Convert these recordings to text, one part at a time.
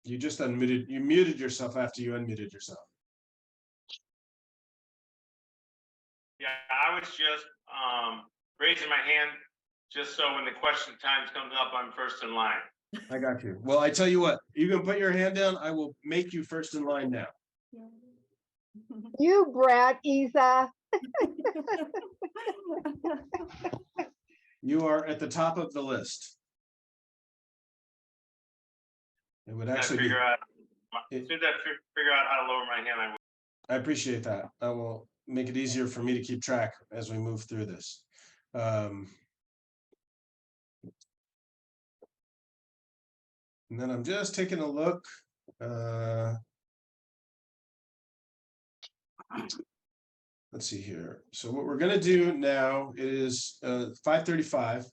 You just unmuted, you muted yourself after you unmuted yourself. Yeah, I was just raising my hand just so when the question times comes up, I'm first in line. I got you. Well, I tell you what, you can put your hand down. I will make you first in line now. You brat, Isa. You are at the top of the list. It would actually be. As soon as I figure out how to lower my hand, I will. I appreciate that. I will make it easier for me to keep track as we move through this. And then I'm just taking a look. Let's see here. So what we're going to do now is 5:35.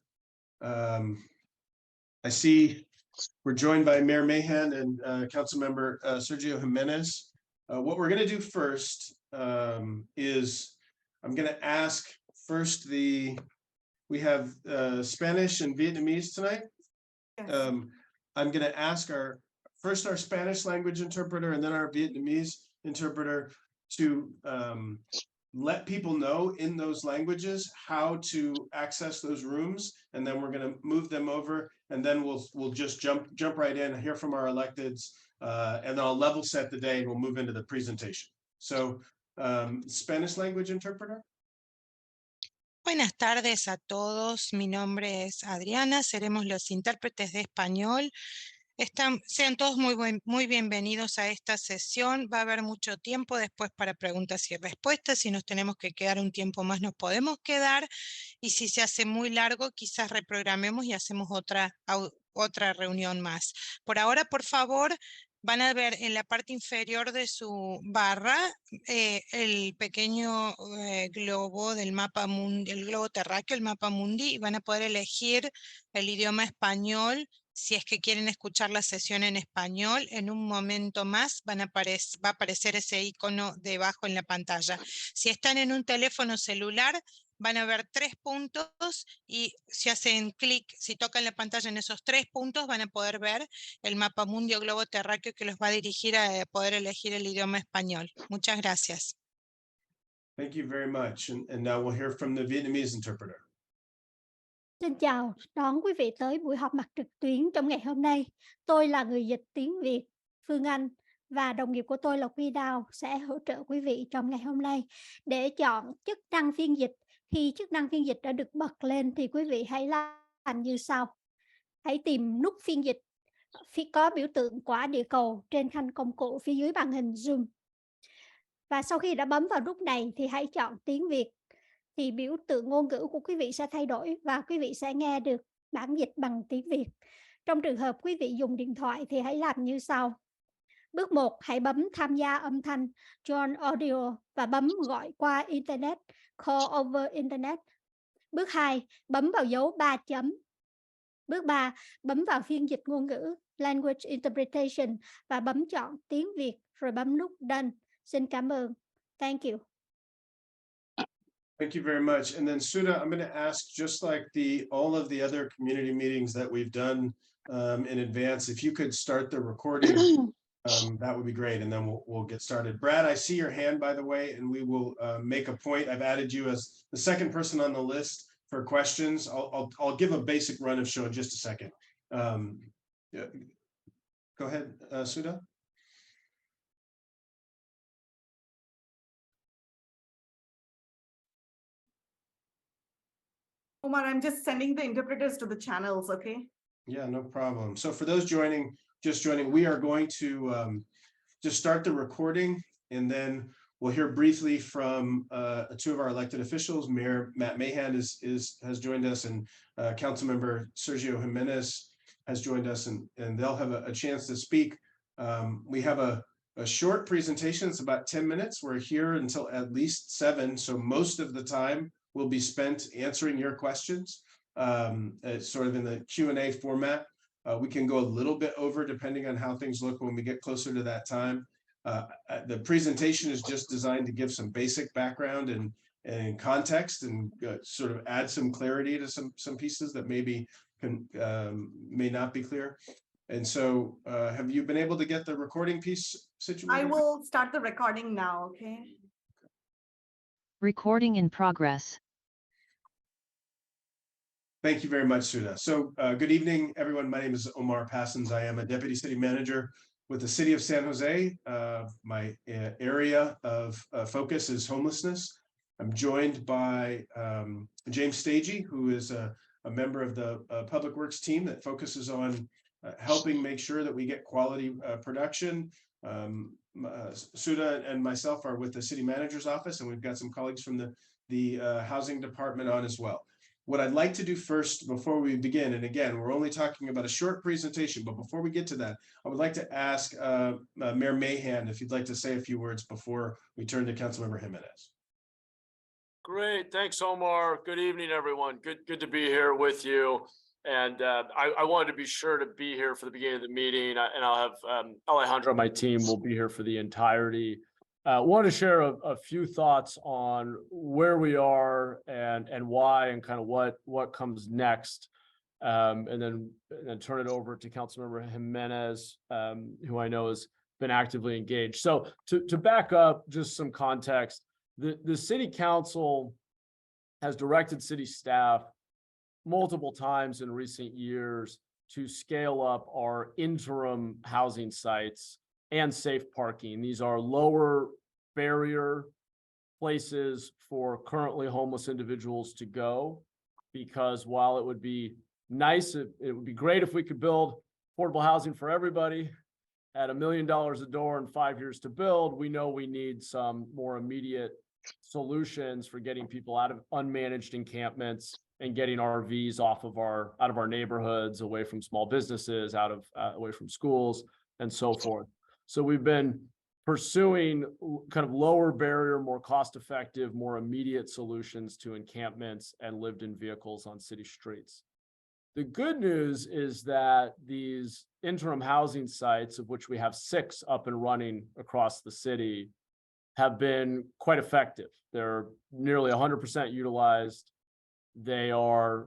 I see we're joined by Mayor Mahan and Councilmember Sergio Jimenez. What we're going to do first is I'm going to ask first we have Spanish and Vietnamese tonight. Yes. I'm going to ask our Spanish language interpreter and then our Vietnamese interpreter to let people know in those languages how to access those rooms, and then we're going to move them over, and then we'll just jump right in, hear from our electeds, and then I'll level set the day and we'll move into the presentation. So, Spanish language interpreter. Buenas tardes a todos, mi nombre es Adriana, seremos los intérpretes de español. Sean todos muy bienvenidos a esta sesión. Va a haber mucho tiempo después para preguntas y respuestas. Si nos tenemos que quedar un tiempo más, nos podemos quedar. Y si se hace muy largo, quizás reprogramemos y hacemos otra reunión más. Por ahora, por favor, van a ver en la parte inferior de su barra el pequeño globo del mapa mundi, el globo terráqueo, el mapa mundi, y van a poder elegir el idioma español. Si es que quieren escuchar la sesión en español, en un momento más va a aparecer ese icono debajo en la pantalla. Si están en un teléfono celular, van a ver 3 puntos y si hacen clic, si tocan la pantalla en esos 3 puntos, van a poder ver el mapa mundio globo terráqueo que los va a dirigir a poder elegir el idioma español. Muchas gracias. Thank you very much. And now we'll hear from the Vietnamese interpreter. Xin chào, đón quý vị tới buổi họp mặt trực tuyến trong ngày hôm nay. Tôi là người dịch tiếng Việt, Phương Anh, và đồng nghiệp của tôi là Quy Đào sẽ hỗ trợ quý vị trong ngày hôm nay. Để chọn chức năng phiên dịch, khi chức năng phiên dịch đã được bật lên thì quý vị hãy làm như sau. Hãy tìm nút phiên dịch có biểu tượng quả địa cầu trên khanh công cụ phía dưới màn hình Zoom. Và sau khi đã bấm vào nút này thì hãy chọn tiếng Việt. Thì biểu tượng ngôn ngữ của quý vị sẽ thay đổi và quý vị sẽ nghe được bản dịch bằng tiếng Việt. Trong trường hợp quý vị dùng điện thoại thì hãy làm như sau. Bước 1, hãy bấm tham gia âm thanh Join Audio và bấm gọi qua Internet, Call over Internet. Bước 2, bấm vào dấu 3 chấm. Bước 3, bấm vào phiên dịch ngôn ngữ Language Interpretation và bấm chọn tiếng Việt rồi bấm nút Done. Xin cảm ơn. Thank you. Thank you very much. And then Suda, I'm going to ask, just like all of the other community meetings that we've done in advance, if you could start the recording, that would be great. And then we'll get started. Brad, I see your hand, by the way, and we will make a point. I've added you as the second person on the list for questions. I'll give a basic run of show in just a second. Yeah. Go ahead, Suda. Omar, I'm just sending the interpreters to the channels, okay? Yeah, no problem. So for those just joining, we are going to just start the recording, and then we'll hear briefly from 2 of our elected officials. Mayor Matt Mahan has joined us, and Councilmember Sergio Jimenez has joined us, and they'll have a chance to speak. We have a short presentation. It's about 10 minutes. We're here until at least 7, so most of the time will be spent answering your questions. It's sort of in the Q&A format. We can go a little bit over depending on how things look when we get closer to that time. The presentation is just designed to give some basic background and context and sort of add some clarity to some pieces that maybe may not be clear. And so have you been able to get the recording piece situated? I will start the recording now, okay? Recording in progress. Thank you very much, Sudha. So good evening, everyone. My name is Omar Passons. I am a deputy city manager with the city of San Jose. My area of focus is homelessness. I'm joined by James Stagey, who is a member of the Public Works team that focuses on helping make sure that we get quality production. Sudha and myself are with the city manager's office, and we've got some colleagues from the housing department on as well. What I'd like to do first before we begin, and again, we're only talking about a short presentation, but before we get to that, I would like to ask Mayor Mahan if you'd like to say a few words before we turn to Councilmember Jimenez. Great, thanks, Omar. Good evening, everyone. Good to be here with you. And I wanted to be sure to be here for the beginning of the meeting, and I'll have Alejandro on my team will be here for the entirety. Want to share a few thoughts on where we are and why and kind of what comes next, and then turn it over to Councilmember Jimenez, who I know has been actively engaged. So to back up, just some context, the city council has directed city staff multiple times in recent years to scale up our interim housing sites and safe parking. These are lower barrier places for currently homeless individuals to go, because while it would be nice, it would be great if we could build affordable housing for everybody at $1 million a door and 5 years to build, we know we need some more immediate solutions for getting people out of unmanaged encampments and getting RVs out of our neighborhoods, away from small businesses, away from schools, and so forth. So we've been pursuing kind of lower barrier, more cost-effective, more immediate solutions to encampments and lived-in vehicles on city streets. The good news is that these interim housing sites, of which we have 6 up and running across the city, have been quite effective. They're nearly 100% utilized. They are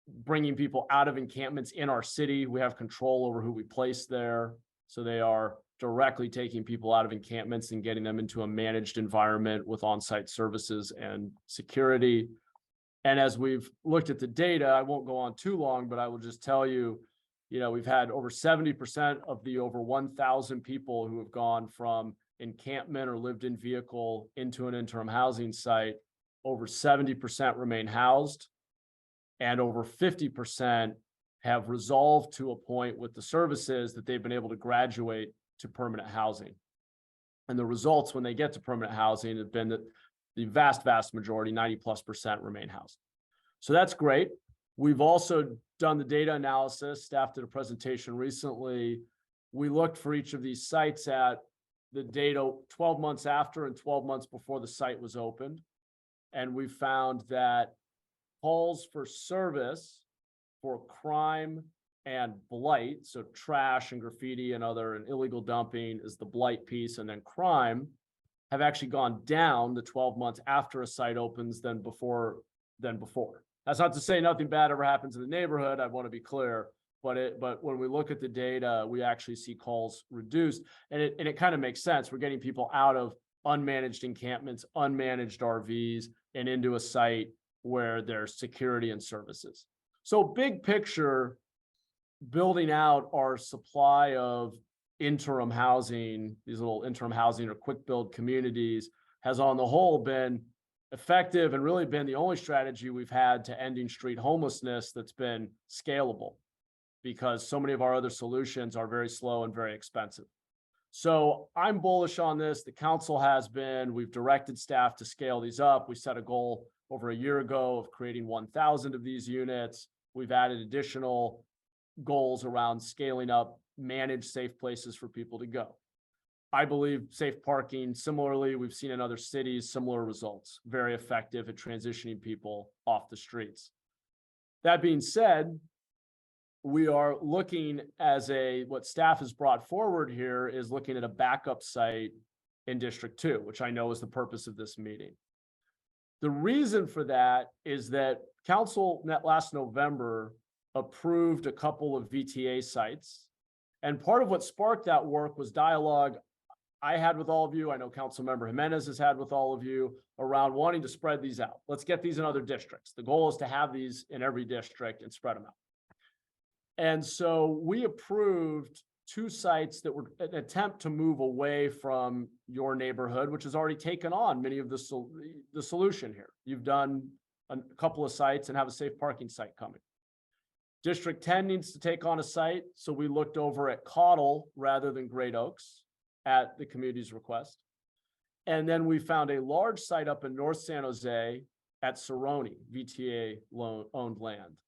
bringing people out of encampments in our city. We have control over who we place there. So they are directly taking people out of encampments and getting them into a managed environment with on-site services and security. And as we've looked at the data, I won't go on too long, but I will just tell you, we've had over 70% of the over 1,000 people who have gone from encampment or lived in vehicle into an interim housing site. Over 70% remain housed, and over 50% have resolved to a point with the services that they've been able to graduate to permanent housing. And the results when they get to permanent housing have been that the vast majority, 90+%, remain housed. So that's great. We've also done the data analysis. Staff did a presentation recently. We looked for each of these sites at the data 12 months after and 12 months before the site was opened. And we found that calls for service for crime and blight, so trash and graffiti and illegal dumping is the blight piece, and then crime, have actually gone down the 12 months after a site opens than before. That's not to say nothing bad ever happens in the neighborhood. I want to be clear, but when we look at the data, we actually see calls reduced, and it kind of makes sense. We're getting people out of unmanaged encampments, unmanaged RVs, and into a site where there's security and services. So big picture, building out our supply of interim housing, these little interim housing or quick build communities, has on the whole been effective and really been the only strategy we've had to ending street homelessness that's been scalable, because so many of our other solutions are very slow and very expensive. So I'm bullish on this. The council has been. We've directed staff to scale these up. We set a goal over a year ago of creating 1,000 of these units. We've added additional goals around scaling up managed safe places for people to go. I believe safe parking, similarly, we've seen in other cities similar results, very effective at transitioning people off the streets. That being said, we are looking what staff has brought forward here is looking at a backup site in District 2, which I know is the purpose of this meeting. The reason for that is that council last November approved a couple of VTA sites. And part of what sparked that work was dialogue I had with all of you. I know Councilmember Jimenez has had with all of you around wanting to spread these out. Let's get these in other districts. The goal is to have these in every district and spread them out. And so we approved 2 sites that were an attempt to move away from your neighborhood, which has already taken on many of the solution here. You've done a couple of sites and have a safe parking site coming. District 10 needs to take on a site, so we looked over at Caudle rather than Great Oaks at the community's request. And then we found a large site up in North San Jose at Cerrone, VTA owned land.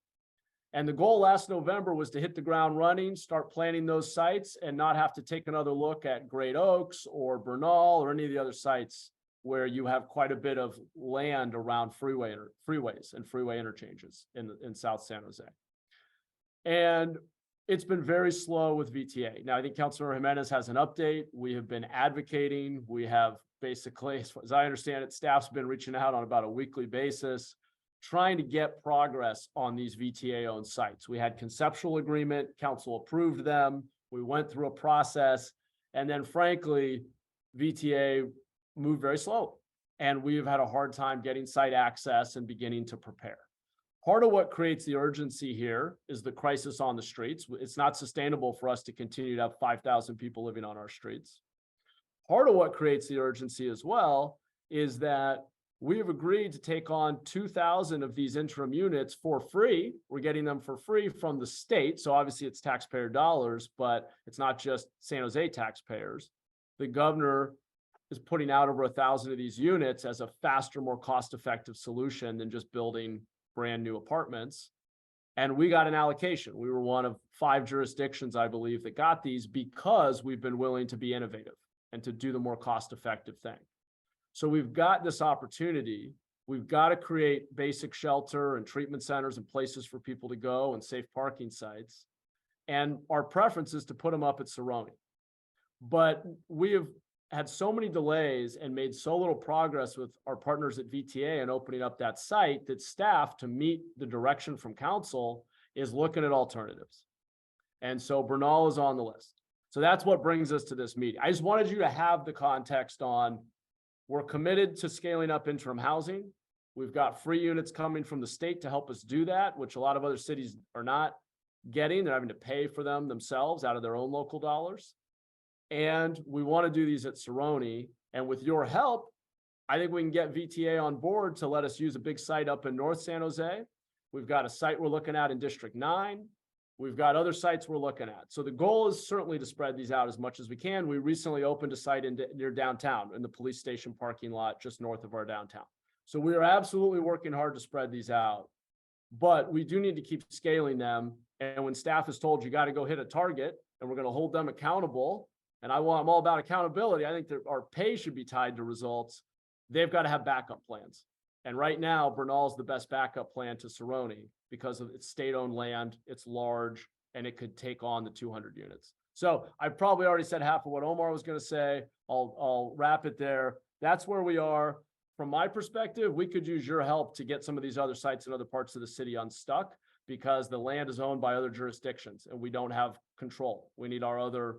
And the goal last November was to hit the ground running, start planning those sites, and not have to take another look at Great Oaks or Bernal or any of the other sites where you have quite a bit of land around freeways and freeway interchanges in South San Jose. And it's been very slow with VTA. Now, I think Councilmember Jimenez has an update. We have been advocating. We have basically, as far as I understand it, staff's been reaching out on about a weekly basis, trying to get progress on these VTA-owned sites. We had conceptual agreement, council approved them, we went through a process, and then frankly, VTA moved very slow. And we've had a hard time getting site access and beginning to prepare. Part of what creates the urgency here is the crisis on the streets. It's not sustainable for us to continue to have 5,000 people living on our streets. Part of what creates the urgency as well is that we have agreed to take on 2,000 of these interim units for free. We're getting them for free from the state. So obviously it's taxpayer dollars, but it's not just San Jose taxpayers. The governor is putting out over 1,000 of these units as a faster, more cost-effective solution than just building brand new apartments. And we got an allocation. We were one of 5 jurisdictions, I believe, that got these because we've been willing to be innovative and to do the more cost-effective thing. So we've got this opportunity. We've got to create basic shelter and treatment centers and places for people to go and safe parking sites. And our preference is to put them up at Cerrone. But we have had so many delays and made so little progress with our partners at VTA and opening up that site that staff, to meet the direction from council, is looking at alternatives. And so Bernal is on the list. So that's what brings us to this meeting. I just wanted you to have the context on, we're committed to scaling up interim housing. We've got free units coming from the state to help us do that, which a lot of other cities are not getting. They're having to pay for them themselves out of their own local dollars. And we want to do these at Cerrone. And with your help, I think we can get VTA on board to let us use a big site up in North San Jose. We've got a site we're looking at in District 9. We've got other sites we're looking at. So the goal is certainly to spread these out as much as we can. We recently opened a site near downtown in the police station parking lot just north of our downtown. So we are absolutely working hard to spread these out, but we do need to keep scaling them. And when staff is told you got to go hit a target and we're going to hold them accountable, and I'm all about accountability. I think that our pay should be tied to results. They've got to have backup plans. And right now, Bernal is the best backup plan to Cerrone because of its state-owned land, it's large, and it could take on the 200 units. So I probably already said half of what Omar was going to say. I'll wrap it there. That's where we are. From my perspective, we could use your help to get some of these other sites in other parts of the city unstuck because the land is owned by other jurisdictions and we don't have control. We need our other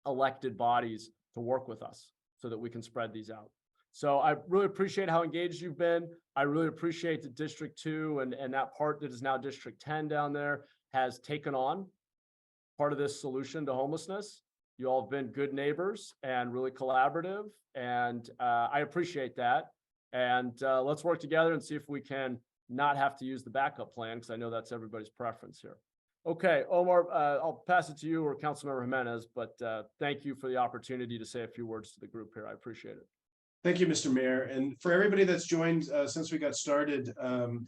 elected bodies to work with us so that we can spread these out. So I really appreciate how engaged you've been. I really appreciate that District 2 and that part that is now District 10 down there has taken on part of this solution to homelessness. You all have been good neighbors and really collaborative, and I appreciate that. And let's work together and see if we can not have to use the backup plan, because I know that's everybody's preference here. Okay, Omar, I'll pass it to you or Councilmember Jimenez, but thank you for the opportunity to say a few words to the group here. I appreciate it. Thank you, Mr. Mayor. And for everybody that's joined since we got started,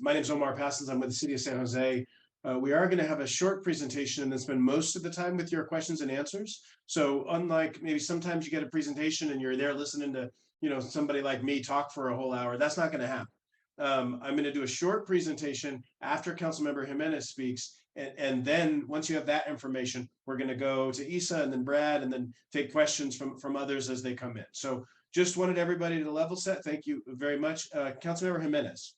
my name is Omar Passons. I'm with the City of San Jose. We are going to have a short presentation and then spend most of the time with your questions and answers. So unlike maybe sometimes you get a presentation and you're there listening to, somebody like me talk for a whole hour, that's not going to happen. I'm going to do a short presentation after Councilmember Jimenez speaks. And then once you have that information, we're going to go to Isa and then Brad and then take questions from others as they come in. So just wanted everybody to level set. Thank you very much. Councilmember Jimenez.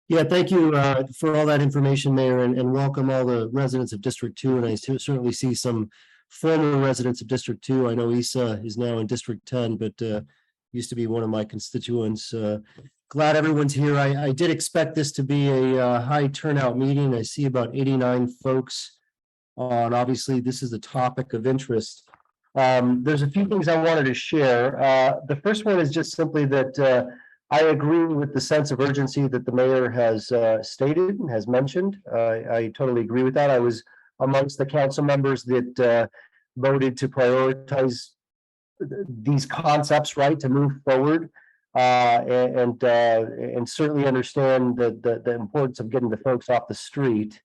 Yeah, thank you for all that information, Mayor, and welcome all the residents of District 2. And I certainly see some former residents of District 2. I know Isa is now in District 10, but used to be one of my constituents. Glad everyone's here. I did expect this to be a high turnout meeting. I see about 89 folks on. Obviously, this is a topic of interest. There's a few things I wanted to share. The first one is just simply that I agree with the sense of urgency that the mayor has stated and has mentioned. I totally agree with that. I was amongst the council members that voted to prioritize these concepts, right, to move forward, and certainly understand the importance of getting the folks off the street.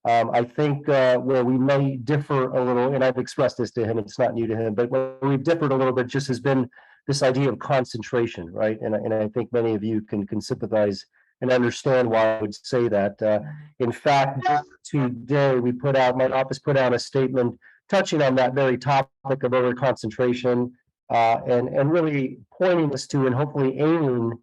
I think where we may differ a little, and I've expressed this to him, it's not new to him, but where we've differed a little bit just has been this idea of concentration, right? And I think many of you can sympathize and understand why I would say that. In fact, just today my office put out a statement touching on that very topic of over concentration, and really pointing us to and hopefully aiming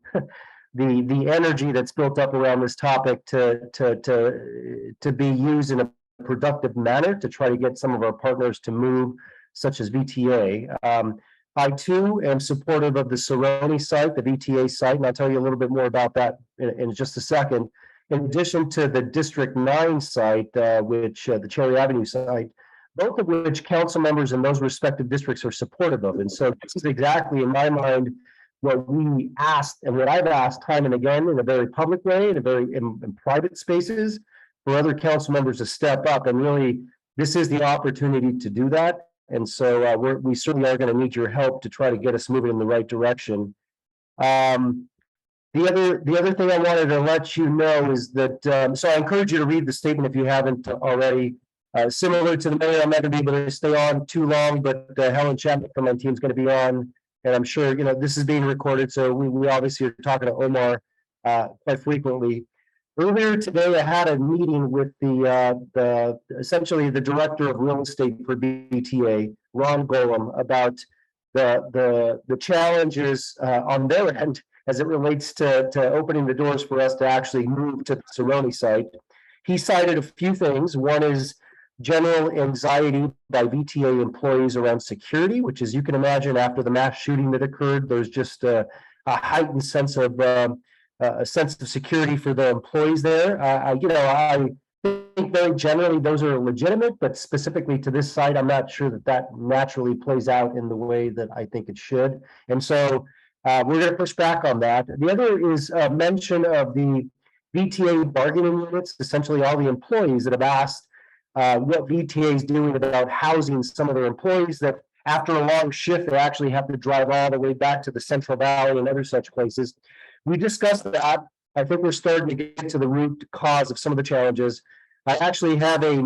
the energy that's built up around this topic to be used in a productive manner to try to get some of our partners to move, such as VTA. I too am supportive of the Seroni site, the VTA site, and I'll tell you a little bit more about that in just a second. In addition to the District 9 site, which the Cherry Avenue site, both of which council members in those respective districts are supportive of. And so this is exactly, in my mind, what we asked and what I've asked time and again in a very public way, in private spaces, for other council members to step up. And really, this is the opportunity to do that. And so we certainly are going to need your help to try to get us moving in the right direction. The other thing I wanted to let you know is that, so I encourage you to read the statement if you haven't already. Similar to the mayor, I'm not going to be able to stay on too long, but Helen Chapman from my team is going to be on. And I'm sure, this is being recorded, so we obviously are talking to Omar quite frequently. Earlier today, I had a meeting with essentially the director of real estate for BTA, Ron Golem, about the challenges on their end as it relates to opening the doors for us to actually move to the Seroni site. He cited a few things. One is general anxiety by VTA employees around security, which, as you can imagine, after the mass shooting that occurred, there's just a heightened sense of security for the employees there. I think very generally those are legitimate, but specifically to this site, I'm not sure that naturally plays out in the way that I think it should. And so we're going to push back on that. The other is a mention of the VTA bargaining units, essentially all the employees that have asked what VTA is doing about housing some of their employees that after a long shift, they actually have to drive all the way back to the Central Valley and other such places. We discussed that. I think we're starting to get to the root cause of some of the challenges. I actually have a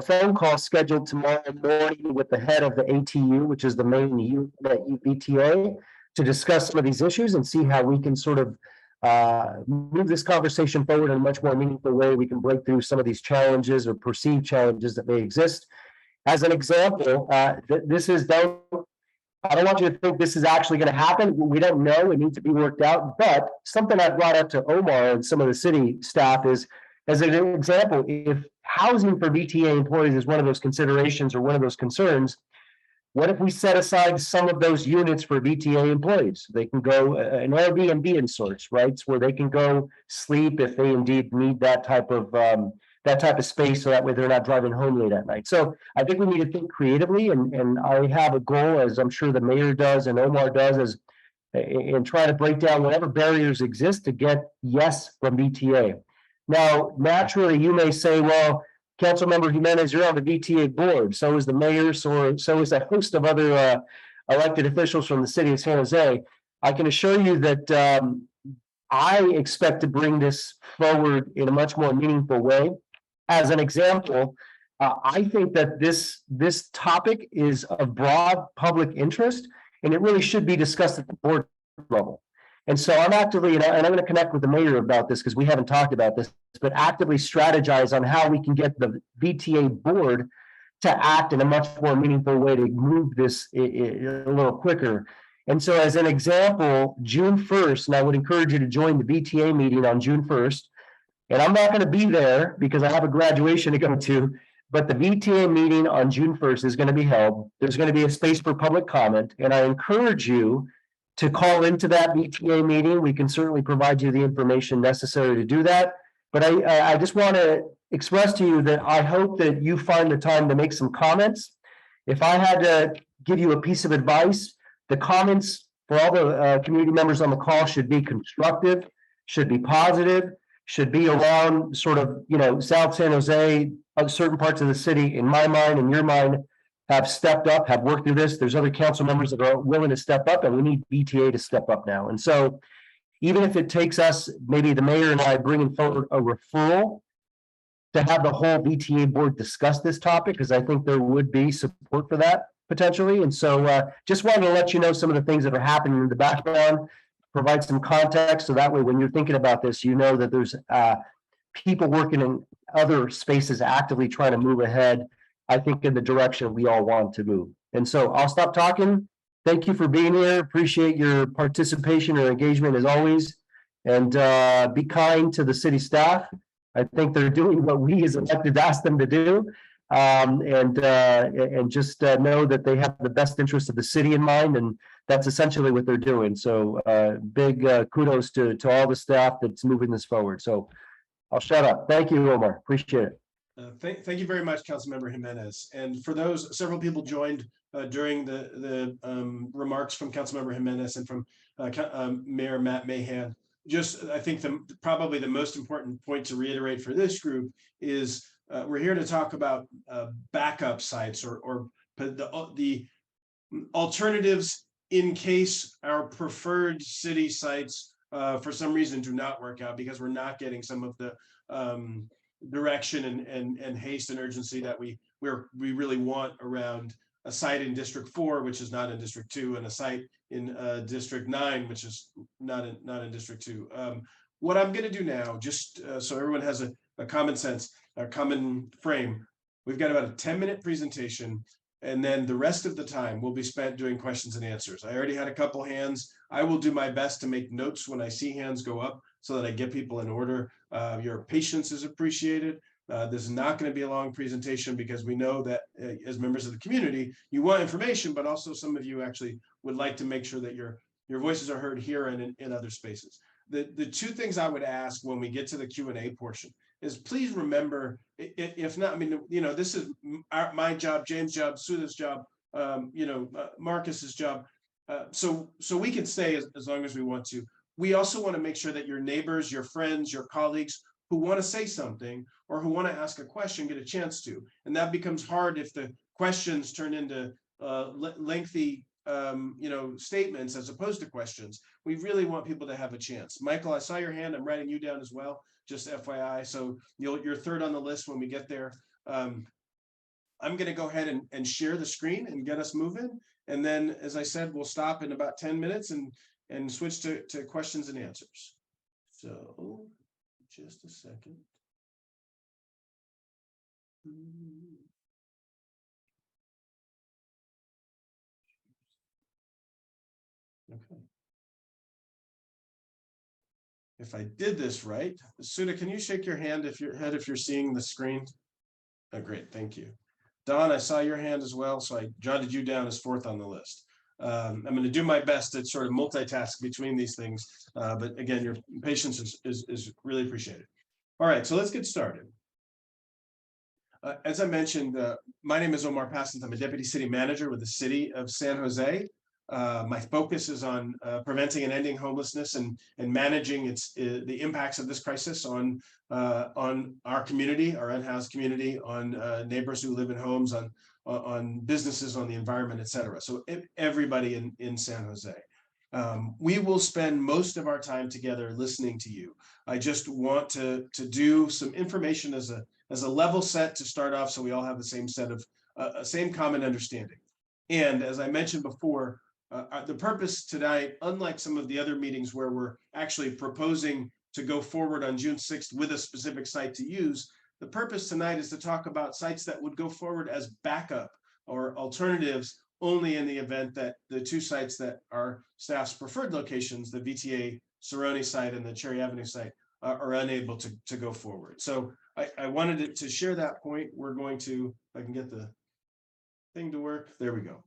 phone call scheduled tomorrow morning with the head of the ATU, which is the main unit at VTA, to discuss some of these issues and see how we can sort of move this conversation forward in a much more meaningful way. We can break through some of these challenges or perceived challenges that may exist. As an example, I don't want you to think this is actually going to happen. We don't know. It needs to be worked out. But something I brought up to Omar and some of the city staff is, as an example, if housing for VTA employees is one of those considerations or one of those concerns, what if we set aside some of those units for VTA employees? They can go an Airbnb in sorts, right? Where they can go sleep if they indeed need that type of space, so that way they're not driving home late at night. So I think we need to think creatively, and I have a goal, as I'm sure the mayor does and Omar does, in trying to break down whatever barriers exist to get yes from VTA. Now, naturally, you may say, well, Councilmember Jimenez, you're on the VTA board. So is the mayor, so is a host of other elected officials from the city of San Jose. I can assure you that I expect to bring this forward in a much more meaningful way. As an example, I think that this topic is of broad public interest, and it really should be discussed at the board level. And so I'm actively, and I'm going to connect with the mayor about this because we haven't talked about this, but actively strategize on how we can get the VTA board to act in a much more meaningful way to move this a little quicker. And so as an example, June 1st, and I would encourage you to join the BTA meeting on June 1st. And I'm not going to be there because I have a graduation to go to, but the BTA meeting on June 1st is going to be held. There's going to be a space for public comment, and I encourage you to call into that BTA meeting. We can certainly provide you the information necessary to do that. But I just want to express to you that I hope that you find the time to make some comments. If I had to give you a piece of advice, the comments for all the community members on the call should be constructive, should be positive, should be around sort of, South San Jose, certain parts of the city, in my mind and your mind, have stepped up, have worked through this. There's other council members that are willing to step up, and we need BTA to step up now. And so even if it takes us, maybe the mayor and I bringing forward a referral to have the whole BTA board discuss this topic, because I think there would be support for that potentially. And so just wanted to let you know some of the things that are happening in the background, provide some context, so that way when you're thinking about this, you know that there's people working in other spaces actively trying to move ahead, I think, in the direction we all want to move. And so I'll stop talking. Thank you for being here. Appreciate your participation or engagement as always. And be kind to the city staff. I think they're doing what we as elected asked them to do. And just know that they have the best interest of the city in mind, and that's essentially what they're doing. So big kudos to all the staff that's moving this forward. So I'll shut up. Thank you, Omar. Appreciate it. Thank you very much, Councilmember Jimenez. And for those, several people joined during the remarks from Councilmember Jimenez and from Mayor Matt Mahan. Just, I think probably the most important point to reiterate for this group is we're here to talk about backup sites or the alternatives in case our preferred city sites for some reason do not work out, because we're not getting some of the direction and haste and urgency that we really want around a site in District 4, which is not in District 2, and a site in District 9, which is not in District 2. What I'm going to do now, just so everyone has a common sense, a common frame, we've got about a 10-minute presentation, and then the rest of the time will be spent doing questions and answers. I already had a couple hands. I will do my best to make notes when I see hands go up so that I get people in order. Your patience is appreciated. This is not going to be a long presentation, because we know that as members of the community, you want information, but also some of you actually would like to make sure that your voices are heard here and in other spaces. The two things I would ask when we get to the Q&A portion is, please remember, if not, I mean, this is my job, James' job, Sudha's job, Marcus's job. So we can stay as long as we want to. We also want to make sure that your neighbors, your friends, your colleagues who want to say something or who want to ask a question get a chance to. And that becomes hard if the questions turn into lengthy statements as opposed to questions. We really want people to have a chance. Michael, I saw your hand. I'm writing you down as well, just FYI. So you're third on the list when we get there. I'm going to go ahead and share the screen and get us moving. And then, as I said, we'll stop in about 10 minutes and switch to questions and answers. So just a second. Okay. If I did this right, Sudha, can you shake your hand if you're seeing the screen? Oh, great, thank you. Don, I saw your hand as well, so I jotted you down as fourth on the list. I'm going to do my best to sort of multitask between these things, but again, your patience is really appreciated. All right, so let's get started. As I mentioned, my name is Omar Passons. I'm a deputy city manager with the city of San Jose. My focus is on preventing and ending homelessness and managing the impacts of this crisis on our community, our unhoused community, on neighbors who live in homes, on businesses, on the environment, et cetera. So everybody in San Jose. We will spend most of our time together listening to you. I just want to do some information as a level set to start off, so we all have the same set of same common understanding. And as I mentioned before, the purpose tonight, unlike some of the other meetings where we're actually proposing to go forward on June 6th with a specific site to use, the purpose tonight is to talk about sites that would go forward as backup or alternatives only in the event that the two sites that are staff's preferred locations, the VTA Cerrone site and the Cherry Avenue site, are unable to go forward. So I wanted to share that point. We're going to, if I can get the thing to work, there we go.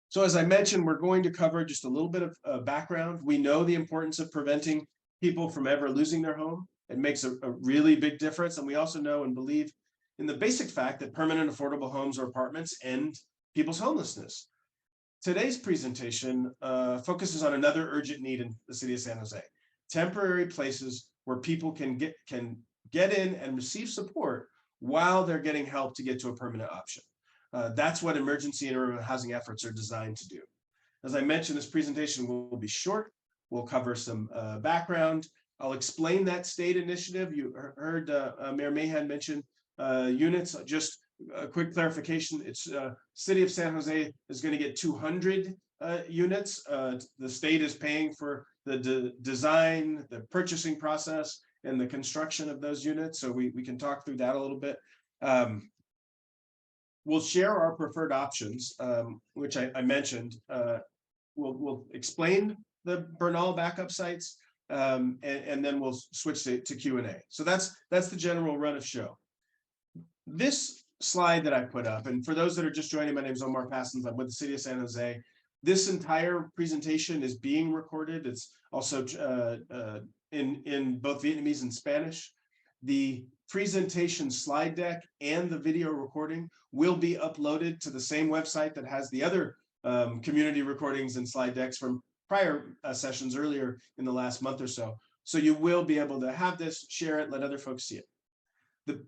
So as I mentioned, we're going to cover just a little bit of background. We know the importance of preventing people from ever losing their home. It makes a really big difference. And we also know and believe in the basic fact that permanent affordable homes or apartments end people's homelessness. Today's presentation focuses on another urgent need in the city of San Jose: temporary places where people can get in and receive support while they're getting help to get to a permanent option. That's what emergency and urban housing efforts are designed to do. As I mentioned, this presentation will be short. We'll cover some background. I'll explain that state initiative. You heard Mayor Mahan mention units. Just a quick clarification. It's City of San Jose is going to get 200 units. The state is paying for the design, the purchasing process, and the construction of those units. So we can talk through that a little bit. We'll share our preferred options, which I mentioned. We'll explain the Bernal backup sites, and then we'll switch to Q&A. So that's the general run of show. This slide that I put up, and for those that are just joining, my name is Omar Passons. I'm with the City of San Jose. This entire presentation is being recorded. It's also in both Vietnamese and Spanish. The presentation slide deck and the video recording will be uploaded to the same website that has the other community recordings and slide decks from prior sessions earlier in the last month or so. So you will be able to have this, share it, let other folks see it.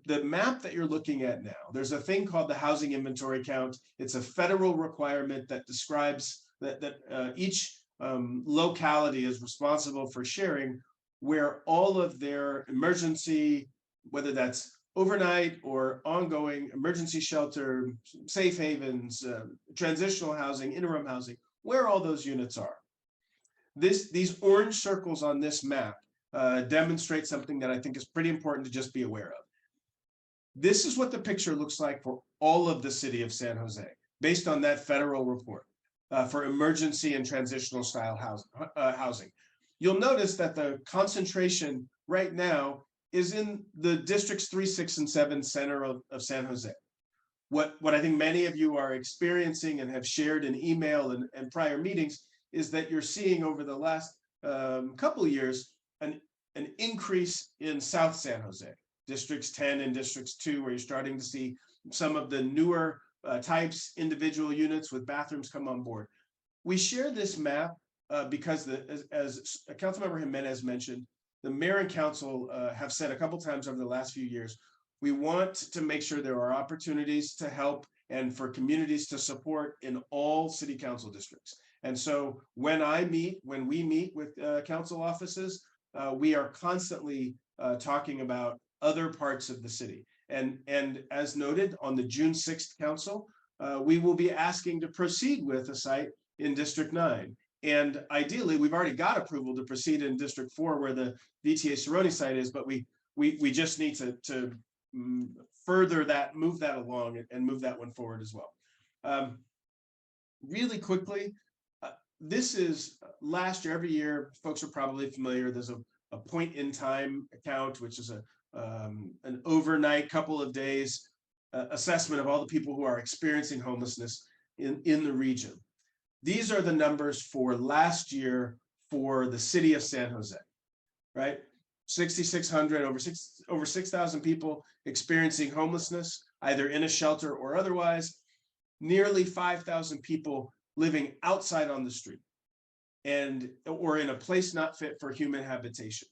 The map that you're looking at now, there's a thing called the housing inventory count. It's a federal requirement that describes that each locality is responsible for sharing where all of their emergency, whether that's overnight or ongoing emergency shelter, safe havens, transitional housing, interim housing, where all those units are. These orange circles on this map demonstrate something that I think is pretty important to just be aware of. This is what the picture looks like for all of the city of San Jose, based on that federal report for emergency and transitional style housing. You'll notice that the concentration right now is in the districts 3, 6, and 7 center of San Jose. What I think many of you are experiencing and have shared in email and prior meetings is that you're seeing over the last couple of years an increase in South San Jose, districts 10 and districts 2, where you're starting to see some of the newer types, individual units with bathrooms come on board. We share this map because as Councilmember Jimenez mentioned, the mayor and council have said a couple times over the last few years, we want to make sure there are opportunities to help and for communities to support in all city council districts. And so when we meet with council offices, we are constantly talking about other parts of the city. And as noted on the June 6th council, we will be asking to proceed with a site in District 9. And ideally, we've already got approval to proceed in District 4 where the VTA Cerrone site is, but we just need to further that, move that along and move that one forward as well. Really quickly, this is last year, every year, folks are probably familiar, there's a point in time account, which is an overnight couple of days assessment of all the people who are experiencing homelessness in the region. These are the numbers for last year for the city of San Jose, right? 6,600, over 6,000 people experiencing homelessness, either in a shelter or otherwise, nearly 5,000 people living outside on the street or in a place not fit for human habitation.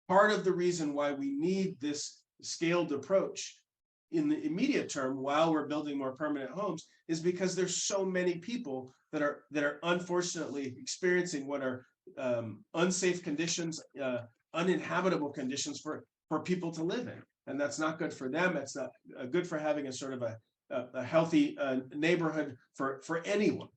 Part of the reason why we need this scaled approach in the immediate term while we're building more permanent homes is because there's so many people that are unfortunately experiencing what are unsafe conditions, uninhabitable conditions for people to live in. And that's not good for them. It's not good for having a sort of a healthy neighborhood for anyone.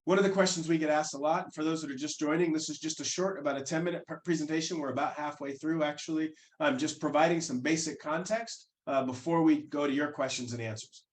One of the questions we get asked a lot, for those that are just joining, this is just a short, about a 10-minute presentation. We're about halfway through, actually. I'm just providing some basic context before we go to your questions and answers.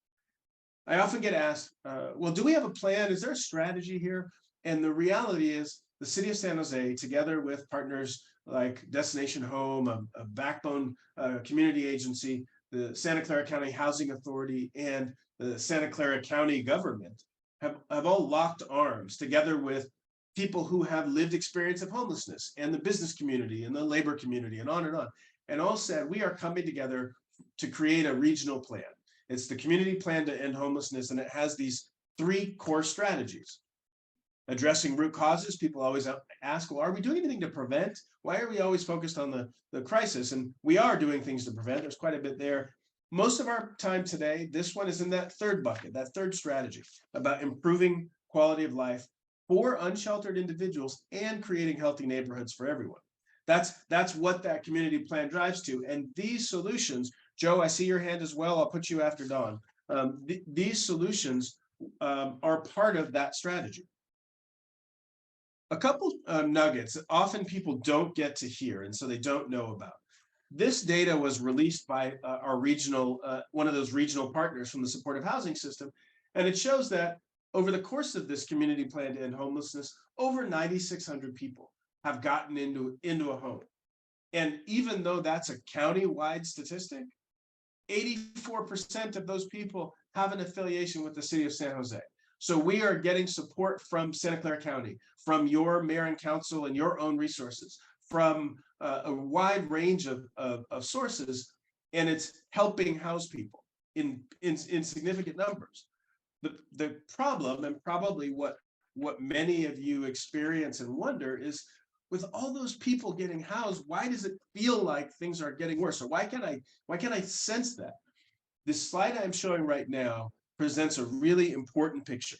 I often get asked, well, do we have a plan? Is there a strategy here? And the reality is the city of San Jose, together with partners like Destination Home, a backbone community agency, the Santa Clara County Housing Authority, and the Santa Clara County government have all locked arms together with people who have lived experience of homelessness and the business community and the labor community and on, and all said, we are coming together to create a regional plan. It's the community plan to end homelessness, and it has these 3 core strategies. Addressing root causes. People always ask, well, are we doing anything to prevent? Why are we always focused on the crisis? And we are doing things to prevent. There's quite a bit there. Most of our time today, this one is in that 3rd bucket, that 3rd strategy about improving quality of life for unsheltered individuals and creating healthy neighborhoods for everyone. That's what that community plan drives to. And these solutions, Joe, I see your hand as well. I'll put you after Dawn. These solutions are part of that strategy. A couple nuggets that often people don't get to hear, and so they don't know about. This data was released by our regional, one of those regional partners from the supportive housing system, and it shows that over the course of this community plan to end homelessness, over 9,600 people have gotten into a home. And even though that's a county-wide statistic, 84% of those people have an affiliation with the city of San Jose. So we are getting support from Santa Clara County, from your mayor and council and your own resources, from a wide range of sources, and it's helping house people in significant numbers. The problem, and probably what many of you experience and wonder, is with all those people getting housed, why does it feel like things are getting worse? Or why can't I sense that? This slide I'm showing right now presents a really important picture.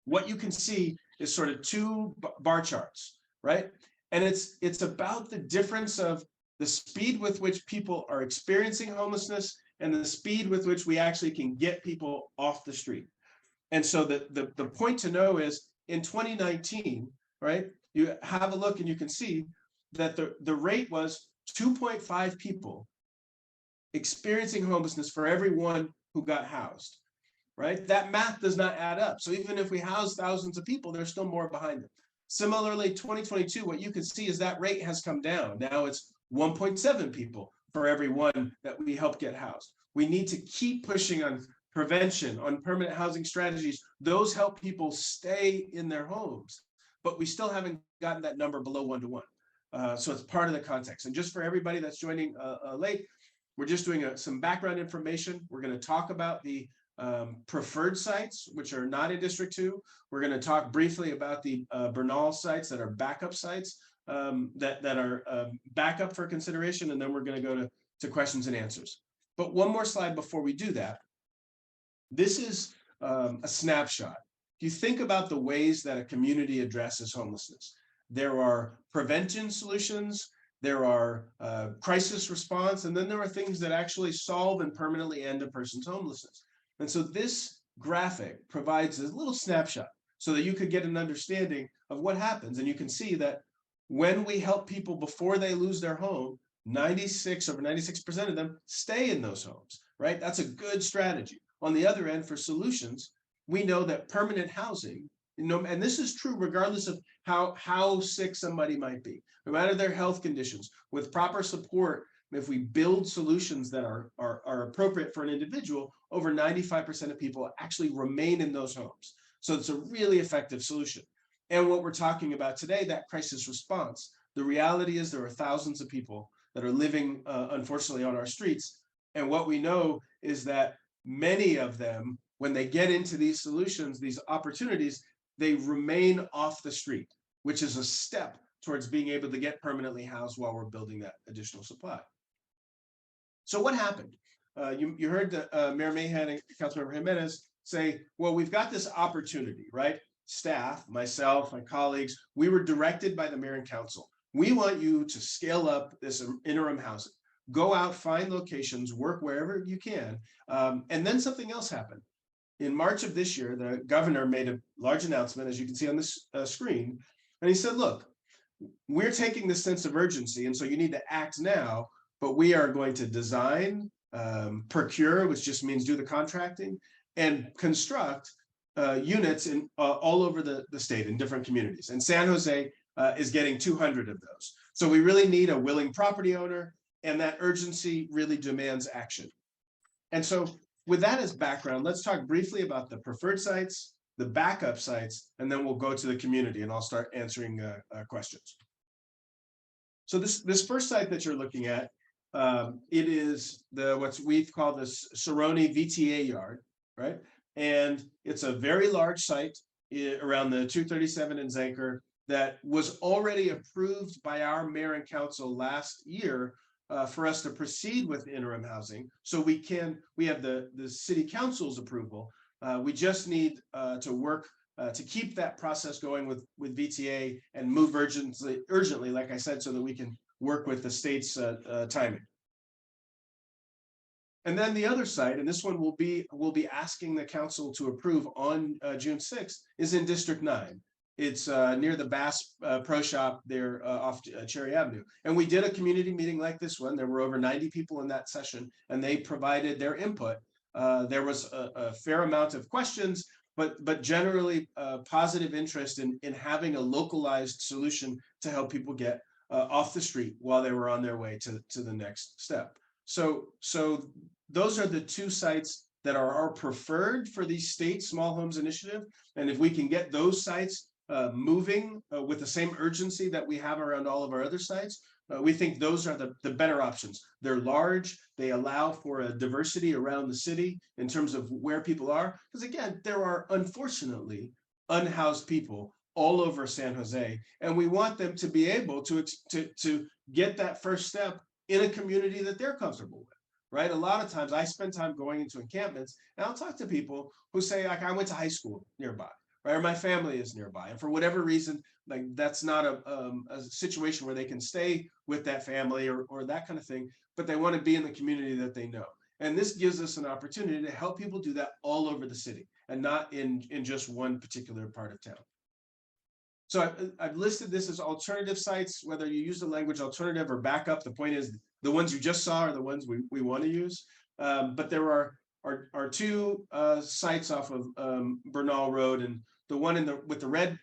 What you can see is sort of 2 bar charts, right? And it's about the difference of the speed with which people are experiencing homelessness and the speed with which we actually can get people off the street. And so the point to know is in 2019, right? You have a look and you can see that the rate was 2.5 people experiencing homelessness for every one who got housed, right? That math does not add up. So even if we house thousands of people, there's still more behind them. Similarly, 2022, what you can see is that rate has come down. Now it's 1.7 people for every one that we help get housed. We need to keep pushing on prevention, on permanent housing strategies. Those help people stay in their homes, but we still haven't gotten that number below 1 to 1. So it's part of the context. And just for everybody that's joining late, we're just doing some background information. We're going to talk about the preferred sites, which are not in District 2. We're going to talk briefly about the Bernal sites that are backup sites that are backup for consideration, and then we're going to go to questions and answers. But one more slide before we do that. This is a snapshot. If you think about the ways that a community addresses homelessness, there are prevention solutions, there are crisis response, and then there are things that actually solve and permanently end a person's homelessness. And so this graphic provides a little snapshot so that you could get an understanding of what happens. And you can see that when we help people before they lose their home, over 96% of them stay in those homes, right? That's a good strategy. On the other end, for solutions, we know that permanent housing, and this is true regardless of how sick somebody might be, no matter their health conditions, with proper support, if we build solutions that are appropriate for an individual, over 95% of people actually remain in those homes. So it's a really effective solution. And what we're talking about today, that crisis response, the reality is there are thousands of people that are living, unfortunately, on our streets. And what we know is that many of them, when they get into these solutions, these opportunities, they remain off the street, which is a step towards being able to get permanently housed while we're building that additional supply. So what happened? You heard Mayor Mahan and Councilmember Jimenez say, well, we've got this opportunity, right? Staff, myself, my colleagues, we were directed by the mayor and council. We want you to scale up this interim housing. Go out, find locations, work wherever you can. And then something else happened. In March of this year, the governor made a large announcement, as you can see on this screen. And he said, look, we're taking this sense of urgency. And so you need to act now, but we are going to design, procure, which just means do the contracting, and construct units in all over the state in different communities. And San Jose is getting 200 of those. So we really need a willing property owner, and that urgency really demands action. And so with that as background, let's talk briefly about the preferred sites, the backup sites, and then we'll go to the community and I'll start answering questions. So this first site that you're looking at, it is what we've called the Cerrone VTA yard, right? And it's a very large site around the 237 in Zanker that was already approved by our mayor and council last year for us to proceed with interim housing. So we have the city council's approval. We just need to work to keep that process going with VTA and move urgently, like I said, so that we can work with the state's timing. And then the other site, and this one we'll be asking the council to approve on June 6th, is in District 9. It's near the Bass Pro Shop there off Cherry Avenue. And we did a community meeting like this one. There were over 90 people in that session, and they provided their input. There was a fair amount of questions, but generally positive interest in having a localized solution to help people get off the street while they were on their way to the next step. So those are the two sites that are our preferred for the state small homes initiative. And if we can get those sites moving with the same urgency that we have around all of our other sites, we think those are the better options. They're large, they allow for a diversity around the city in terms of where people are. Because again, there are unfortunately unhoused people all over San Jose, and we want them to be able to get that first step in a community that they're comfortable with, right? A lot of times I spend time going into encampments and I'll talk to people who say, like, I went to high school nearby, right? Or my family is nearby. And for whatever reason, like that's not a situation where they can stay with that family or that kind of thing, but they want to be in the community that they know. And this gives us an opportunity to help people do that all over the city and not in just one particular part of town. So I've listed this as alternative sites, whether you use the language alternative or backup. The point is the ones you just saw are the ones we want to use. But there are two sites off of Bernal Road, and the one with the red,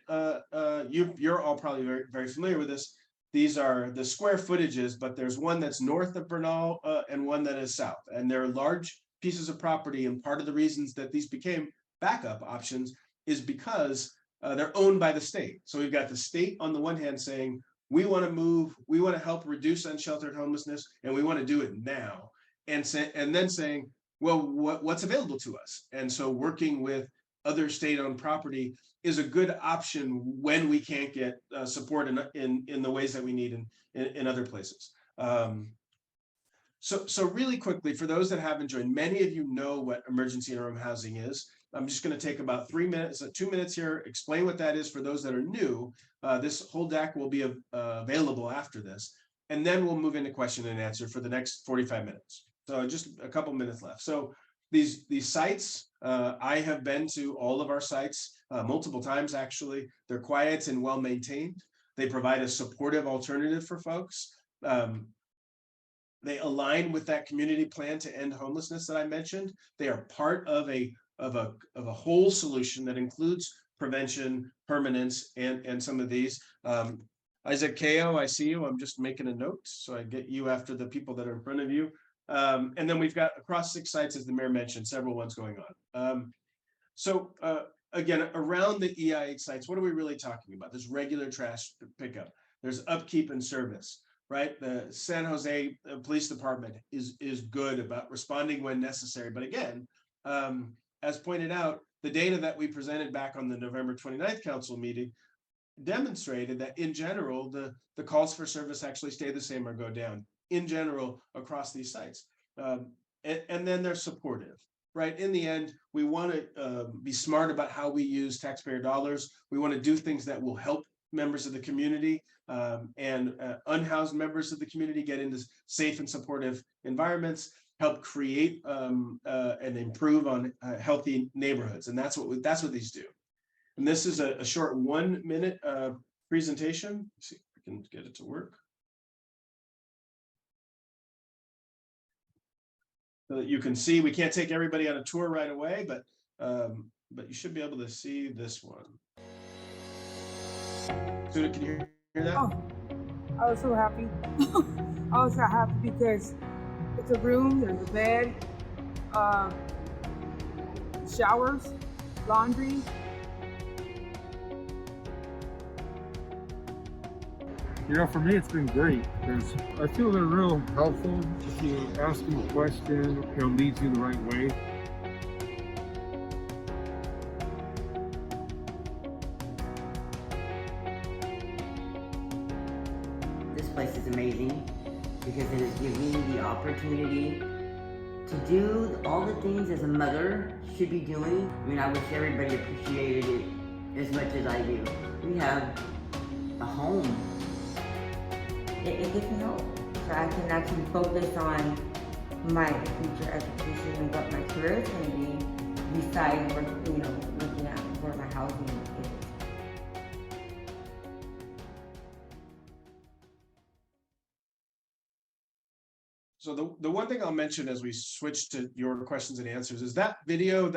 you're all probably very, very familiar with this. These are the square footages, but there's one that's north of Bernal and one that is south. And they're large pieces of property. And part of the reasons that these became backup options is because they're owned by the state. So we've got the state on the one hand saying, we want to move, we want to help reduce unsheltered homelessness, and we want to do it now. And then saying, well, what's available to us? And so working with other state-owned property is a good option when we can't get support in the ways that we need in other places. So really quickly, for those that haven't joined, many of you know what emergency interim housing is. I'm just going to take about 2 minutes here, explain what that is for those that are new. This whole deck will be available after this, and then we'll move into question and answer for the next 45 minutes. So just a couple minutes left. So these sites, I have been to all of our sites multiple times, actually. They're quiet and well maintained. They provide a supportive alternative for folks. They align with that community plan to end homelessness that I mentioned. They are part of a whole solution that includes prevention, permanence, and some of these. Isaac Kao, I see you. I'm just making a note so I get you after the people that are in front of you. And then we've got across 6 sites, as the mayor mentioned, several ones going on. Again, around the EIH sites, what are we really talking about? There's regular trash pickup. There's upkeep and service, right? The San Jose Police Department is good about responding when necessary. But again, as pointed out, the data that we presented back on the November 29th council meeting demonstrated that in general, the calls for service actually stay the same or go down in general across these sites. And then they're supportive, right? In the end, we want to be smart about how we use taxpayer dollars. We want to do things that will help members of the community and unhoused members of the community get into safe and supportive environments, help create and improve on healthy neighborhoods. And that's what these do. And this is a short 1-minute presentation. Let's see if I can get it to work. So that you can see, we can't take everybody on a tour right away, but but you should be able to see this one. Suda, can you hear that? Oh, I was so happy. I was so happy because it's a room, there's a bed, showers, laundry. You know, for me, it's been great because I feel they're real helpful. If you ask them a question, it leads you the right way. This place is amazing because it has given me the opportunity to do all the things as a mother should be doing. I mean, I wish everybody appreciated it as much as I do. We have a home. It gives me hope, so I can actually focus on my future education and what my career is going to be, besides looking at where my housing is. So the one thing I'll mention as we switch to your questions and answers is that video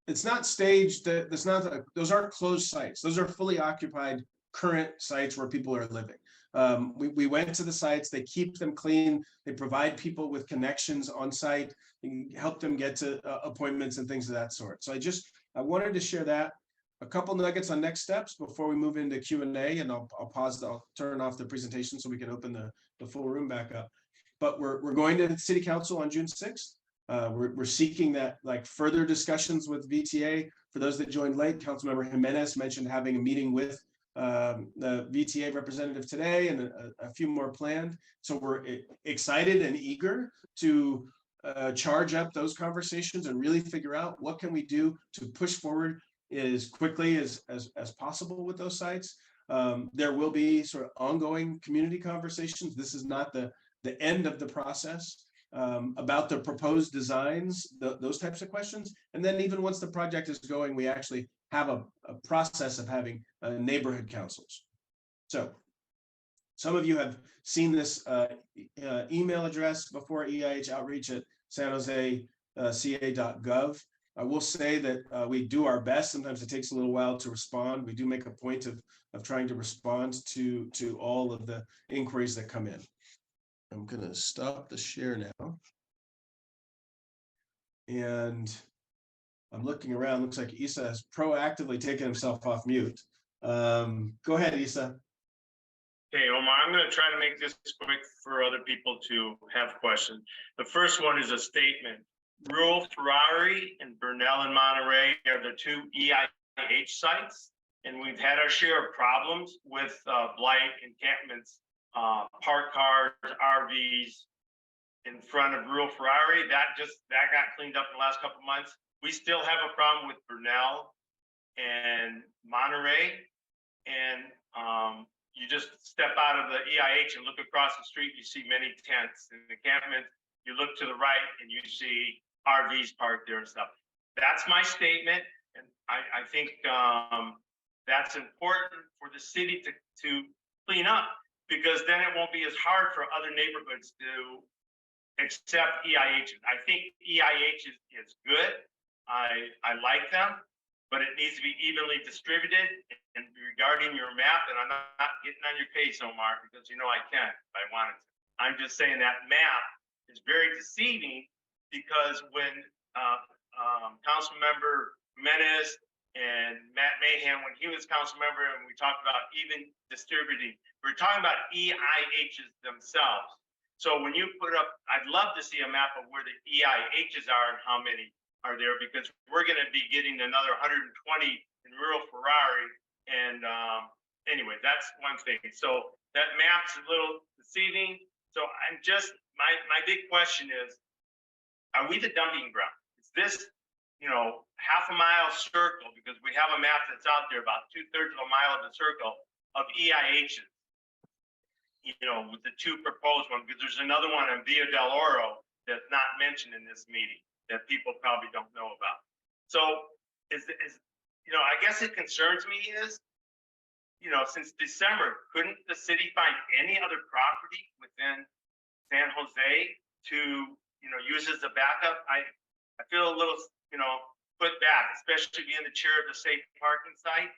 it's not staged, those aren't closed sites. Those are fully occupied current sites where people are living. We went to the sites, they keep them clean, they provide people with connections on site, and help them get to appointments and things of that sort. So I wanted to share that. A couple nuggets on next steps before we move into Q&A, and I'll pause, I'll turn off the presentation so we can open the full room back up. But we're going to City Council on June 6th. We're seeking that further discussions with VTA. For those that joined late, Councilmember Jimenez mentioned having a meeting with the VTA representative today and a few more planned. So we're excited and eager to charge up those conversations and really figure out what can we do to push forward as quickly as possible with those sites. There will be sort of ongoing community conversations. This is not the end of the process. About the proposed designs, those types of questions. And then even once the project is going, we actually have a process of having neighborhood councils. So some of you have seen this email address before, EIH outreach at sanjoseca.gov. I will say that we do our best. Sometimes it takes a little while to respond. We do make a point of trying to respond to all of the inquiries that come in. I'm going to stop the share now. And I'm looking around. Looks like Isa has proactively taken himself off mute. Go ahead, Isa. Okay, Omar, I'm going to try to make this quick for other people to have questions. The first one is a statement. Rural Ferrari and Bernal and Monterey are the two EIH sites, and we've had our share of problems with blight encampments, parked cars, RVs in front of Rural Ferrari. That got cleaned up in the last couple of months. We still have a problem with Bernal and Monterey, and you just step out of the EIH and look across the street, you see many tents and encampments. You look to the right and you see RVs parked there and stuff. That's my statement, and I think that's important for the city to clean up, because then it won't be as hard for other neighborhoods to accept EIH. I think EIH is good. I like them, but it needs to be evenly distributed. And regarding your map, and I'm not getting on your case, Omar, because you know I can if I wanted to. I'm just saying that map is very deceiving, because when Councilmember Jimenez and Matt Mahan, when he was council member, and we talked about even distributing, we're talking about EIHs themselves. So when you put up, I'd love to see a map of where the EIHs are and how many are there, because we're going to be getting another 120 in rural Ferrari. And anyway, that's one thing. So that map's a little deceiving. So I'm just, my big question is, are we the dumping ground? Is this, half a mile circle, because we have a map that's out there about 2/3 of a mile of the circle of EIHs, with the two proposed ones, because there's another one in Villa del Oro that's not mentioned in this meeting that people probably don't know about. So I guess it concerns me is, since December, couldn't the city find any other property within San Jose to, use as a backup? I feel a little, put back, especially being the chair of the safe parking site.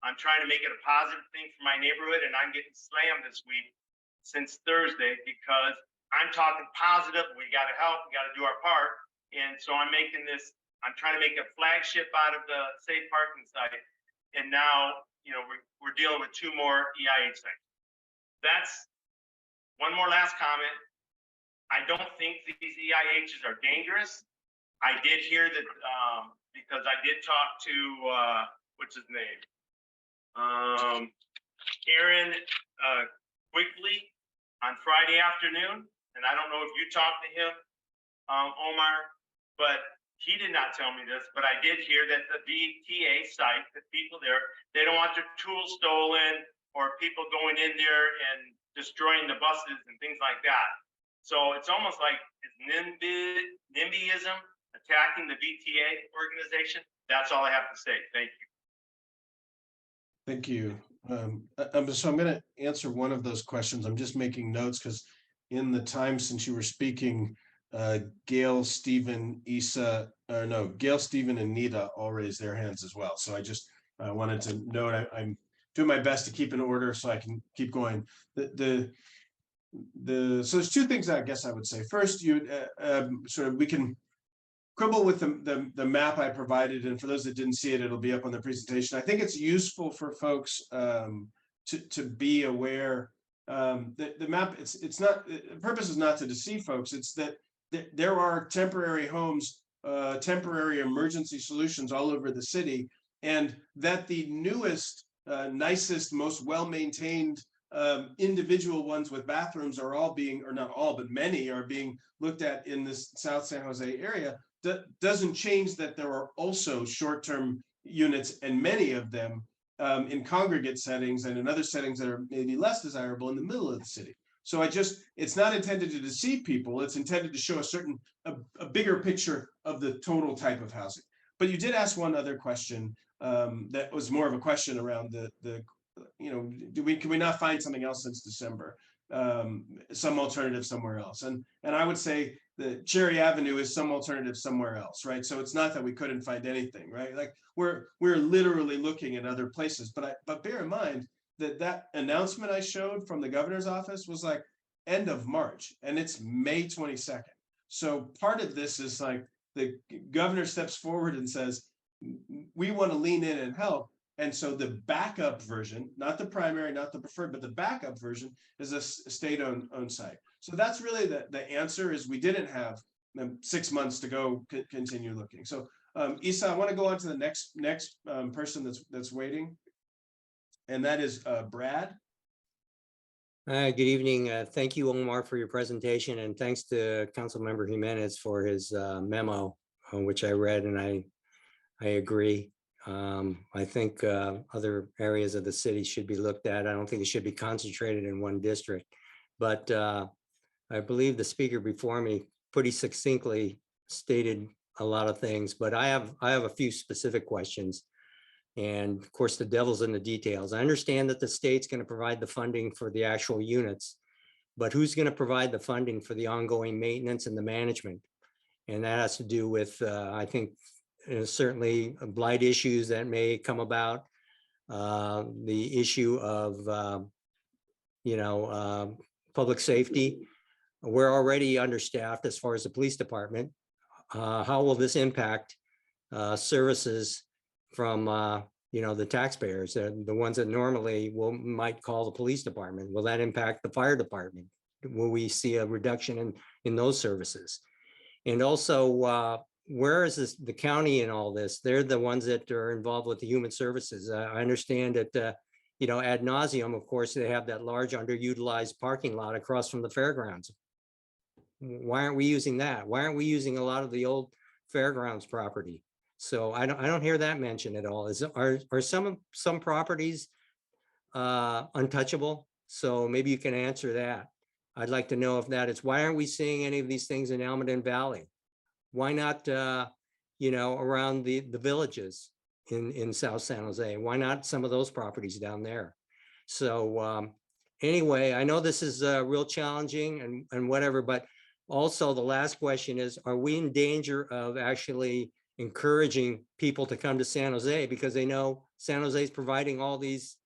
I'm trying to make it a positive thing for my neighborhood, and I'm getting slammed this week since Thursday because I'm talking positive. We got to help. We got to do our part. And so I'm trying to make a flagship out of the safe parking site. And now, we're dealing with 2 more EIH sites. That's one more last comment. I don't think these EIHs are dangerous. I did hear that because I did talk to, what's his name? Aaron Quigley on Friday afternoon. And I don't know if you talked to him, Omar, but he did not tell me this, but I did hear that the VTA site, the people there, they don't want their tools stolen or people going in there and destroying the buses and things like that. So it's almost like it's NIMBYism attacking the VTA organization. That's all I have to say. Thank you. Thank you. So I'm going to answer one of those questions. I'm just making notes because in the time since you were speaking, Gail, Stephen, Gail, Stephen, and Nita all raised their hands as well. So I just wanted to note I'm doing my best to keep in order so I can keep going. So there's 2 things I guess I would say. First, we can quibble with the map I provided, and for those that didn't see it, it'll be up on the presentation. I think it's useful for folks to be aware that the map, it's not, the purpose is not to deceive folks. It's that there are temporary homes, temporary emergency solutions all over the city, and that the newest, nicest, most well-maintained individual ones with bathrooms are all being, or not all, but many are being looked at in this South San Jose area. Doesn't change that there are also short-term units, and many of them in congregate settings and in other settings that are maybe less desirable in the middle of the city. So it's not intended to deceive people. It's intended to show a bigger picture of the total type of housing. But you did ask one other question that was more of a question around can we not find something else since December? Some alternative somewhere else. And I would say that Cherry Avenue is some alternative somewhere else, right? So it's not that we couldn't find anything, right? Like we're literally looking at other places, but bear in mind that announcement I showed from the governor's office was like end of March, and it's May 22nd. So part of this is like the governor steps forward and says, we want to lean in and help. And so the backup version, not the primary, not the preferred, but the backup version is a state-owned site. So that's really the answer is we didn't have 6 months to go continue looking. So Isa, I want to go on to the next person that's waiting. And that is Brad. Good evening. Thank you, Omar, for your presentation. And thanks to Councilmember Jimenez for his memo, which I read and I agree. I think other areas of the city should be looked at. I don't think it should be concentrated in one district, but I believe the speaker before me pretty succinctly stated a lot of things, but I have a few specific questions. And of course, the devil's in the details. I understand that the state's going to provide the funding for the actual units, but who's going to provide the funding for the ongoing maintenance and the management? And that has to do with, I think, certainly blight issues that may come about, the issue of, public safety. We're already understaffed as far as the police department. How will this impact services from, the taxpayers, the ones that normally might call the police department? Will that impact the fire department? Will we see a reduction in those services? And also, where is the county in all this? They're the ones that are involved with the human services. I understand that, ad nauseum, of course, they have that large underutilized parking lot across from the fairgrounds. Why aren't we using that? Why aren't we using a lot of the old fairgrounds property? So I don't hear that mentioned at all. Are some properties untouchable? So maybe you can answer that. I'd like to know if that is, why aren't we seeing any of these things in Almaden Valley? Why not, around the villages in South San Jose? Why not some of those properties down there? So anyway, I know this is real challenging and whatever, but also the last question is, are we in danger of actually encouraging people to come to San Jose because they know San Jose is providing all these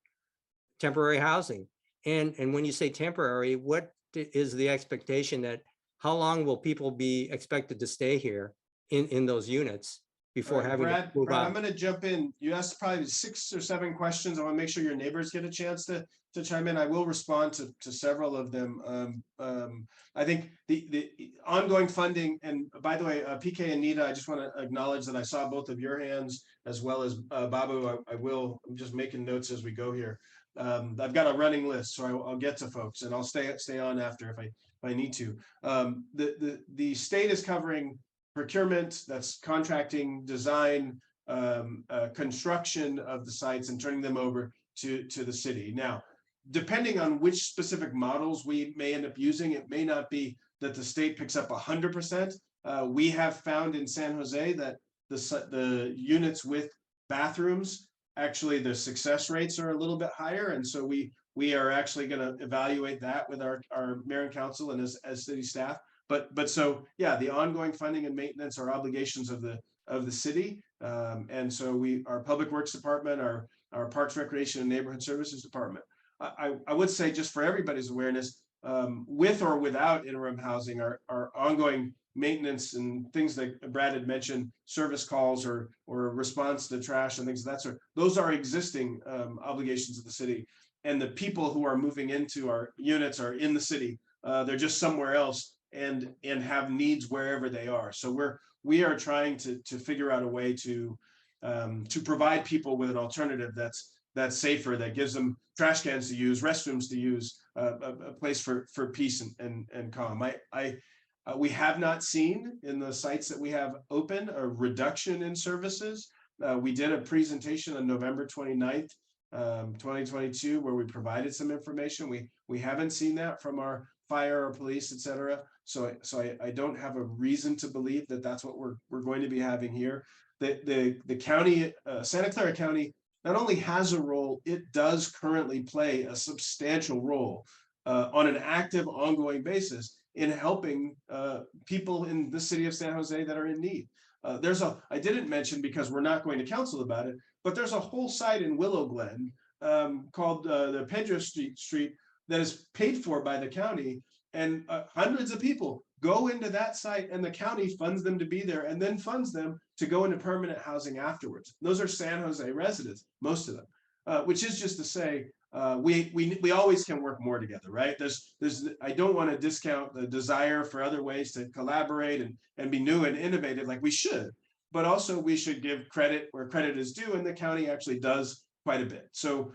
temporary housing. And when you say temporary, what is the expectation that how long will people be expected to stay here in those units before All right, having to move Brad, I'm out? going to jump in. You asked probably 6 or 7 questions. I want to make sure your neighbors get a chance to chime in. I will respond to several of them. I think the ongoing funding, and by the way, PK and Nita, I just want to acknowledge that I saw both of your hands as well as Babu. I'm just making notes as we go here. I've got a running list, so I'll get to folks and I'll stay on after if I need to. The state is covering procurement, that's contracting, design, construction of the sites and turning them over to the city. Now, depending on which specific models we may end up using, it may not be that the state picks up 100%. We have found in San Jose that the units with bathrooms, actually the success rates are a little bit higher. And so we are actually going to evaluate that with our mayor and council and as city staff. But so, yeah, the ongoing funding and maintenance are obligations of the city. And so our public works department, our parks, recreation and neighborhood services department. I would say, just for everybody's awareness, with or without interim housing, our ongoing maintenance and things that Brad had mentioned, service calls or response to trash and things of that sort, those are existing obligations of the city. And the people who are moving into our units are in the city. They're just somewhere else and have needs wherever they are. So we are trying to figure out a way to provide people with an alternative that's safer, that gives them trash cans to use, restrooms to use, a place for peace and calm. We have not seen in the sites that we have open a reduction in services. We did a presentation on November 29th, 2022, where we provided some information. We haven't seen that from our fire or police, etc. So I don't have a reason to believe that that's what we're going to be having here. The county, Santa Clara County, not only has a role, it does currently play a substantial role on an active, ongoing basis in helping people in the city of San Jose that are in need. I didn't mention, because we're not going to council about it, but there's a whole site in Willow Glen called the Pedro Street that is paid for by the county, and hundreds of people go into that site and the county funds them to be there and then funds them to go into permanent housing afterwards. Those are San Jose residents, most of them, which is just to say, we always can work more together, right? I don't want to discount the desire for other ways to collaborate and be new and innovative, like we should, but also we should give credit where credit is due, and the county actually does quite a bit. So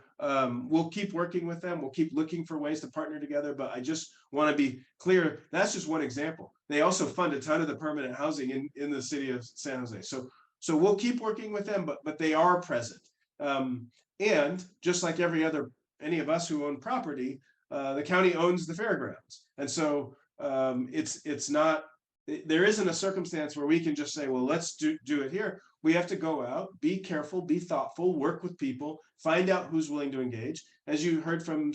we'll keep working with them. We'll keep looking for ways to partner together. But I just want to be clear, that's just one example. They also fund a ton of the permanent housing in the city of San Jose. So we'll keep working with them, but they are present. And just like any of us who own property, the county owns the fairgrounds. And so it's not, there isn't a circumstance where we can just say, well, let's do it here. We have to go out, be careful, be thoughtful, work with people, find out who's willing to engage. As you heard from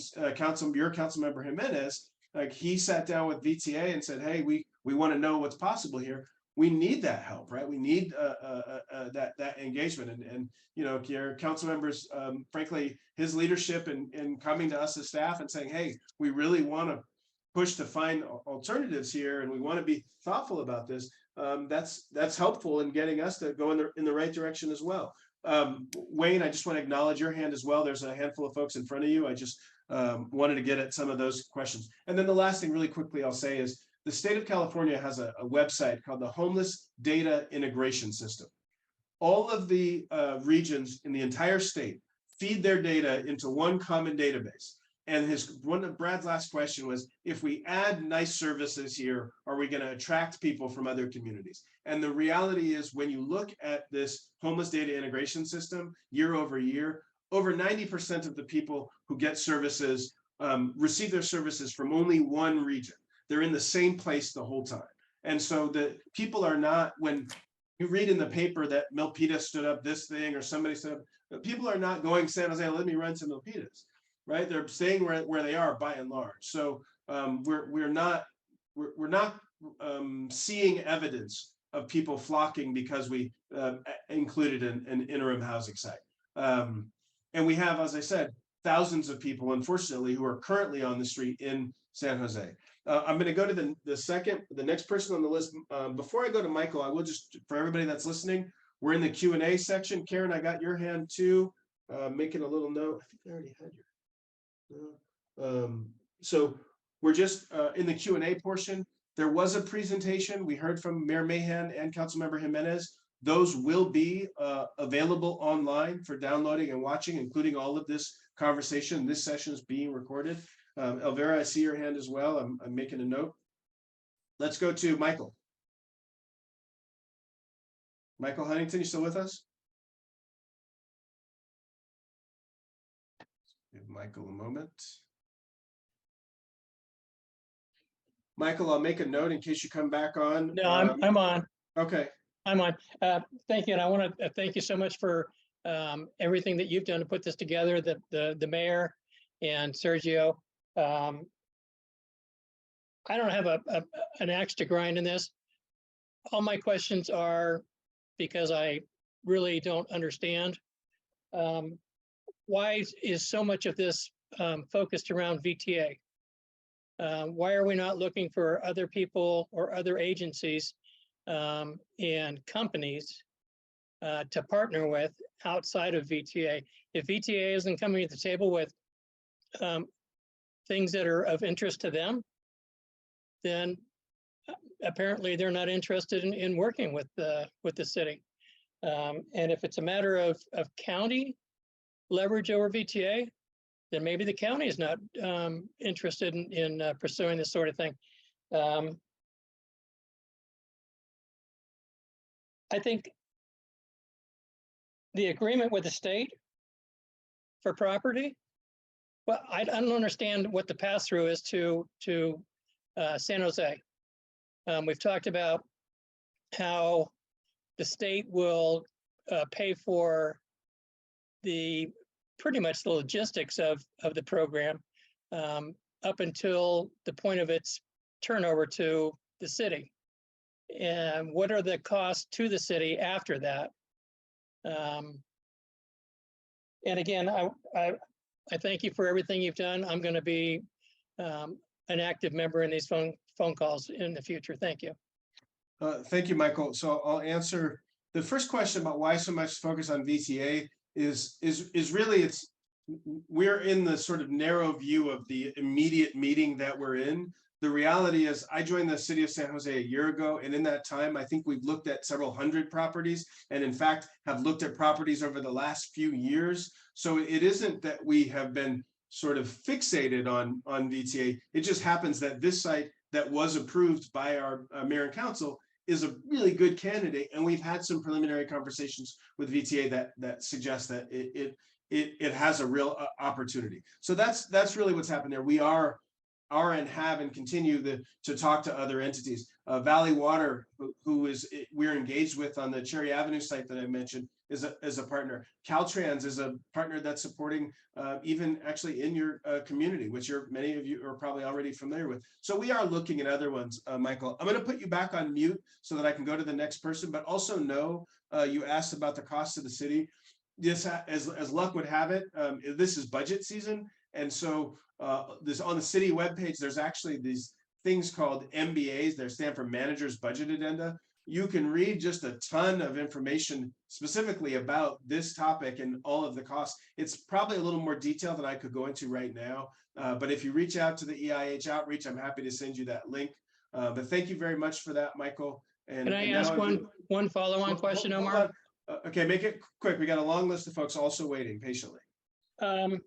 your council member Jimenez, like he sat down with VTA and said, hey, we want to know what's possible here. We need that help, right? We need that engagement. And you know, your council members, frankly, his leadership in coming to us as staff and saying, hey, we really want to push to find alternatives here, and we want to be thoughtful about this. That's helpful in getting us to go in the right direction as well. Wayne, I just want to acknowledge your hand as well. There's a handful of folks in front of you. I just wanted to get at some of those questions. And then the last thing really quickly I'll say is the state of California has a website called the Homeless Data Integration System. All of the regions in the entire state feed their data into one common database. And one of Brad's last question was, if we add nice services here, are we going to attract people from other communities? And the reality is, when you look at this homeless data integration system year over year, over 90% of the people who get services receive their services from only one region. They're in the same place the whole time. And so the people are not, when you read in the paper that Milpitas stood up this thing or somebody stood up, people are not going, San Jose, let me run to Milpitas. Right, they're staying where they are by and large. So we're not seeing evidence of people flocking because we included an interim housing site. And we have, as I said, thousands of people, unfortunately, who are currently on the street in San Jose. I'm going to go to the next person on the list. Before I go to Michael, I will just, for everybody that's listening, we're in the Q&A section. Karen, I got your hand too. Making a little note. I think I already had your. So we're just in the Q&A portion. There was a presentation. We heard from Mayor Mahan and Councilmember Jimenez. Those will be available online for downloading and watching, including all of this conversation. This session is being recorded. Elvira, I see your hand as well. I'm making a note. Let's go to Michael. Michael Huntington, you still with us? Give Michael a moment. Michael, I'll make a note in case you come back on. No, I'm on. Okay. I'm on. Thank you. And I want to thank you so much for everything that you've done to put this together, the mayor and Sergio. I don't have an axe to grind in this. All my questions are because I really don't understand. Why is so much of this focused around VTA? Why are we not looking for other people or other agencies and companies to partner with outside of VTA? If VTA isn't coming to the table with things that are of interest to them, then apparently they're not interested in working with the city. And if it's a matter of county leverage over VTA, then maybe the county is not interested in pursuing this sort of thing. I think the agreement with the state for property, well, I don't understand what the pass-through is to San Jose. We've talked about how the state will pay for pretty much the logistics of the program up until the point of its turnover to the city. And what are the costs to the city after that? And again, I thank you for everything you've done. I'm going to be an active member in these phone calls in the future. Thank you. Thank you, Michael. So I'll answer the first question about why so much focus on VTA is really we're in the sort of narrow view of the immediate meeting that we're in. The reality is I joined the city of San Jose a year ago, and in that time, I think we've looked at several hundred properties, and in fact, have looked at properties over the last few years. So it isn't that we have been sort of fixated on VTA. It just happens that this site that was approved by our mayor and council is a really good candidate, and we've had some preliminary conversations with VTA that suggest that it has a real opportunity. So that's really what's happened there. We are and have and continue to talk to other entities. Valley Water, who we're engaged with on the Cherry Avenue site that I mentioned, is a partner. Caltrans is a partner that's supporting even actually in your community, which many of you are probably already familiar with. So we are looking at other ones, Michael. I'm going to put you back on mute so that I can go to the next person, but also know you asked about the cost of the city. This, as luck would have it, this is budget season. And so this on the city webpage, there's actually these things called MBAs. They stand for Manager's Budget Addenda. You can read just a ton of information specifically about this topic and all of the costs. It's probably a little more detailed than I could go into right now. But if you reach out to the EIH outreach, I'm happy to send you that link. But thank you very much for that, Michael. Can I ask one follow-on question, Omar? Okay, make it quick. We got a long list of folks also waiting patiently. I'm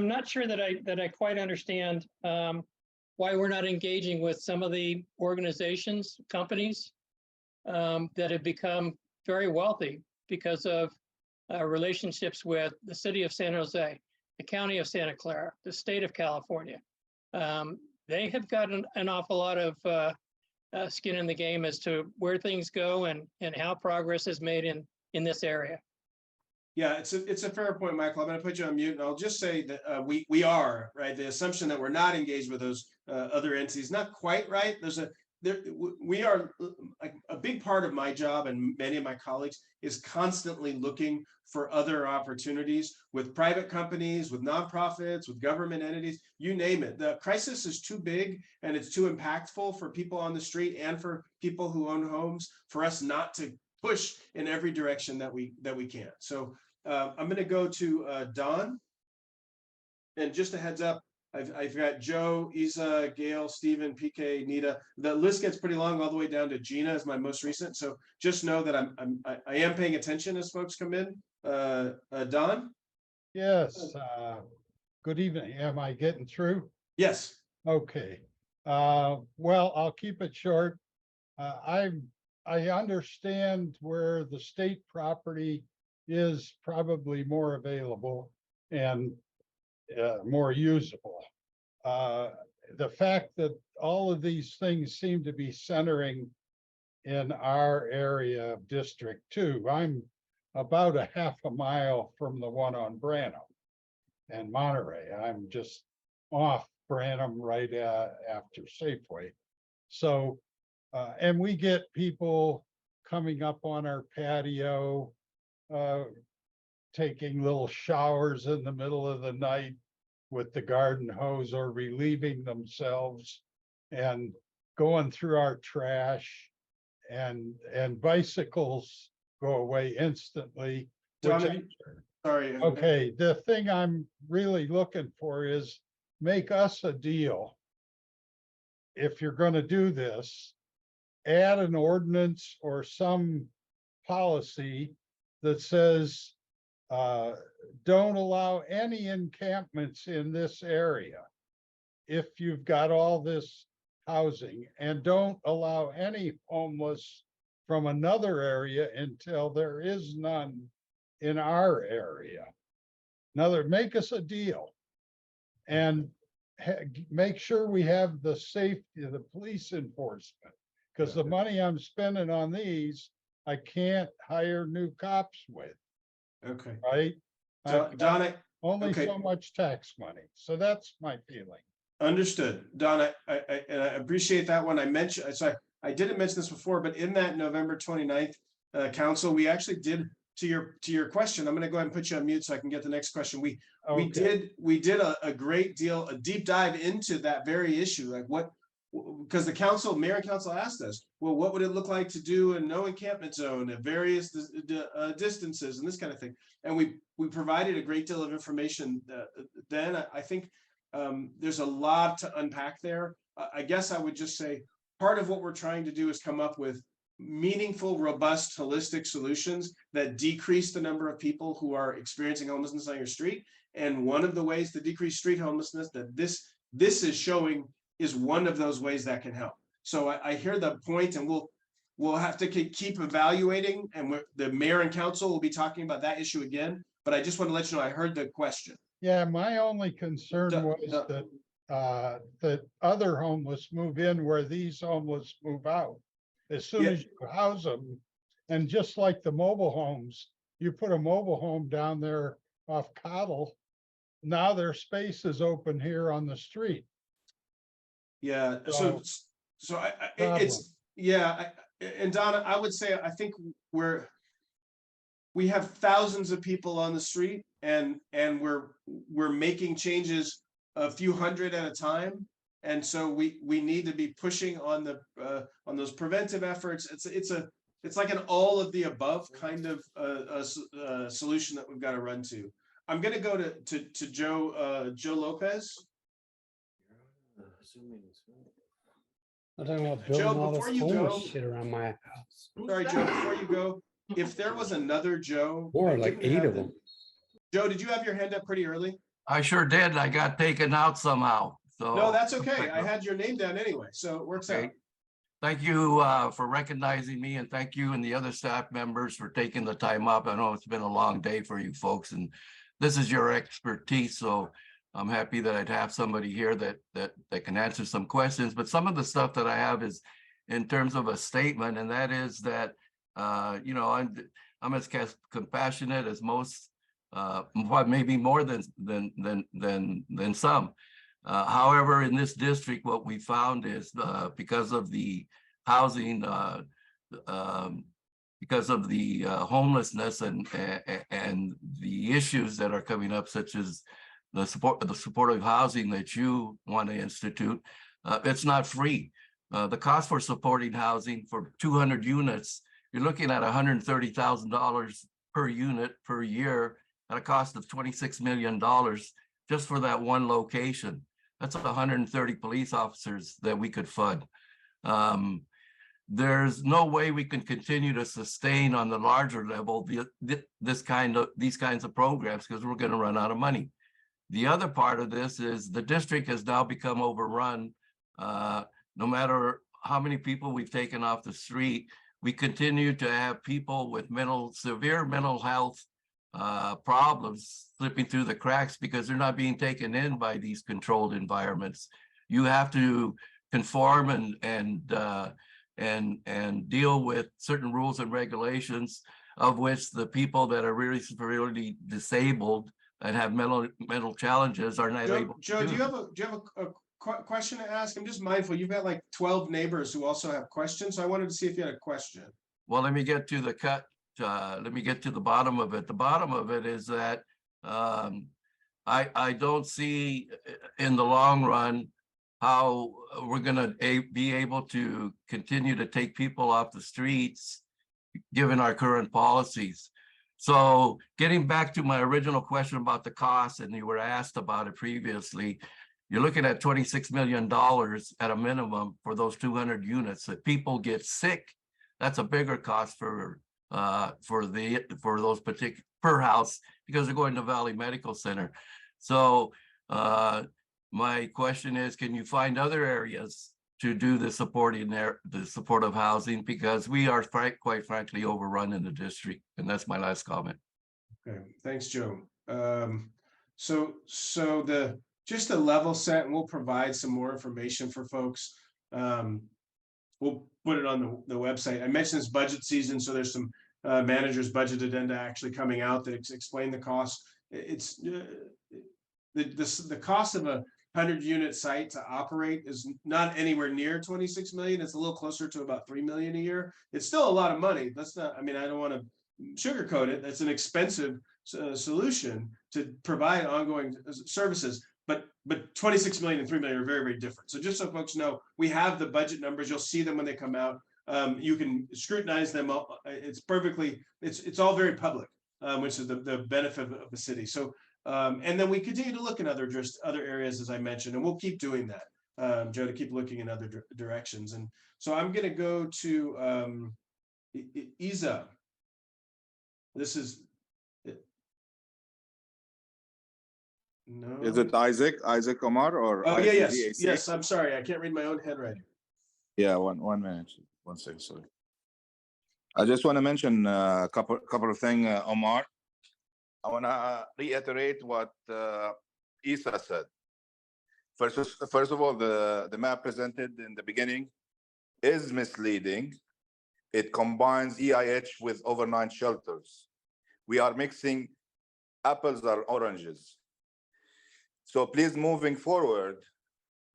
not sure that I quite understand why we're not engaging with some of the organizations, companies that have become very wealthy because of relationships with the city of San Jose, the county of Santa Clara, the state of California. They have got an awful lot of skin in the game as to where things go and how progress is made in this area. Yeah, it's a fair point, Michael. I'm going to put you on mute, and I'll just say that we are right. The assumption that we're not engaged with those other entities, not quite right. We are like big part of my job and many of my colleagues is constantly looking for other opportunities with private companies, with nonprofits, with government entities, you name it. The crisis is too big and it's too impactful for people on the street and for people who own homes for us not to push in every direction that we can. So I'm going to go to Don. And just a heads up, I've got Joe, Isa, Gail, Stephen, PK, Nita. The list gets pretty long all the way down to Gina as my most recent. So just know that I am paying attention as folks come in. Don? Yes, good evening. Am I getting through? Yes. Okay. Well, I'll keep it short. I understand where the state property is probably more available and more usable. The fact that all of these things seem to be centering in our area of District 2. I'm about a half a mile from the one on Branham and Monterey. I'm just off Branham right after Safeway. So, and we get people coming up on our patio, taking little showers in the middle of the night with the garden hose or relieving themselves and going through our trash, and bicycles go away instantly. Sorry. Okay, the thing I'm really looking for is make us a deal. If you're going to do this, add an ordinance or some policy that says don't allow any encampments in this area if you've got all this housing, and don't allow any homeless from another area until there is none in our area. Make us a deal and make sure we have the safety of the police enforcement, because the money I'm spending on these, I can't hire new cops with. Okay. Right? Donna, only okay. so much tax money. So that's my feeling. Understood. Donna, I appreciate that one. I mentioned, so I didn't mention this before, but in that November 29th council, we actually did, to your question, I'm going to go ahead and put you on mute so I can get the next question. We did a great deal, a deep dive into that very issue, like what, because the mayor and council asked us, well, what would it look like to do a no encampment zone at various distances and this kind of thing. And we provided a great deal of information then. I think there's a lot to unpack there. I guess I would just say part of what we're trying to do is come up with meaningful, robust, holistic solutions that decrease the number of people who are experiencing homelessness on your street. And one of the ways to decrease street homelessness that this is showing is one of those ways that can help. So I hear the point, and we'll have to keep evaluating, and the mayor and council will be talking about that issue again. But I just want to let you know I heard the question. Yeah, my only concern was that other homeless move in where these homeless move out. As soon as you house them, and just like the mobile homes, you put a mobile home down there off Cottle, now their space is open here on the street. Yeah, so and Donna, I would say, I think we have thousands of people on the street, and we're making changes a few hundred at a time. And so we need to be pushing on those preventive efforts. It's like an all of the above kind of solution that we've got to run to. I'm going to go to Joe Lopez. I don't know what Joe, building all before this you homeless go, shit around my house. Sorry, Joe, before you go, if there was another Joe, Or like 8 of them. Joe, did you have your hand up pretty early? I sure did. I got taken out somehow. So no, that's okay. I had your name down anyway, so it works out. Thank you for recognizing me, and thank you and the other staff members for taking the time up. I know it's been a long day for you folks, and this is your expertise. So I'm happy that I'd have somebody here that can answer some questions. But some of the stuff that I have is in terms of a statement, and that is that I'm as compassionate as most, maybe more than some. However, in this district, what we found is because of the housing, because of the homelessness and the issues that are coming up, such as the supportive housing that you want to institute. It's not free. The cost for supporting housing for 200 units, you're looking at $130,000 per unit per year at a cost of $26 million just for that one location. That's 130 police officers that we could fund. There's no way we can continue to sustain on the larger level these kinds of programs because we're going to run out of money. The other part of this is the district has now become overrun. No matter how many people we've taken off the street, we continue to have people with severe mental health problems slipping through the cracks because they're not being taken in by these controlled environments. You have to conform and deal with certain rules and regulations, of which the people that are really severely disabled and have mental challenges are not able to Joe, do you have a question to ask? I'm just mindful, you've got like 12 neighbors who also have questions. So I wanted to see if you had a question. Well, let me get to let me get to the bottom of it. The bottom of it is that I don't see in the long run how we're going to be able to continue to take people off the streets given our current policies. So getting back to my original question about the cost, and you were asked about it previously, you're looking at $26 million at a minimum for those 200 units. If people get sick, that's a bigger cost for those particular per house because they're going to Valley Medical Center. So my question is, can you find other areas to do the supportive housing? Because we are quite frankly overrun in the district. And that's my last comment. Okay, thanks, Joe. So just a level set, and we'll provide some more information for folks. We'll put it on the website. I mentioned this budget season, so there's some managers' budget addenda actually coming out that explain the cost. It's the cost of a 100-unit site to operate is not anywhere near 26 million. It's a little closer to about 3 million a year. It's still a lot of money. That's not, I mean, I don't want to sugarcoat it. That's an expensive solution to provide ongoing services. But 26 million and 3 million are very, very different. So just so folks know, we have the budget numbers. You'll see them when they come out. You can scrutinize them. It's all very public, which is the benefit of the city. So and then we continue to look in other areas, as I mentioned, and we'll keep doing that, Joe, to keep looking in other directions. And so I'm going to go to Isa. This is no. Is it Isaac Omar or? Oh yeah, yes. I'm sorry, I can't read my own handwriting. Yeah, one minute, 1 second. Sorry. I just want to mention a couple of things, Omar. I want to reiterate what Isa said. First of all, the map presented in the beginning is misleading. It combines EIH with overnight shelters. We are mixing apples or oranges. So please, moving forward,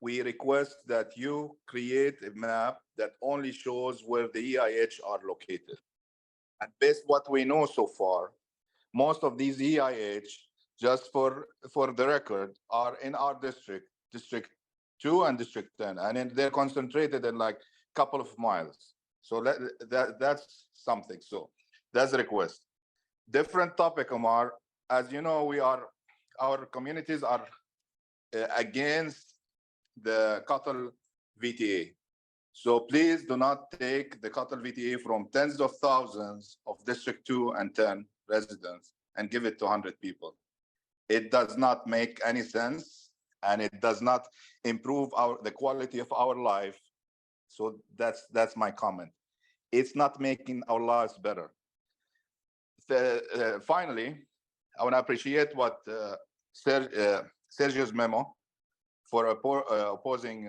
we request that you create a map that only shows where the EIH are located. And based on what we know so far, most of these EIH, just for the record, are in our district, District 2 and District 10, and they're concentrated in like a couple of miles. So that's something. So that's a request. Different topic, Omar. As you know, our communities are against the cattle VTA. So please do not take the cattle VTA from tens of thousands of District 2 and 10 residents and give it to 100 people. It does not make any sense, and it does not improve the quality of our life. So that's my comment. It's not making our lives better. Finally, I want to appreciate what Sergio's memo for opposing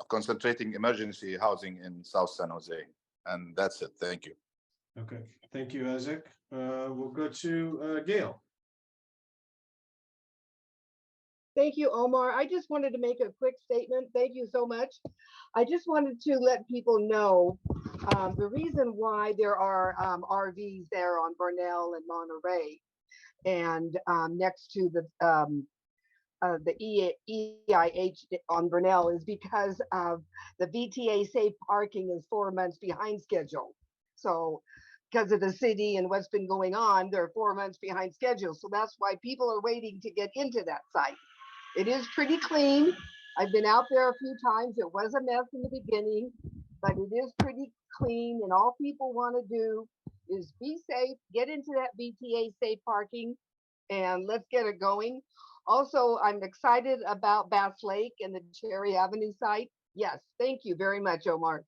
concentrating emergency housing in South San Jose. And that's it. Thank you. Okay. Thank you, Isaac. We'll go to Gail. Thank you, Omar. I just wanted to make a quick statement. Thank you so much. I just wanted to let people know the reason why there are RVs there on Bernal and Monterey and next to the EIH on Bernal is because of the VTA safe parking is 4 months behind schedule. So because of the city and what's been going on, they're 4 months behind schedule. So that's why people are waiting to get into that site. It is pretty clean. I've been out there a few times. It was a mess in the beginning, but it is pretty clean. And all people want to do is be safe, get into that VTA safe parking, and let's get it going. Also, I'm excited about Bass Lake and the Cherry Avenue site. Yes, thank you very much, Omar.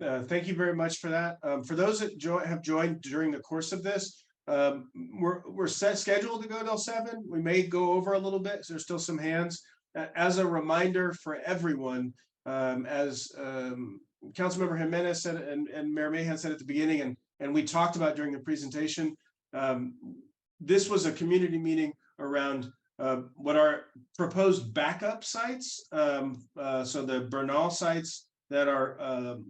Thank you very much for that. For those that have joined during the course of this, we're scheduled to go till 7. We may go over a little bit, so there's still some hands. As a reminder for everyone, as Councilmember Jimenez said and Mayor Mahan said at the beginning, and we talked about during the presentation, this was a community meeting around what are proposed backup sites. So the Bernal sites that are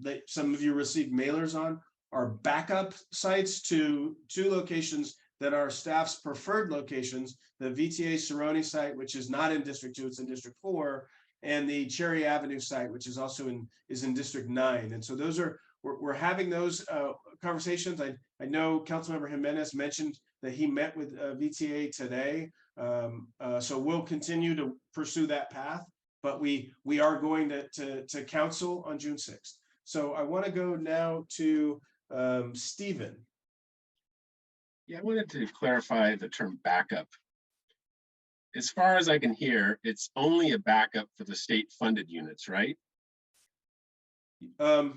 that some of you received mailers on are backup sites to 2 locations that are staff's preferred locations, the VTA Cerrone site, which is not in District 2, it's in District 4, and the Cherry Avenue site, which is also in District 9. And so those are, we're having those conversations. I know Councilmember Jimenez mentioned that he met with VTA today. So we'll continue to pursue that path, but we are going to council on June 6th. So I want to go now to Stephen. Yeah, I wanted to clarify the term backup. As far as I can hear, it's only a backup for the state funded units, right? I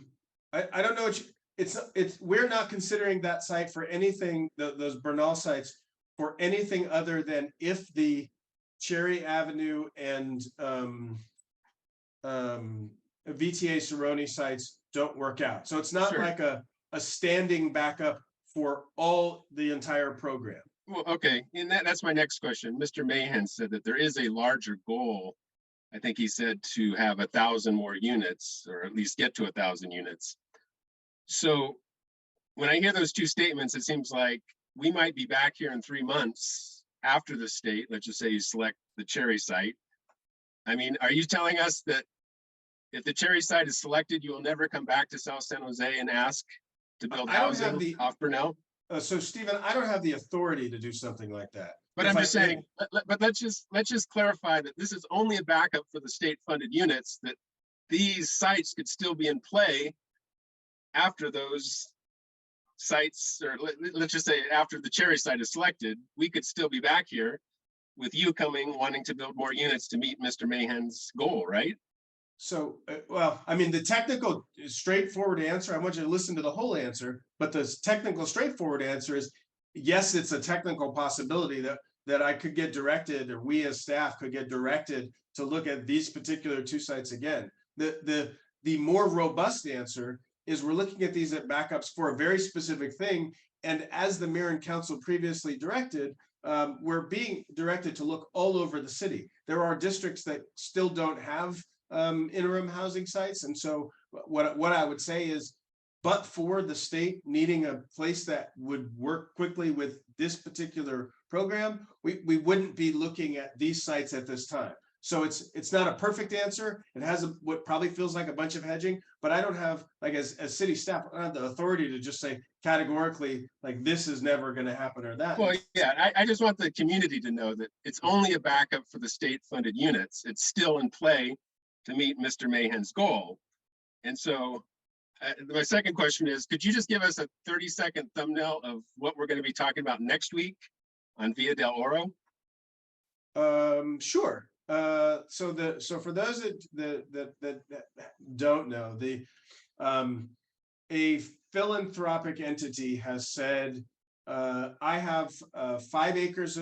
don't know. We're not considering that site for anything, those Bernal sites, for anything other than if the Cherry Avenue and VTA Cerrone sites don't work out. So it's not like a standing backup for the entire program. Well, okay, and that's my next question. Mr. Mahan said that there is a larger goal. I think he said to have 1,000 more units, or at least get to 1,000 units. So when I hear those 2 statements, it seems like we might be back here in 3 months after the state, let's just say you select the Cherry site. I mean, are you telling us that if the Cherry site is selected, you will never come back to South San Jose and ask to build housing off Bernal? So Stephen, I don't have the authority to do something like that. But I'm just saying, but let's just clarify that this is only a backup for the state funded units, that these sites could still be in play after those sites, or let's just say after the Cherry site is selected, we could still be back here with you coming, wanting to build more units to meet Mr. Mahan's goal, right? So, well, I mean, the technical straightforward answer, I want you to listen to the whole answer, but the technical straightforward answer is, yes, it's a technical possibility that I could get directed, or we as staff could get directed to look at these particular 2 sites again. The more robust answer is we're looking at these at backups for a very specific thing. And as the mayor and council previously directed, we're being directed to look all over the city. There are districts that still don't have interim housing sites. And so what I would say is, but for the state needing a place that would work quickly with this particular program, we wouldn't be looking at these sites at this time. So it's not a perfect answer. It has what probably feels like a bunch of hedging, but I don't have, like, as city staff, I don't have the authority to just say categorically, like, this is never going to happen or that. Well, yeah, I just want the community to know that it's only a backup for the state funded units. It's still in play to meet Mr. Mahan's goal. And so my second question is, could you just give us a 30-second thumbnail of what we're going to be talking about next week on Via del Oro? Sure. So for those that don't know, a philanthropic entity has said, I have 2 acres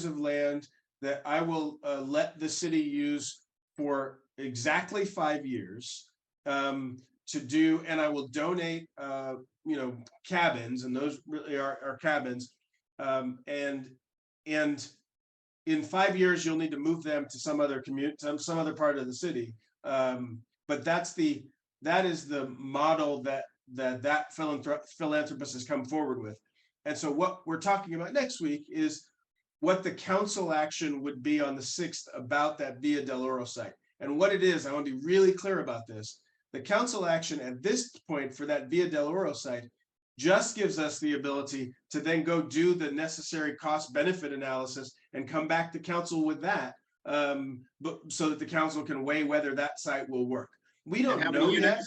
of land that I will let the city use for exactly 5 years to do, and I will donate cabins, and those really are cabins, and in 5 years, you'll need to move them to some other some other part of the city. But that is the model that philanthropist has come forward with. And so what we're talking about next week is what the council action would be on the 6th about that Via del Oro site. And what it is, I want to be really clear about this. The council action at this point for that Via del Oro site just gives us the ability to then go do the necessary cost benefit analysis and come back to council with that, but so that the council can weigh whether that site will work. We don't know yet.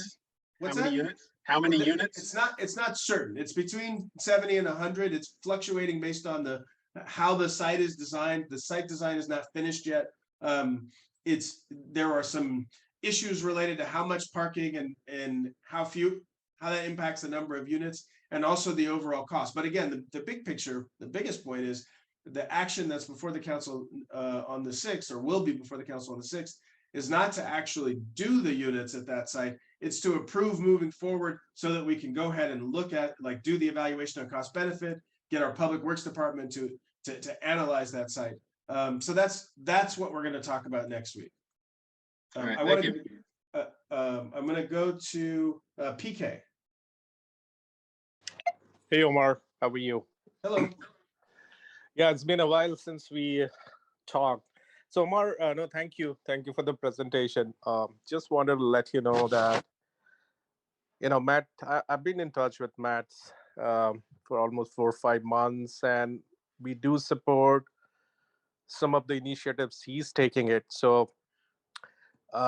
What's How many that? units? How many units? It's not certain. It's between 70 and 100. It's fluctuating based on how the site is designed. The site design is not finished yet. There are some issues related to how much parking and how that impacts the number of units, and also the overall cost. But again, the big picture, the biggest point is the action that's before the council on the 6th, or will be before the council on the 6th, is not to actually do the units at that site. It's to approve moving forward so that we can go ahead and look at, like, do the evaluation on cost benefit, get our public works department to analyze that site. So that's what we're going to talk about next week. All right, I'm going to go to PK. Hey Omar, how are you? Hello. Yeah, it's been a while since we talked. So Omar, no, thank you for the presentation. Just wanted to let you know that, Matt, I've been in touch with Matt for almost 4 or 5 months, and we do support some of the initiatives he's taking it. So we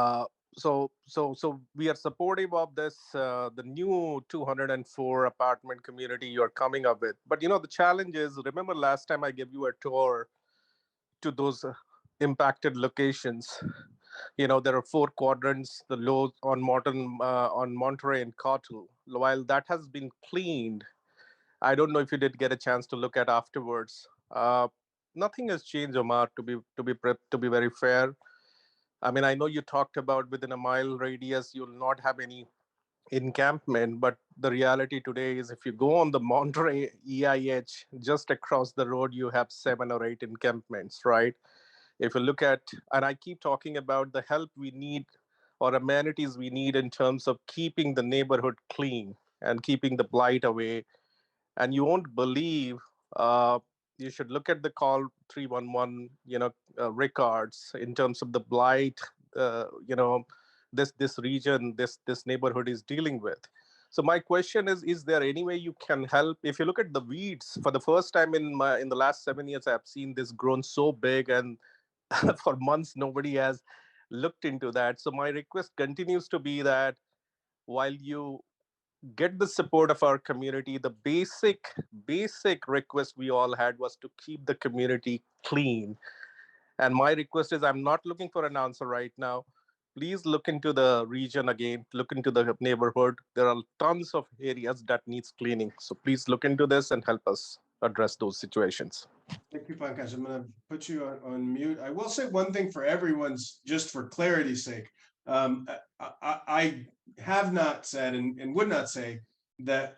are supportive of this, the new 204 apartment community you're coming up with. But the challenge is, remember last time I gave you a tour to those impacted locations. There are 4 quadrants, the low on Monterey and Cottle. While that has been cleaned, I don't know if you did get a chance to look at afterwards. Nothing has changed, Omar, to be very fair. I mean, I know you talked about within a mile radius, you'll not have any encampment, but the reality today is if you go on the Monterey EIH, just across the road, you have 7 or 8 encampments, right? If you look at, and I keep talking about the help we need or amenities we need in terms of keeping the neighborhood clean and keeping the blight away. And you won't believe, you should look at the call 311, records in terms of the blight, this region, this neighborhood is dealing with. So my question is there any way you can help? If you look at the weeds, for the first time in the last 7 years, I've seen this grown so big, and for months, nobody has looked into that. So my request continues to be that while you get the support of our community, the basic request we all had was to keep the community clean. And my request is, I'm not looking for an answer right now. Please look into the region again, look into the neighborhood. There are tons of areas that needs cleaning. So please look into this and help us address those situations. Thank you, Pankaj. I'm going to put you on mute. I will say one thing for everyone's, just for clarity's sake. I have not said and would not say that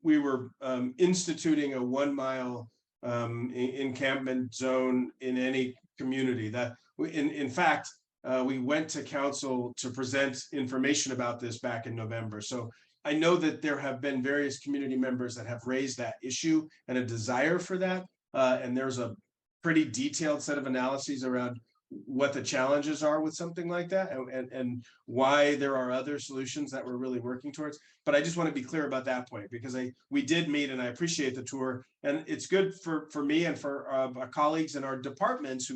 we were instituting a 1 mile encampment zone in any community. That in fact, we went to council to present information about this back in November. So I know that there have been various community members that have raised that issue and a desire for that. And there's a pretty detailed set of analyses around what the challenges are with something like that, and why there are other solutions that we're really working towards. But I just want to be clear about that point, because we did meet, and I appreciate the tour, and it's good for me and for our colleagues in our departments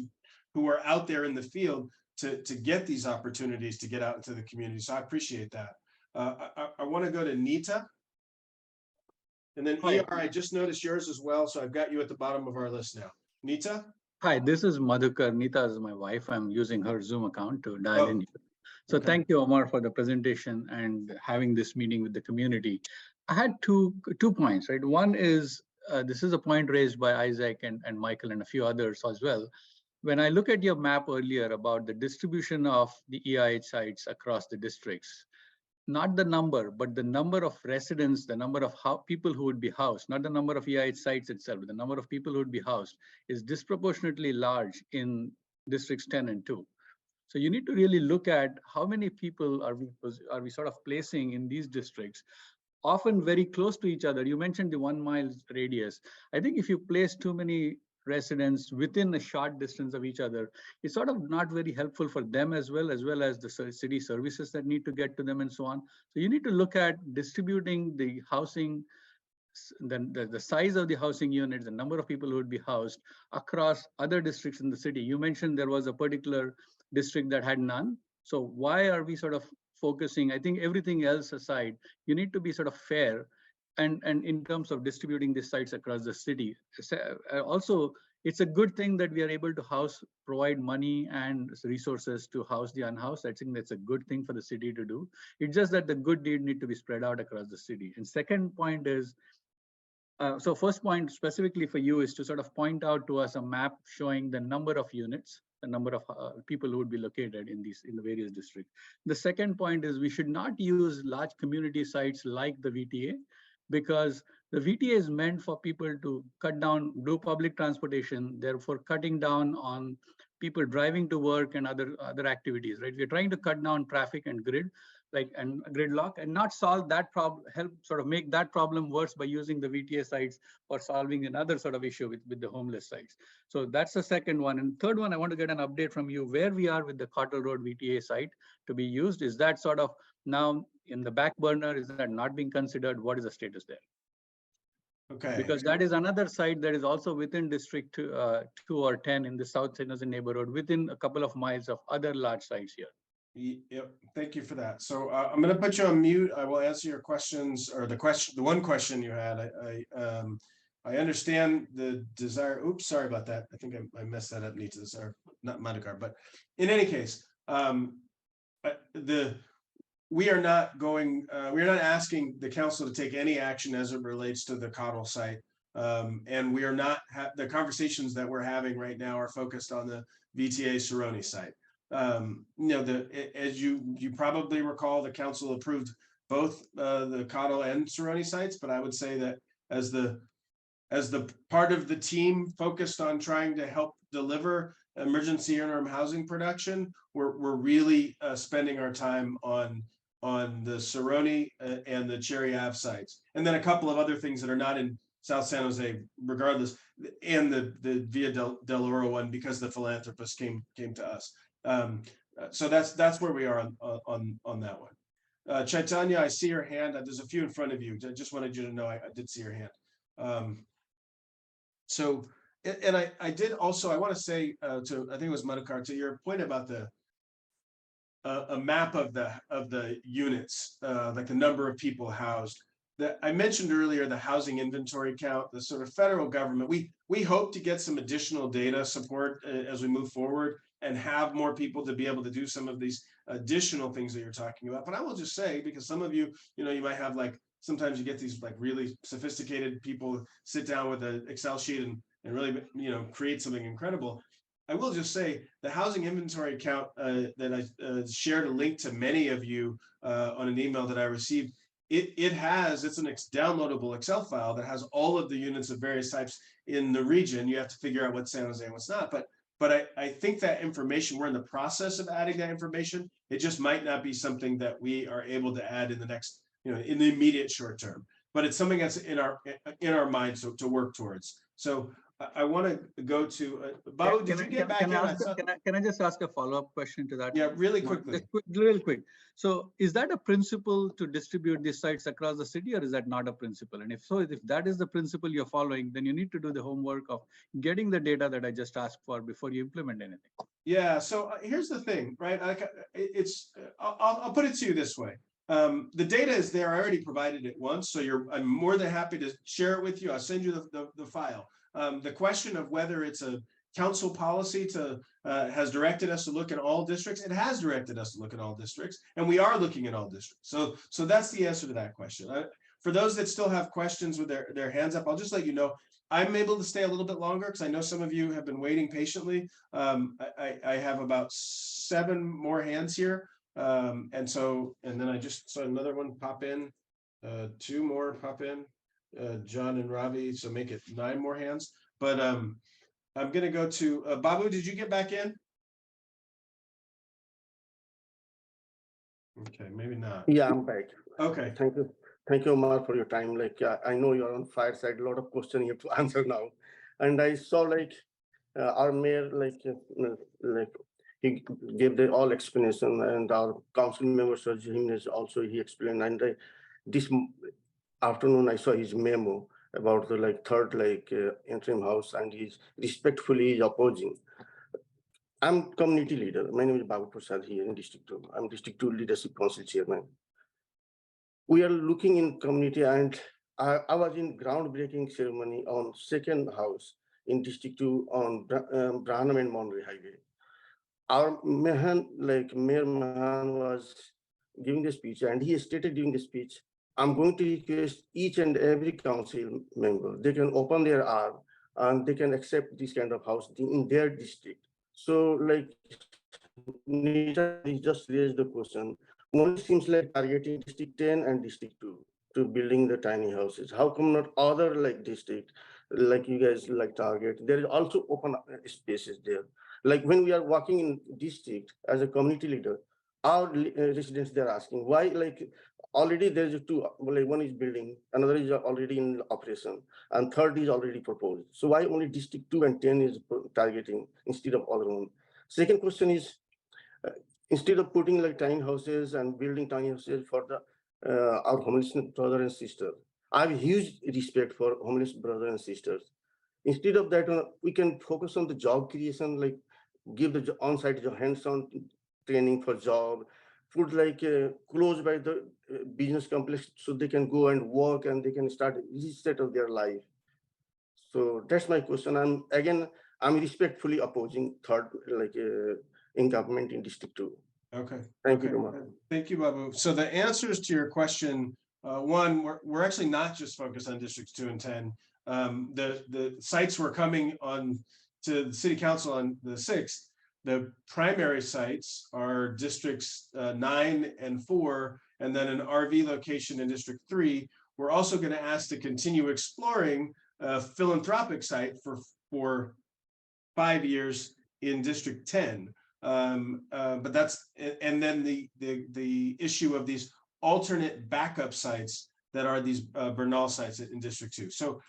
who are out there in the field to get these opportunities to get out into the community. So I appreciate that. I want to go to Nita. And then ER, I just noticed yours as well. So I've got you at the bottom of our list now. Nita? Hi, this is Madhukar. Nita is my wife. I'm using her Zoom account to dial in. So okay. Thank you, Omar, for the presentation and having this meeting with the community. I had two points, right? One is, this is a point raised by Isaac and Michael and a few others as well. When I look at your map earlier about the distribution of the EIH sites across the districts, not the number, but the number of residents, the number of people who would be housed, not the number of EIH sites itself, the number of people who would be housed is disproportionately large in districts 10 and 2. So you need to really look at how many people are we sort of placing in these districts, often very close to each other. You mentioned the 1 mile radius. I think if you place too many residents within a short distance of each other, it's sort of not very helpful for them as well as the city services that need to get to them and so on. So you need to look at distributing the housing, the size of the housing units, the number of people who would be housed across other districts in the city. You mentioned there was a particular district that had none. So why are we sort of focusing? I think everything else aside, you need to be sort of fair and in terms of distributing these sites across the city. Also, it's a good thing that we are able to provide money and resources to house the unhoused. I think that's a good thing for the city to do. It's just that the good deed need to be spread out across the city. And second point is, so first point specifically for you is to sort of point out to us a map showing the number of units, the number of people who would be located in the various districts. The second point is we should not use large community sites like the VTA, because the VTA is meant for people to cut down, do public transportation, therefore cutting down on people driving to work and other activities, right? We're trying to cut down traffic and gridlock and not solve that problem, help sort of make that problem worse by using the VTA sites or solving another sort of issue with the homeless sites. So that's the second one. And third one, I want to get an update from you where we are with the Cottle Road VTA site to be used. Is that sort of now in the back burner? Is that not being considered? What is the status there? Okay. Because that is another site that is also within District 2 or 10 in the South San Jose neighborhood, within a couple of miles of other large sites here. Yep, thank you for that. So I'm going to put you on mute. I will answer your questions, or the one question you had. I understand the desire. Oops, sorry about that. I think I messed that up. Or not Madhukar, but in any case, we are not asking the council to take any action as it relates to the Cottle site. And we are not, the conversations that we're having right now are focused on the VTA Seroni site. As you probably recall, the council approved both the Cottle and Seroni sites, but I would say that as the part of the team focused on trying to help deliver emergency interim housing production, we're really spending our time on the Seroni and the Cherry Ave sites, and then a couple of other things that are not in South San Jose, regardless, and the Via del Oro one, because the philanthropist came to us. So that's where we are on that one. Chaitanya, I see your hand. There's a few in front of you. I just wanted you to know I did see your hand. So, and I did also, I want to say to, I think it was Madhukar, to your point about a map of the units, like the number of people housed. That I mentioned earlier, the housing inventory count, the sort of federal government, we hope to get some additional data support as we move forward and have more people to be able to do some of these additional things that you're talking about. But I will just say, because some of you, you might have sometimes you get these really sophisticated people sit down with an Excel sheet and really, create something incredible. I will just say the housing inventory count that I shared a link to many of you on an email that I received. It's an downloadable Excel file that has all of the units of various types in the region. You have to figure out what's San Jose and what's not. But I think that information, we're in the process of adding that information. It just might not be something that we are able to add in the next, in the immediate short term. But it's something that's in our minds to work towards. So I want to go to Babu. Did you get back in? Can I just ask a follow-up question to that? Yeah, really quickly. Real quick. So is that a principle to distribute these sites across the city, or is that not a principle? And if so, if that is the principle you're following, then you need to do the homework of getting the data that I just asked for before you implement anything. Yeah, so here's the thing, right? I'll put it to you this way. The data is there. I already provided it once, so I'm more than happy to share it with you. I'll send you the file. The question of whether it's a council policy has directed us to look at all districts. It has directed us to look at all districts, and we are looking at all districts. So that's the answer to that question. For those that still have questions with their hands up, I'll just let you know I'm able to stay a little bit longer because I know some of you have been waiting patiently. I have about 7 more hands here. And then I just saw another one pop in, two more pop in, John and Ravi, so make it 9 more hands. But I'm gonna go to, Babu, did you get back in? Okay, maybe not. Yeah, I'm back. Okay. Thank you. Thank you, Omar, for your time. Like, I know you're on fireside, a lot of questions you have to answer now. And I saw like our mayor, like he gave the all explanation, and our council member, Sergio Jimenez, also he explained. And this afternoon, I saw his memo about the like third interim house, and he's respectfully opposing. I'm community leader. My name is Babu Prasad here in District 2. I'm District 2 Leadership Council Chairman. We are looking in community, and I was in groundbreaking ceremony on second house in District 2 on Bernal and Monterey Highway. Our Mahan, Mayor Mahan was giving the speech, and he stated during the speech, I'm going to request each and every council member, they can open their arm and they can accept this kind of house in their district. So Nita, he just raised the question. One seems like targeting District 10 and District 2 to building the tiny houses. How come not other district, like you guys target? There is also open spaces there. Like when we are walking in district as a community leader, our residents, they're asking why, already there's two, one is building, another is already in operation, and third is already proposed. So why only District 2 and 10 is targeting instead of other one? Second question is, instead of putting tiny houses and building tiny houses for the our homeless brother and sister, I have huge respect for homeless brother and sisters. Instead of that, we can focus on the job creation, give the on-site hands-on training for job, put close by the business complex so they can go and work and they can start reset of their life. So that's my question. I'm respectfully opposing third in government in District 2. Okay. Thank you, Omar. Thank you, Babu. So the answers to your question, one, we're actually not just focused on Districts 2 and 10. The sites we're coming on to the City Council on the 6th, the primary sites are Districts 9 and 4, and then an RV location in District 3. We're also going to ask to continue exploring a philanthropic site for 5 years in District 10. But that's, and then the issue of these alternate backup sites that are these Bernal sites in District 2. So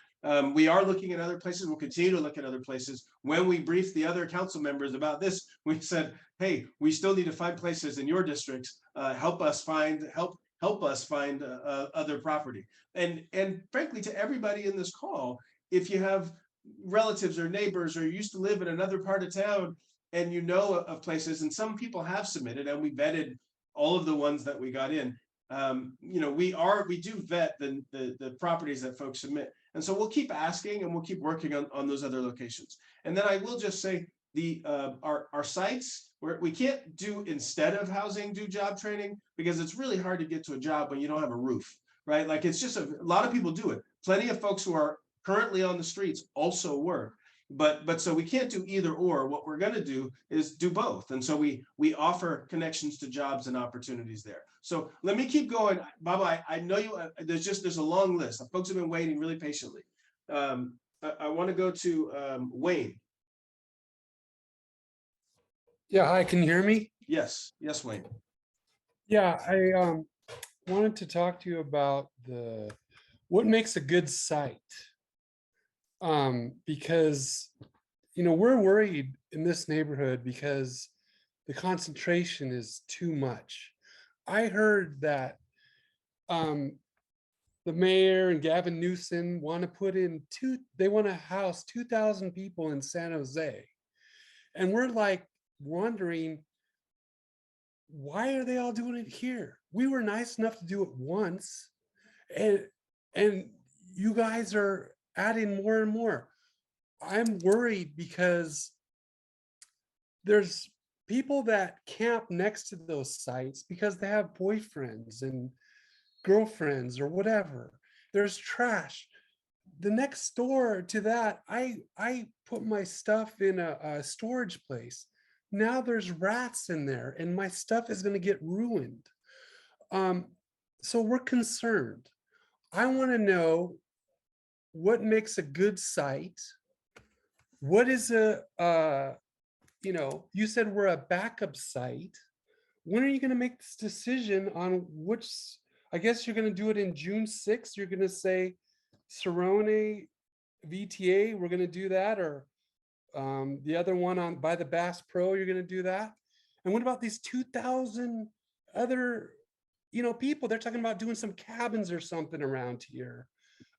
we are looking at other places. We'll continue to look at other places. When we briefed the other council members about this, we said, hey, we still need to find places in your districts. Help us find other property. And frankly, to everybody in this call, if you have relatives or neighbors or you used to live in another part of town and you know of places, and some people have submitted, and we vetted all of the ones that we got in. We do vet the properties that folks submit. And so we'll keep asking and we'll keep working on those other locations. And then I will just say our sites where we can't do instead of housing, do job training, because it's really hard to get to a job when you don't have a roof, right? Like it's just a lot of people do it. Plenty of folks who are currently on the streets also work. But so we can't do either or. What we're going to do is do both. And so we offer connections to jobs and opportunities there. So let me keep going. Baba, I know there's a long list. Folks have been waiting really patiently. I want to go to Wayne. Yeah, hi, can you hear me? Yes, Wayne. Yeah, I wanted to talk to you about what makes a good site. Because, we're worried in this neighborhood because the concentration is too much. I heard that the mayor and Gavin Newsom want to put in they want to house 2,000 people in San Jose. And we're wondering, why are they all doing it here? We were nice enough to do it once, and you guys are adding more and more. I'm worried because there's people that camp next to those sites because they have boyfriends and girlfriends or whatever. There's trash. The next door to that, I put my stuff in a storage place. Now there's rats in there and my stuff is going to get ruined. So we're concerned. I want to know what makes a good site. What is you said we're a backup site. When are you going to make this decision on which, I guess you're going to do it in June 6th. You're going to say Cerrone VTA, we're going to do that, or the other one on by the Bass Pro, you're going to do that. And what about these 2,000 other, people? They're talking about doing some cabins or something around here.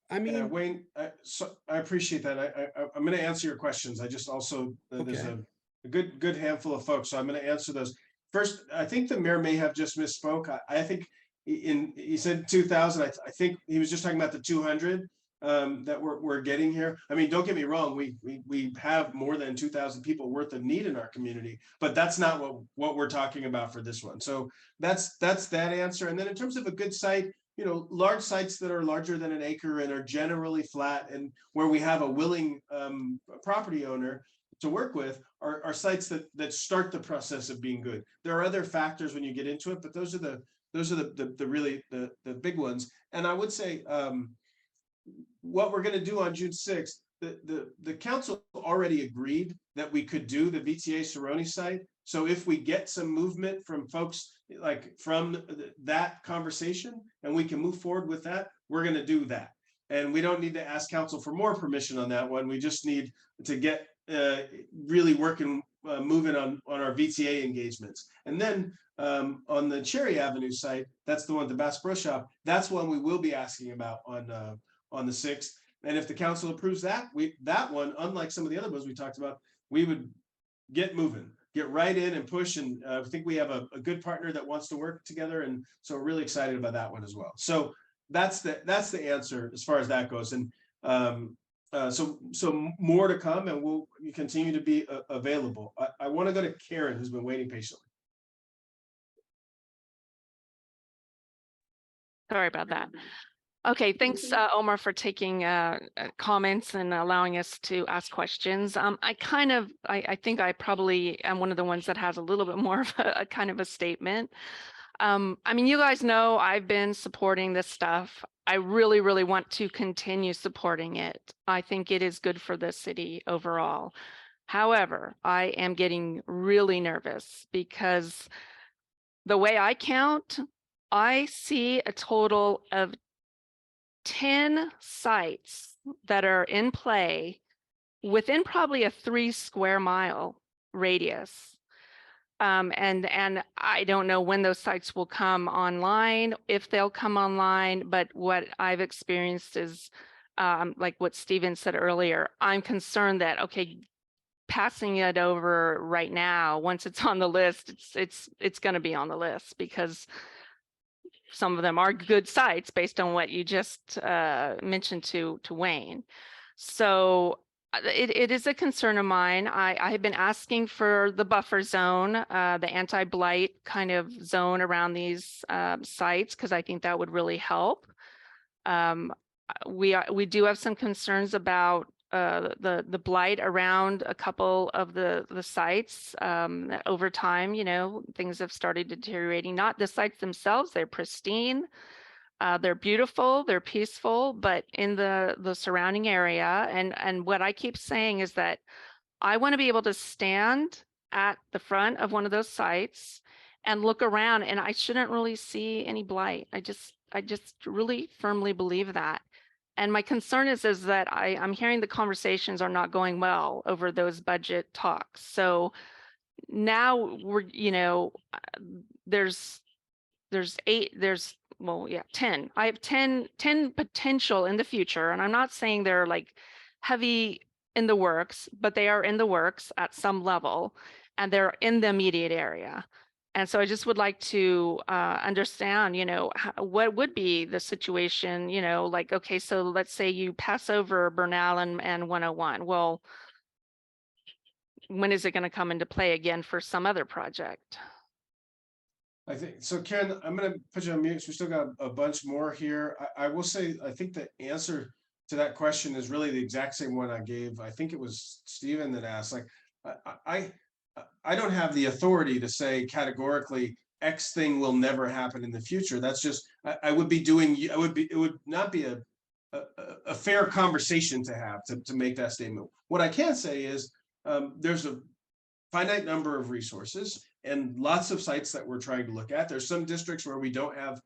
I mean, Wayne, so I appreciate that. I'm going to answer your questions. I just also, there's a good handful of folks, so I'm going to answer those. First, I think the mayor may have just misspoke. I think he said 2,000. I think he was just talking about the 200 that we're getting here. I mean, don't get me wrong. We have more than 2,000 people worth of need in our community, but that's not what we're talking about for this one. So that's that answer. And then in terms of a good site, large sites that are larger than an acre and are generally flat and where we have a willing property owner to work with are sites that start the process of being good. There are other factors when you get into it, but those are the really the big ones. And I would say what we're going to do on June 6th, the council already agreed that we could do the VTA Cerrone site. So if we get some movement from folks like from that conversation and we can move forward with that, we're going to do that. And we don't need to ask council for more permission on that one. We just need to get really working, moving on our VTA engagements. And then on the Cherry Avenue site, that's the one, the Bass Pro Shop, that's one we will be asking about on the 6th. And if the council approves that, that one, unlike some of the other ones we talked about, we would get moving, get right in and push. And I think we have a good partner that wants to work together. And so we're really excited about that one as well. So that's the answer as far as that goes. And so more to come, and we'll continue to be available. I want to go to Karen, who's been waiting patiently. Sorry about that. Okay, thanks, Omar, for taking comments and allowing us to ask questions. I think I probably am one of the ones that has a little bit more of a kind of a statement. I mean, you guys know I've been supporting this stuff. I really, really want to continue supporting it. I think it is good for the city overall. However, I am getting really nervous because the way I count, I see a total of 10 sites that are in play within probably a 3 square mile radius. And I don't know when those sites will come online, if they'll come online, but what I've experienced is like what Steven said earlier, I'm concerned that, okay, passing it over right now, once it's on the list, it's going to be on the list because some of them are good sites based on what you just mentioned to Wayne. So it is a concern of mine. I have been asking for the buffer zone, the anti-blight kind of zone around these sites, because I think that would really help. We do have some concerns about the blight around a couple of the sites. Over time, things have started deteriorating. Not the sites themselves, they're pristine. They're beautiful, they're peaceful, but in the surrounding area. And what I keep saying is that I want to be able to stand at the front of one of those sites and look around, and I shouldn't really see any blight. I just really firmly believe that. And my concern is that I'm hearing the conversations are not going well over those budget talks. So now we're, there's 10. I have 10 potential in the future. And I'm not saying they're like heavy in the works, but they are in the works at some level and they're in the immediate area. And so I just would like to understand, what would be the situation, like, okay, so let's say you pass over Bernal and 101. Well, when is it going to come into play again for some other project? I think so, Karen. I'm going to put you on mute. So we still got a bunch more here. I will say, I think the answer to that question is really the exact same one I gave. I think it was Steven that asked. Like, I don't have the authority to say categorically X thing will never happen in the future. That's just, I would be doing, it would not be a fair conversation to have to make that statement. What I can say is there's a finite number of resources and lots of sites that we're trying to look at. There's some districts where we don't have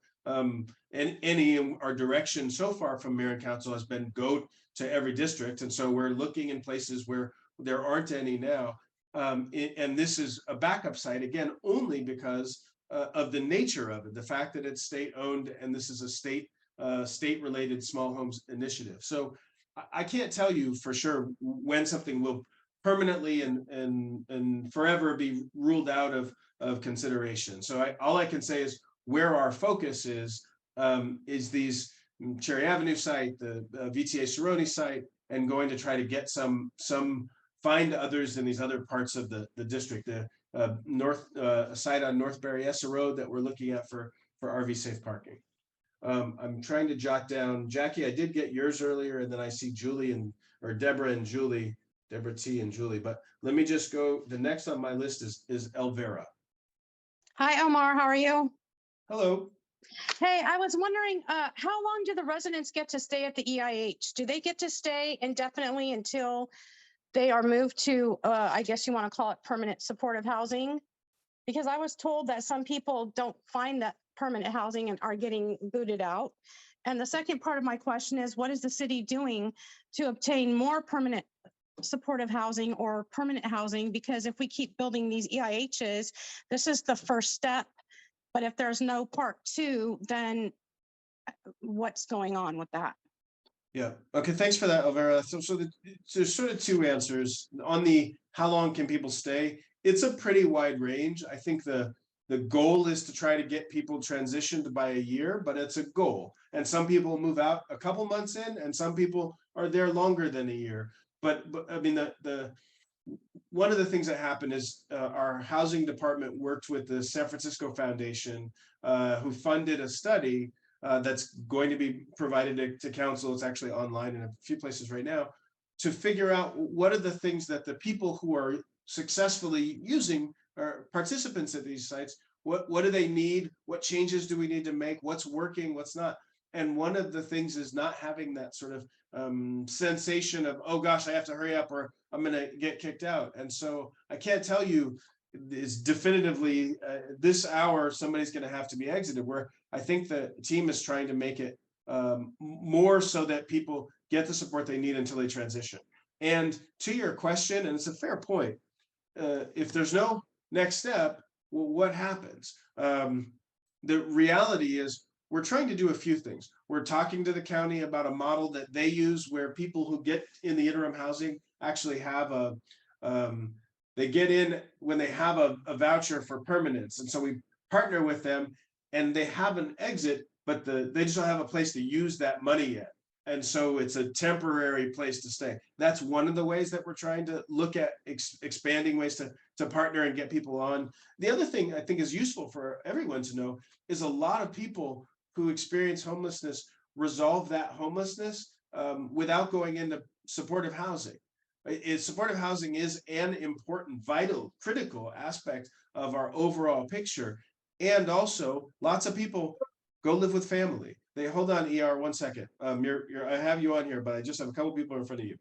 any. Our direction so far from mayor and council has been go to every district. And so we're looking in places where there aren't any now. And this is a backup site, again, only because of the nature of it, the fact that it's state owned and this is a state related small homes initiative. So I can't tell you for sure when something will permanently and forever be ruled out of consideration. So all I can say is where our focus is these Cherry Avenue site, the VTA Cerrone site, and going to try to get some find others in these other parts of the district. The north site on North Berryessa Road that we're looking at for RV safe parking. I'm trying to jot down, Jackie, I did get yours earlier, and then I see Julie or Deborah and Julie, Deborah T and Julie, but let me just go, the next on my list is Elvira. Hi, Omar, how are you? Hello. Hey, I was wondering, how long do the residents get to stay at the EIH? Do they get to stay indefinitely until they are moved to, I guess you want to call it permanent supportive housing? Because I was told that some people don't find that permanent housing and are getting booted out. And the second part of my question is, what is the city doing to obtain more permanent supportive housing or permanent housing? Because if we keep building these EIHs, this is the first step. But if there's no part two, then what's going on with that? Yeah. Okay. Thanks for that, Elvira. So there's sort of two answers on the how long can people stay. It's a pretty wide range. I think the goal is to try to get people transitioned by a year, but it's a goal. And some people move out a couple months in, and some people are there longer than a year. But I mean, one of the things that happened is our housing department worked with the San Francisco Foundation, who funded a study that's going to be provided to council. It's actually online in a few places right now, to figure out what are the things that the people who are successfully using or participants at these sites, what do they need? What changes do we need to make? What's working, what's not? And one of the things is not having that sort of sensation of, oh gosh, I have to hurry up or I'm gonna get kicked out. And so I can't tell you is definitively this hour somebody's going to have to be exited, where I think the team is trying to make it more so that people get the support they need until they transition. And to your question, and it's a fair point, if there's no next step, well, what happens? The reality is we're trying to do a few things. We're talking to the county about a model that they use where people who get in the interim housing actually have they get in when they have a voucher for permanence. And so we partner with them and they have an exit, but they just don't have a place to use that money yet. And so it's a temporary place to stay. That's one of the ways that we're trying to look at expanding ways to partner and get people on. The other thing I think is useful for everyone to know is a lot of people who experience homelessness resolve that homelessness without going into supportive housing. Supportive housing is an important, vital, critical aspect of our overall picture. And also, lots of people go live with family. They hold on, ER, 1 second. I have you on here, but I just have a couple people in front of you.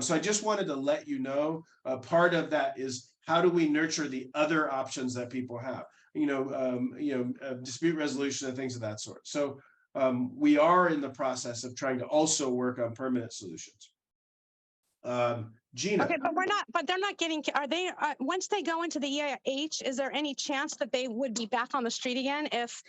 So I just wanted to let you know, part of that is how do we nurture the other options that people have? Dispute resolution and things of that sort. So we are in the process of trying to also work on permanent solutions. Gina. Okay, but they're not getting, are they, once they go into the EIH, is there any chance that they would be back on the street again if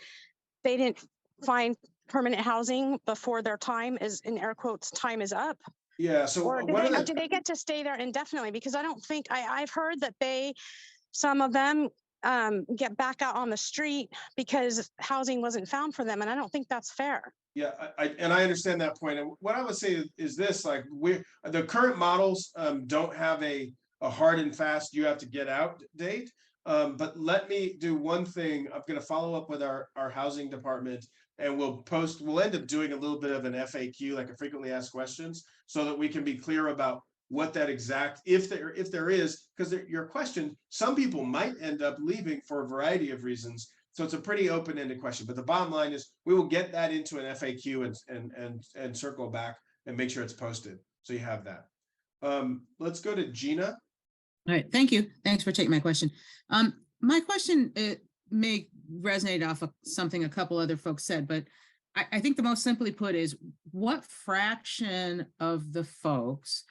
they didn't find permanent housing before their time is, in air quotes, time is up? Yeah, so or do they get to stay there indefinitely? Because I don't think, I've heard that some of them get back out on the street because housing wasn't found for them. And I don't think that's fair. Yeah, I understand that point. And what I would say is this, like the current models don't have a hard and fast, you have to get out date. But let me do one thing. I'm going to follow up with our housing department and we'll end up doing a little bit of an FAQ, like a frequently asked questions, so that we can be clear about what that exact, if there is, because your question, some people might end up leaving for a variety of reasons. So it's a pretty open-ended question, but the bottom line is we will get that into an FAQ and circle back and make sure it's posted. So you have that. Let's go to Gina. All right, thank you. Thanks for taking my question. My question may resonate off of something a couple other folks said, but I think the most simply put is what fraction of the folks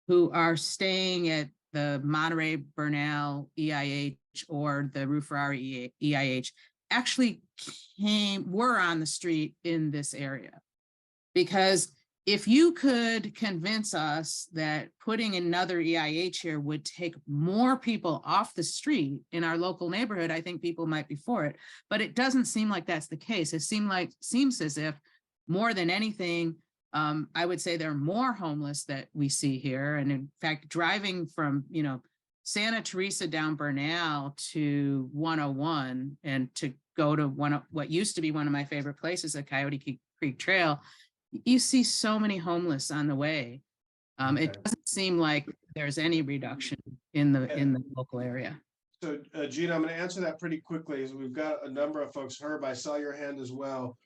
who are staying at the Monterey Bernal EIH or the Rue Ferrari EIH actually were on the street in this area? Because if you could convince us that putting another EIH here would take more people off the street in our local neighborhood, I think people might be for it. But it doesn't seem like that's the case. It seems as if more than anything, I would say there are more homeless that we see here. And in fact, driving from, Santa Teresa down Bernal to 101 and to go to what used to be one of my favorite places, the Coyote Creek Trail, you see so many homeless on the way. It doesn't seem like there's any reduction in the local area. So Gina, I'm going to answer that pretty quickly. As we've got a number of folks. Herb, I saw your hand as well.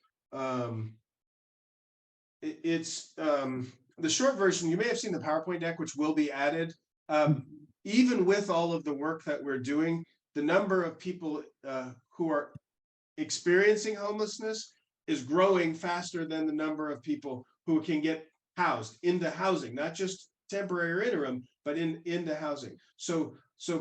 It's the short version. You may have seen the PowerPoint deck, which will be added. Even with all of the work that we're doing, the number of people who are experiencing homelessness is growing faster than the number of people who can get housed into housing, not just temporary or interim, but into housing. So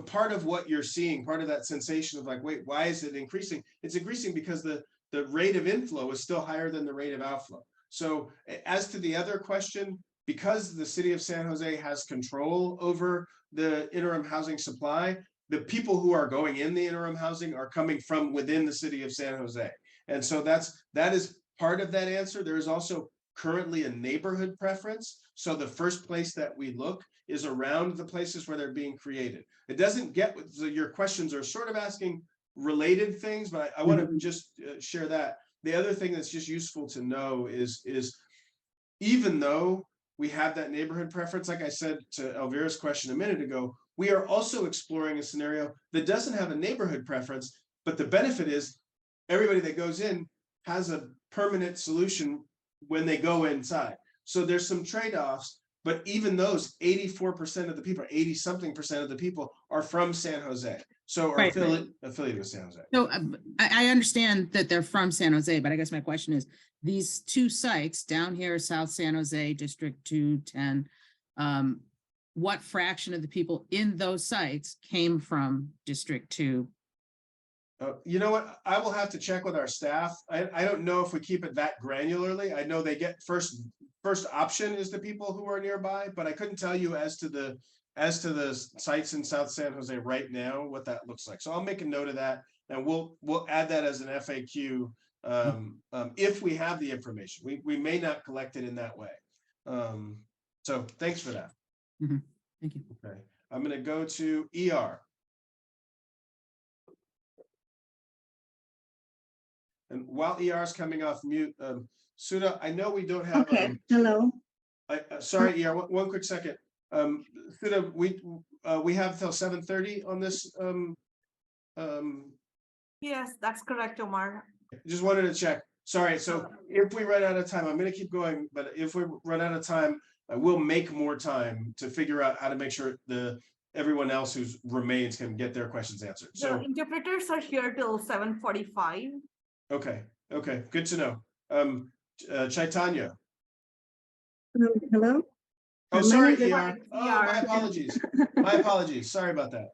part of what you're seeing, part of that sensation of like, wait, why is it increasing? It's increasing because the rate of inflow is still higher than the rate of outflow. So as to the other question, because the city of San Jose has control over the interim housing supply, the people who are going in the interim housing are coming from within the city of San Jose. And so that is part of that answer. There is also currently a neighborhood preference. So the first place that we look is around the places where they're being created. It doesn't get, so your questions are sort of asking related things, but I want to just share that. The other thing that's just useful to know is even though we have that neighborhood preference, like I said to Elvira's question a minute ago, we are also exploring a scenario that doesn't have a neighborhood preference, but the benefit is everybody that goes in has a permanent solution when they go inside. So there's some trade-offs, but even those 84% of the people, 80-something% of the people are from San Jose. So are affiliated with San Jose. So I understand that they're from San Jose, but I guess my question is, these two sites down here, South San Jose, District 210, what fraction of the people in those sites came from District 2? You know what? I will have to check with our staff. I don't know if we keep it that granularly. I know they get first option is the people who are nearby, but I couldn't tell you as to the sites in South San Jose right now what that looks like. So I'll make a note of that, and we'll add that as an FAQ if we have the information. We may not collect it in that way. So thanks for that. Thank you. Okay, I'm going to go to ER. And while ER is coming off mute, Sudha, I know we don't have. Okay. Hello. Sorry, ER. One quick second. Sudha, we have till 7:30 on this. Yes, that's correct, Omar. Just wanted to check. Sorry. So if we run out of time, I'm going to keep going. But if we run out of time, I will make more time to figure out how to make sure everyone else who remains can get their questions answered. So the interpreters are here till 7:45. Okay, good to know. Chaitanya. Hello? Oh, sorry, ER. Oh, my apologies. My apologies. Sorry about that.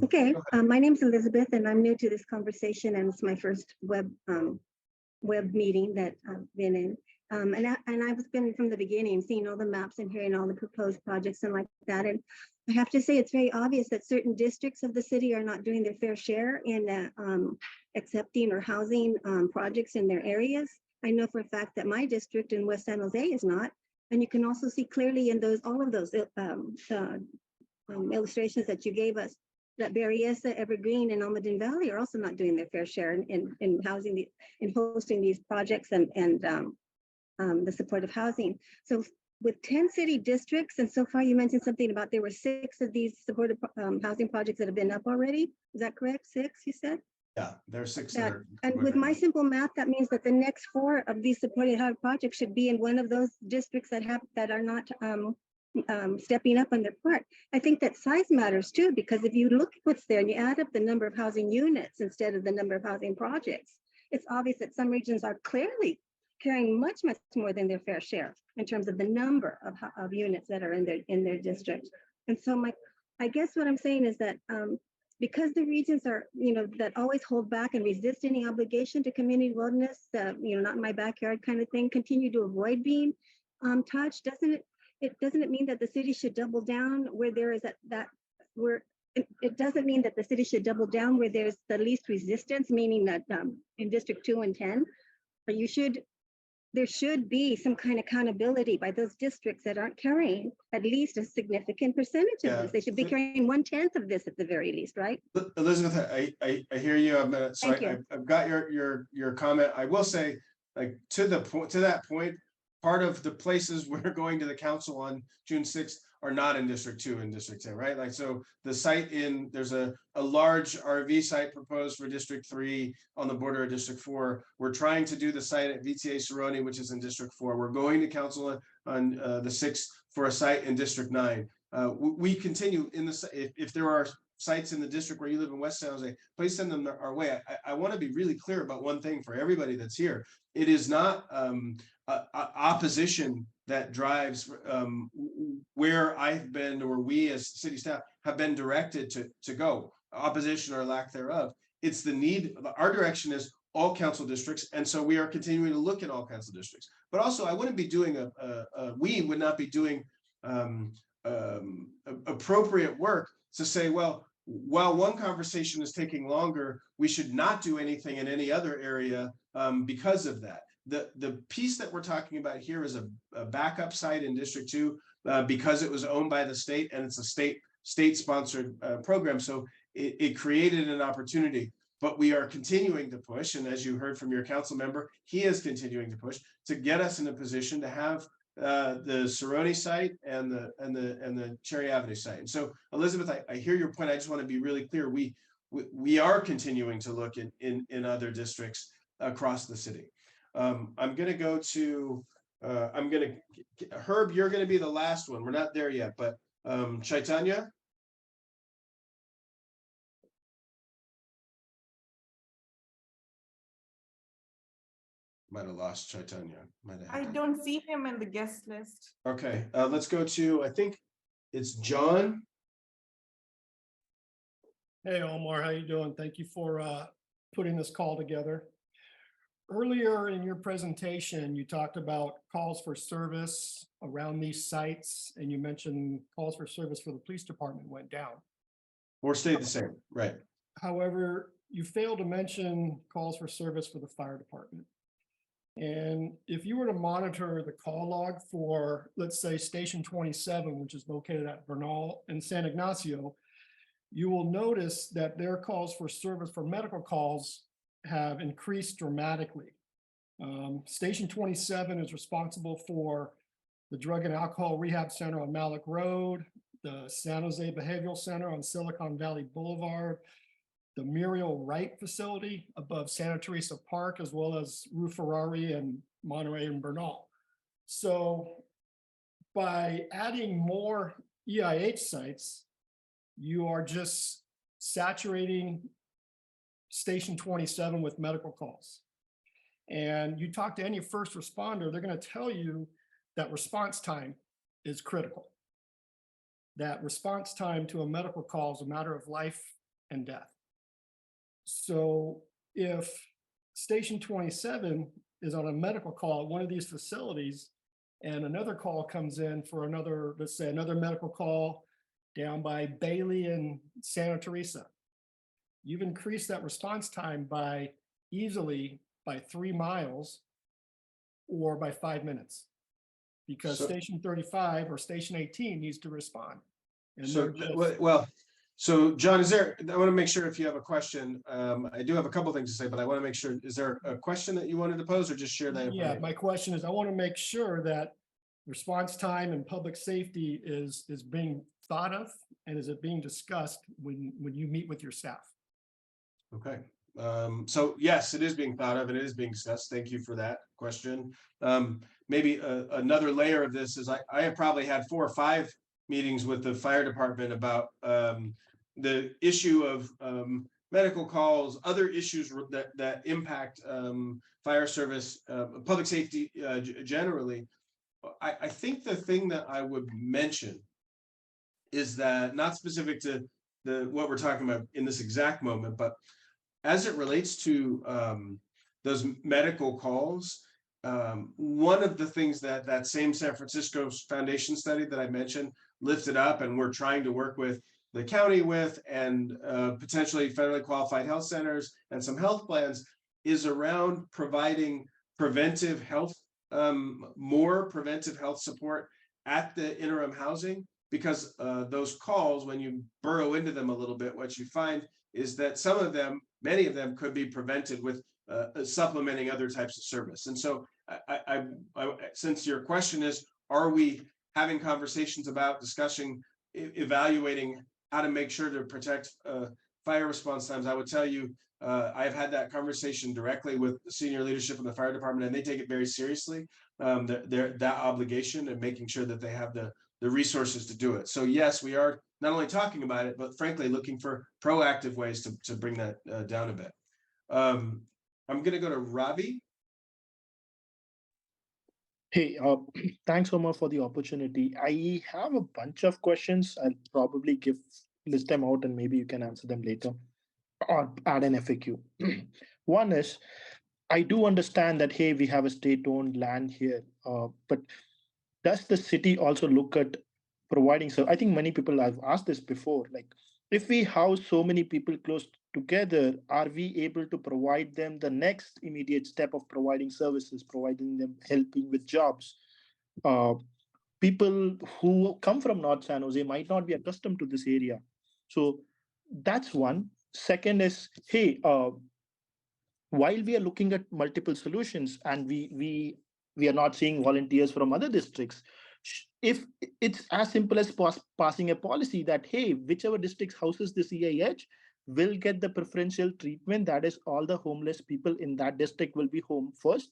Okay, my name's Elizabeth, and I'm new to this conversation, and it's my first web meeting that I've been in. And I've been from the beginning, seeing all the maps and hearing all the proposed projects and like that. And I have to say, it's very obvious that certain districts of the city are not doing their fair share in accepting or housing projects in their areas. I know for a fact that my district in West San Jose is not. And you can also see clearly in all of those illustrations that you gave us that Berryessa, Evergreen, and Almaden Valley are also not doing their fair share in housing, in hosting these projects and the supportive housing. So with 10 city districts, and so far you mentioned something about there were 6 of these supported housing projects that have been up already. Is that correct? 6, you said? Yeah, there are 6 That, that are. and with my simple math, that means that the next 4 of these supported housing projects should be in one of those districts that are not stepping up on their part. I think that size matters too, because if you look at what's there and you add up the number of housing units instead of the number of housing projects, it's obvious that some regions are clearly carrying much more than their fair share in terms of the number of units that are in their district. And so I guess what I'm saying is that because the regions are, that always hold back and resist any obligation to community wellness, not in my backyard kind of thing, continue to avoid being touched, doesn't it mean that the city should double down where there is it doesn't mean that the city should double down where there's the least resistance, meaning that in District 2 and 10, but there should be some kind of accountability by those districts that aren't carrying at least a significant percentage of this. They should be carrying 1/10 of this at the very least, right? Elizabeth, I hear you. I've got your comment. I will say, like, to that point, part of the places we're going to the council on June 6th are not in District 2 and District 10, right? Like, so the site there's a large RV site proposed for District 3 on the border of District 4. We're trying to do the site at VTA Cerrone, which is in District 4. We're going to council on the 6th for a site in District 9. We continue if there are sites in the district where you live in West San Jose, please send them our way. I want to be really clear about one thing for everybody that's here. It is not opposition that drives where I've been, or we as city staff have been directed to go, opposition or lack thereof. It's the need. Our direction is all council districts, and so we are continuing to look at all council districts. But also, I wouldn't be doing we would not be doing appropriate work to say, well, while one conversation is taking longer, we should not do anything in any other area because of that. The piece that we're talking about here is a backup site in District 2 because it was owned by the state, and it's a state-sponsored program. So it created an opportunity, but we are continuing to push. And as you heard from your council member, he is continuing to push to get us in a position to have the Cerrone site and the Cherry Avenue site. And so, Elizabeth, I hear your point. I just want to be really clear. We are continuing to look in other districts across the city. I'm going to go to, Herb, you're going to be the last one. We're not there yet, but Chaitanya. Might have lost Chaitanya. I don't see him in the guest list. Okay, let's go to, I think it's John. Hey, Omar, how you doing? Thank you for putting this call together. Earlier in your presentation, you talked about calls for service around these sites, and you mentioned calls for service for the police department went down. Or stayed the same, right? However, you failed to mention calls for service for the fire department. And if you were to monitor the call log for, let's say, Station 27, which is located at Bernal and San Ignacio, you will notice that their calls for service for medical calls have increased dramatically. Station 27 is responsible for the Drug and Alcohol Rehab Center on Malik Road, the San Jose Behavioral Center on Silicon Valley Boulevard, the Muriel Wright facility above Santa Teresa Park, as well as Rue Ferrari and Monterey and Bernal. So by adding more EIH sites, you are just saturating Station 27 with medical calls. And you talk to any first responder, they're going to tell you that response time is critical. That response time to a medical call is a matter of life and death. So if Station 27 is on a medical call at one of these facilities and another call comes in for another, let's say another medical call down by Bailey and Santa Teresa, you've increased that response time by easily by 3 miles or by 5 minutes, because Station 35 or Station 18 needs to respond. And so John, I want to make sure if you have a question, I do have a couple things to say, but I want to make sure, is there a question that you wanted to pose or just share that? Yeah, my question is, I want to make sure that response time and public safety is being thought of, and is it being discussed when you meet with your staff? Okay, so yes, it is being thought of and it is being discussed. Thank you for that question. Maybe another layer of this is I have probably had 4 or 5 meetings with the fire department about the issue of medical calls, other issues that impact fire service, public safety generally. I think the thing that I would mention is that, not specific to what we're talking about in this exact moment, but as it relates to those medical calls, one of the things that same San Francisco Foundation study that I mentioned lifted up, and we're trying to work with the county with, and potentially federally qualified health centers and some health plans, is around providing preventive health, more preventive health support at the interim housing, because those calls, when you burrow into them a little bit, what you find is that some of them, many of them, could be prevented with supplementing other types of service. And so I since your question is, are we having conversations about discussing, evaluating how to make sure to protect fire response times, I would tell you, I've had that conversation directly with the senior leadership in the fire department, and they take it very seriously, that obligation, and making sure that they have the resources to do it. So yes, we are not only talking about it, but frankly, looking for proactive ways to bring that down a bit. I'm going to go to Ravi. Hey, thanks, Omar, for the opportunity. I have a bunch of questions. I'll probably list them out and maybe you can answer them later or add an FAQ. One is, I do understand that, hey, we have a state-owned land here, but does the city also look at providing? So I think many people have asked this before, like, if we house so many people close together, are we able to provide them the next immediate step of providing services, providing them, helping with jobs? People who come from North San Jose might not be accustomed to this area. So that's one. Second is, hey, while we are looking at multiple solutions and we are not seeing volunteers from other districts, if it's as simple as passing a policy that, hey, whichever district houses this EIH will get the preferential treatment, that is, all the homeless people in that district will be home first.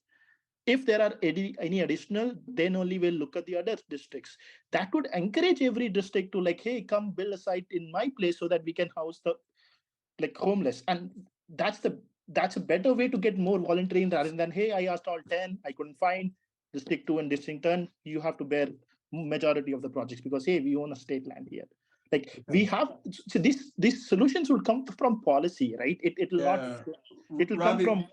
If there are any additional, then only we'll look at the other districts. That would encourage every district to, like, hey, come build a site in my place so that we can house the homeless. And that's a better way to get more volunteering, rather than, hey, I asked all 10, I couldn't find, district 2 and district 10, you have to bear majority of the projects because, hey, we own a state land here. Like, we have, so these solutions will come from policy, right? It'll come from.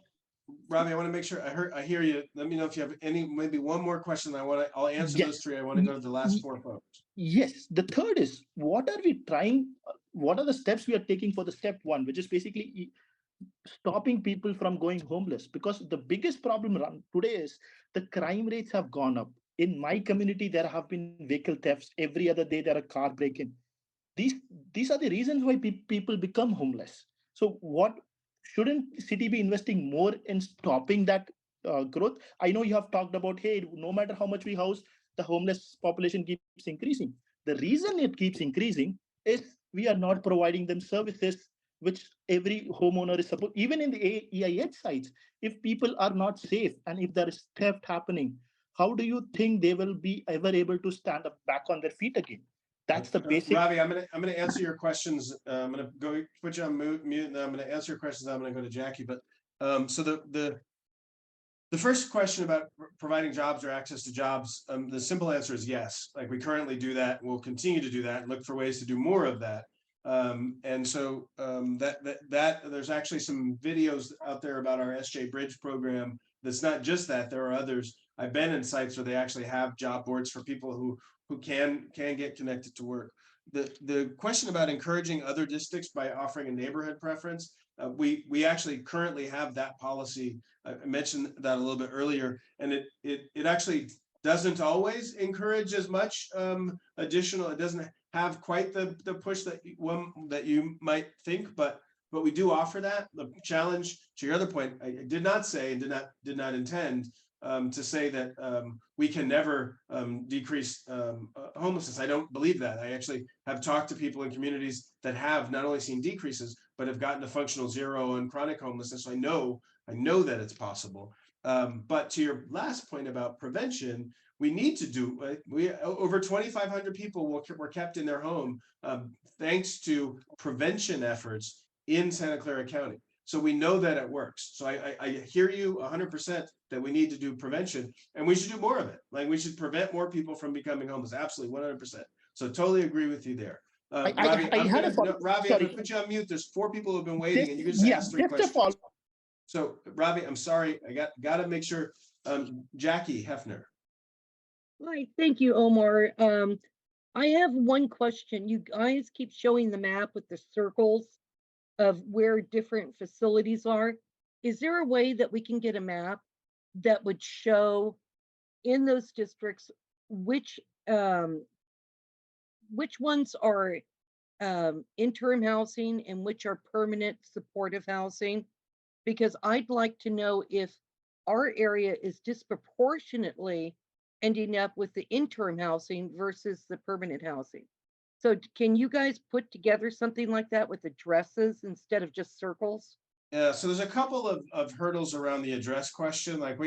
Ravi, I want to make sure I hear you. Let me know if you have maybe one more question. I'll answer those 3. I want to go to the last 4 folks. Yes. The third is, what are we trying? What are the steps we are taking for the step 1, which is basically stopping people from going homeless? Because the biggest problem today is the crime rates have gone up. In my community, there have been vehicle thefts. Every other day, there are car break-in. These are the reasons why people become homeless. So what shouldn't city be investing more in stopping that growth? I know you have talked about, hey, no matter how much we house, the homeless population keeps increasing. The reason it keeps increasing is we are not providing them services which every homeowner is supposed. Even in the EIH sites, if people are not safe and if there is theft happening, how do you think they will be ever able to stand up back on their feet again? That's the basic. Ravi, I'm gonna answer your questions. I'm gonna go put you on mute, and I'm gonna answer your questions. I'm gonna go to Jackie. But so the first question about providing jobs or access to jobs, the simple answer is yes. Like, we currently do that. We'll continue to do that and look for ways to do more of that. And so that there's actually some videos out there about our SJ Bridge program. That's not just that. There are others. I've been in sites where they actually have job boards for people who can get connected to work. The question about encouraging other districts by offering a neighborhood preference, we actually currently have that policy. I mentioned that a little bit earlier, and it actually doesn't always encourage as much additional. It doesn't have quite the push that you might think, but we do offer that. The challenge, to your other point, I did not say and did not intend to say that we can never decrease homelessness. I don't believe that. I actually have talked to people in communities that have not only seen decreases, but have gotten to functional zero on chronic homelessness. So I know that it's possible. But to your last point about prevention, we need to do, over 2,500 people were kept in their home thanks to prevention efforts in Santa Clara County. So we know that it works. So I hear you 100% that we need to do prevention, and we should do more of it. Like, we should prevent more people from becoming homeless. Absolutely, 100%. So totally agree with you there. Ravi, I'm gonna put you on mute. There's 4 people who've been waiting, and you just asked 3 questions. So Ravi, I'm sorry, I got to make sure. Jackie Hefner. Hi, thank you, Omar. I have one question. You guys keep showing the map with the circles of where different facilities are. Is there a way that we can get a map that would show in those districts which ones are interim housing and which are permanent supportive housing? Because I'd like to know if our area is disproportionately ending up with the interim housing versus the permanent housing. So can you guys put together something like that with addresses instead of just circles? Yeah, so there's a couple of hurdles around the address question. Like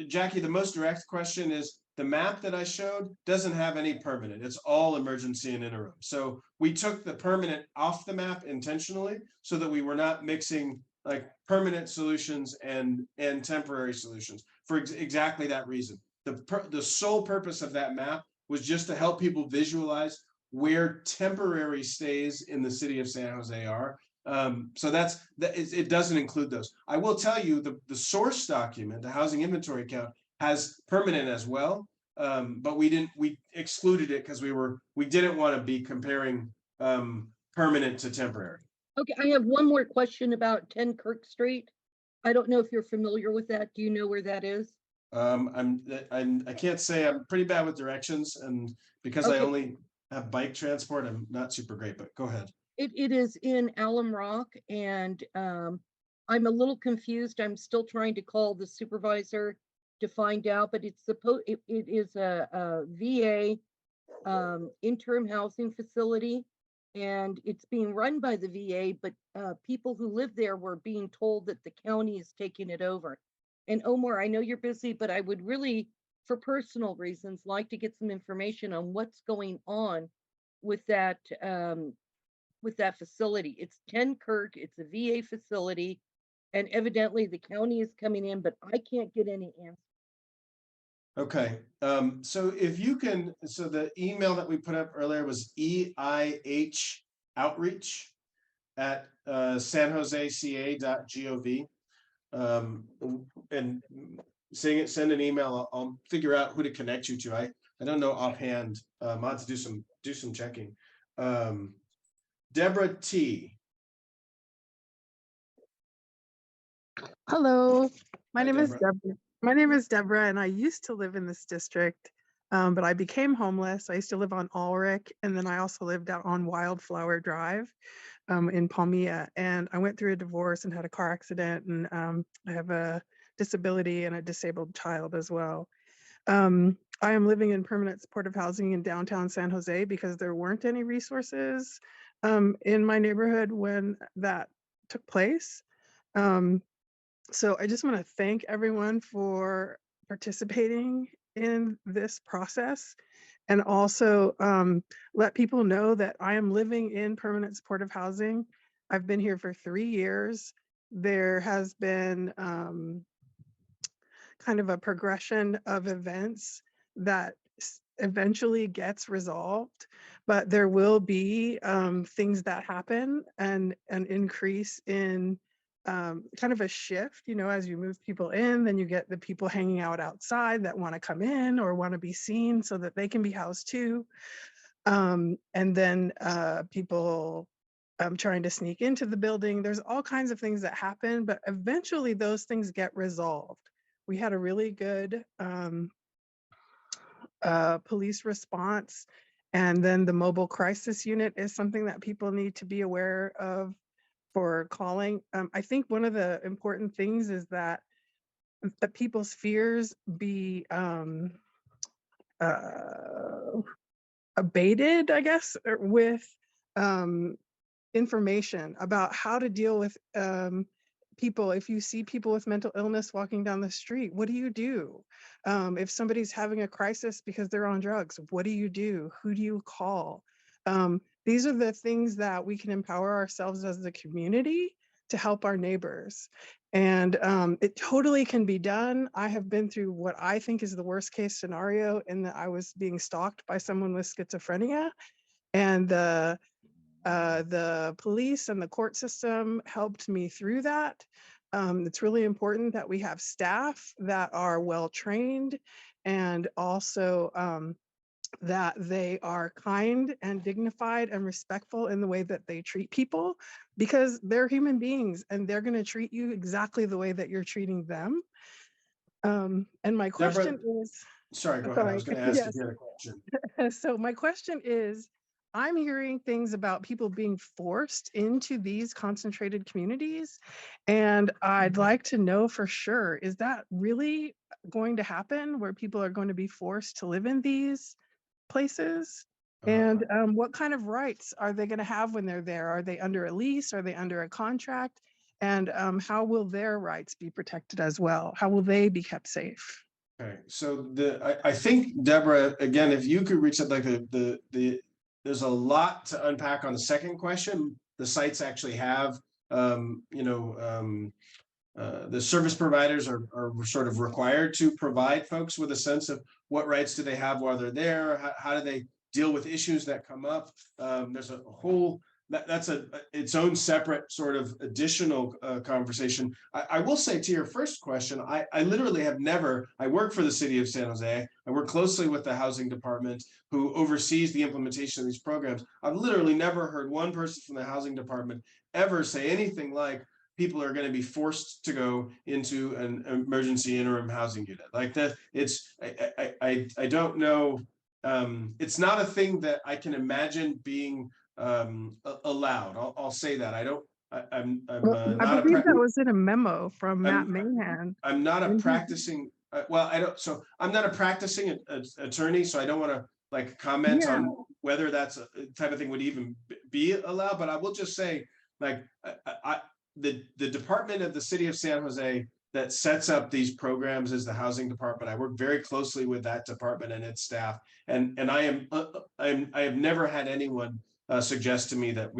Jackie, the most direct question is, the map that I showed doesn't have any permanent. It's all emergency and interim. So we took the permanent off the map intentionally so that we were not mixing like permanent solutions and temporary solutions for exactly that reason. The sole purpose of that map was just to help people visualize where temporary stays in the city of San Jose are. So it doesn't include those. I will tell you the source document, the housing inventory count, has permanent as well, but we excluded it because we didn't want to be comparing permanent to temporary. Okay, I have one more question about 10 Kirk Street. I don't know if you're familiar with that. Do you know where that is? I can't say. I'm pretty bad with directions, and because I only have bike transport, I'm not super great, but go ahead. It is in Alum Rock, and I'm a little confused. I'm still trying to call the supervisor to find out, but it's it is a VA interim housing facility, and it's being run by the VA, but people who live there were being told that the county is taking it over. And Omar, I know you're busy, but I would really, for personal reasons, like to get some information on what's going on with that facility. It's 10 Kirk, it's a VA facility, and evidently the county is coming in, but I can't get any answers. Okay, so if you can, so the email that we put up earlier was EIH outreach at sanjoseca.gov. And send an email. I'll figure out who to connect you to. I don't know offhand. I'll have to do some checking. Deborah T. Hello, my Hi, name is Deborah. Deborah. My name is Deborah, and I used to live in this district, but I became homeless. I used to live on Ulrich, and then I also lived out on Wildflower Drive in Palmilla. And I went through a divorce and had a car accident, and I have a disability and a disabled child as well. I am living in permanent supportive housing in downtown San Jose because there weren't any resources in my neighborhood when that took place. So I just want to thank everyone for participating in this process, and also let people know that I am living in permanent supportive housing. I've been here for 3 years. There has been kind of a progression of events that eventually gets resolved, but there will be things that happen and an increase in kind of a shift, as you move people in, then you get the people hanging out outside that want to come in or want to be seen so that they can be housed too. And then people trying to sneak into the building. There's all kinds of things that happen, but eventually those things get resolved. We had a really good police response. And then the mobile crisis unit is something that people need to be aware of for calling. I think one of the important things is that that people's fears be abated, I guess, with information about how to deal with people. If you see people with mental illness walking down the street, what do you do? If somebody's having a crisis because they're on drugs, what do you do? Who do you call? These are the things that we can empower ourselves as a community to help our neighbors. And it totally can be done. I have been through what I think is the worst case scenario in that I was being stalked by someone with schizophrenia, and the police and the court system helped me through that. It's really important that we have staff that are well trained, and also that they are kind and dignified and respectful in the way that they treat people, because they're human beings and they're going to treat you exactly the way that you're treating them. And my question is, sorry, go ahead. I was going to ask if you had a question. So my question is, I'm hearing things about people being forced into these concentrated communities, and I'd like to know for sure, is that really going to happen, where people are going to be forced to live in these places? And what kind of rights are they going to have when they're there? Are they under a lease? Are they under a contract? And how will their rights be protected as well? How will they be kept safe? Okay, so I think, Deborah, again, if you could reach out, like there's a lot to unpack on the second question. The sites actually have, the service providers are sort of required to provide folks with a sense of what rights do they have while they're there, how do they deal with issues that come up. There's a whole, that's its own separate sort of additional conversation. I will say to your first question, I literally have never, I work for the city of San Jose. I work closely with the housing department who oversees the implementation of these programs. I've literally never heard one person from the housing department ever say anything like people are going to be forced to go into an emergency interim housing unit. Like that, it's, I don't know. It's not a thing that I can imagine being allowed. I'll say that. I'm not I believe that was in a memo from Matt I'm- Mahan. I'm not a practicing, so I'm not a practicing attorney, so I don't want to like comment on whether that's a type of thing would even be allowed, but I will just say, like, the department of the city of San Jose that sets up these programs is the housing department. I work very closely with that department and its staff, and I have never had anyone suggest to me that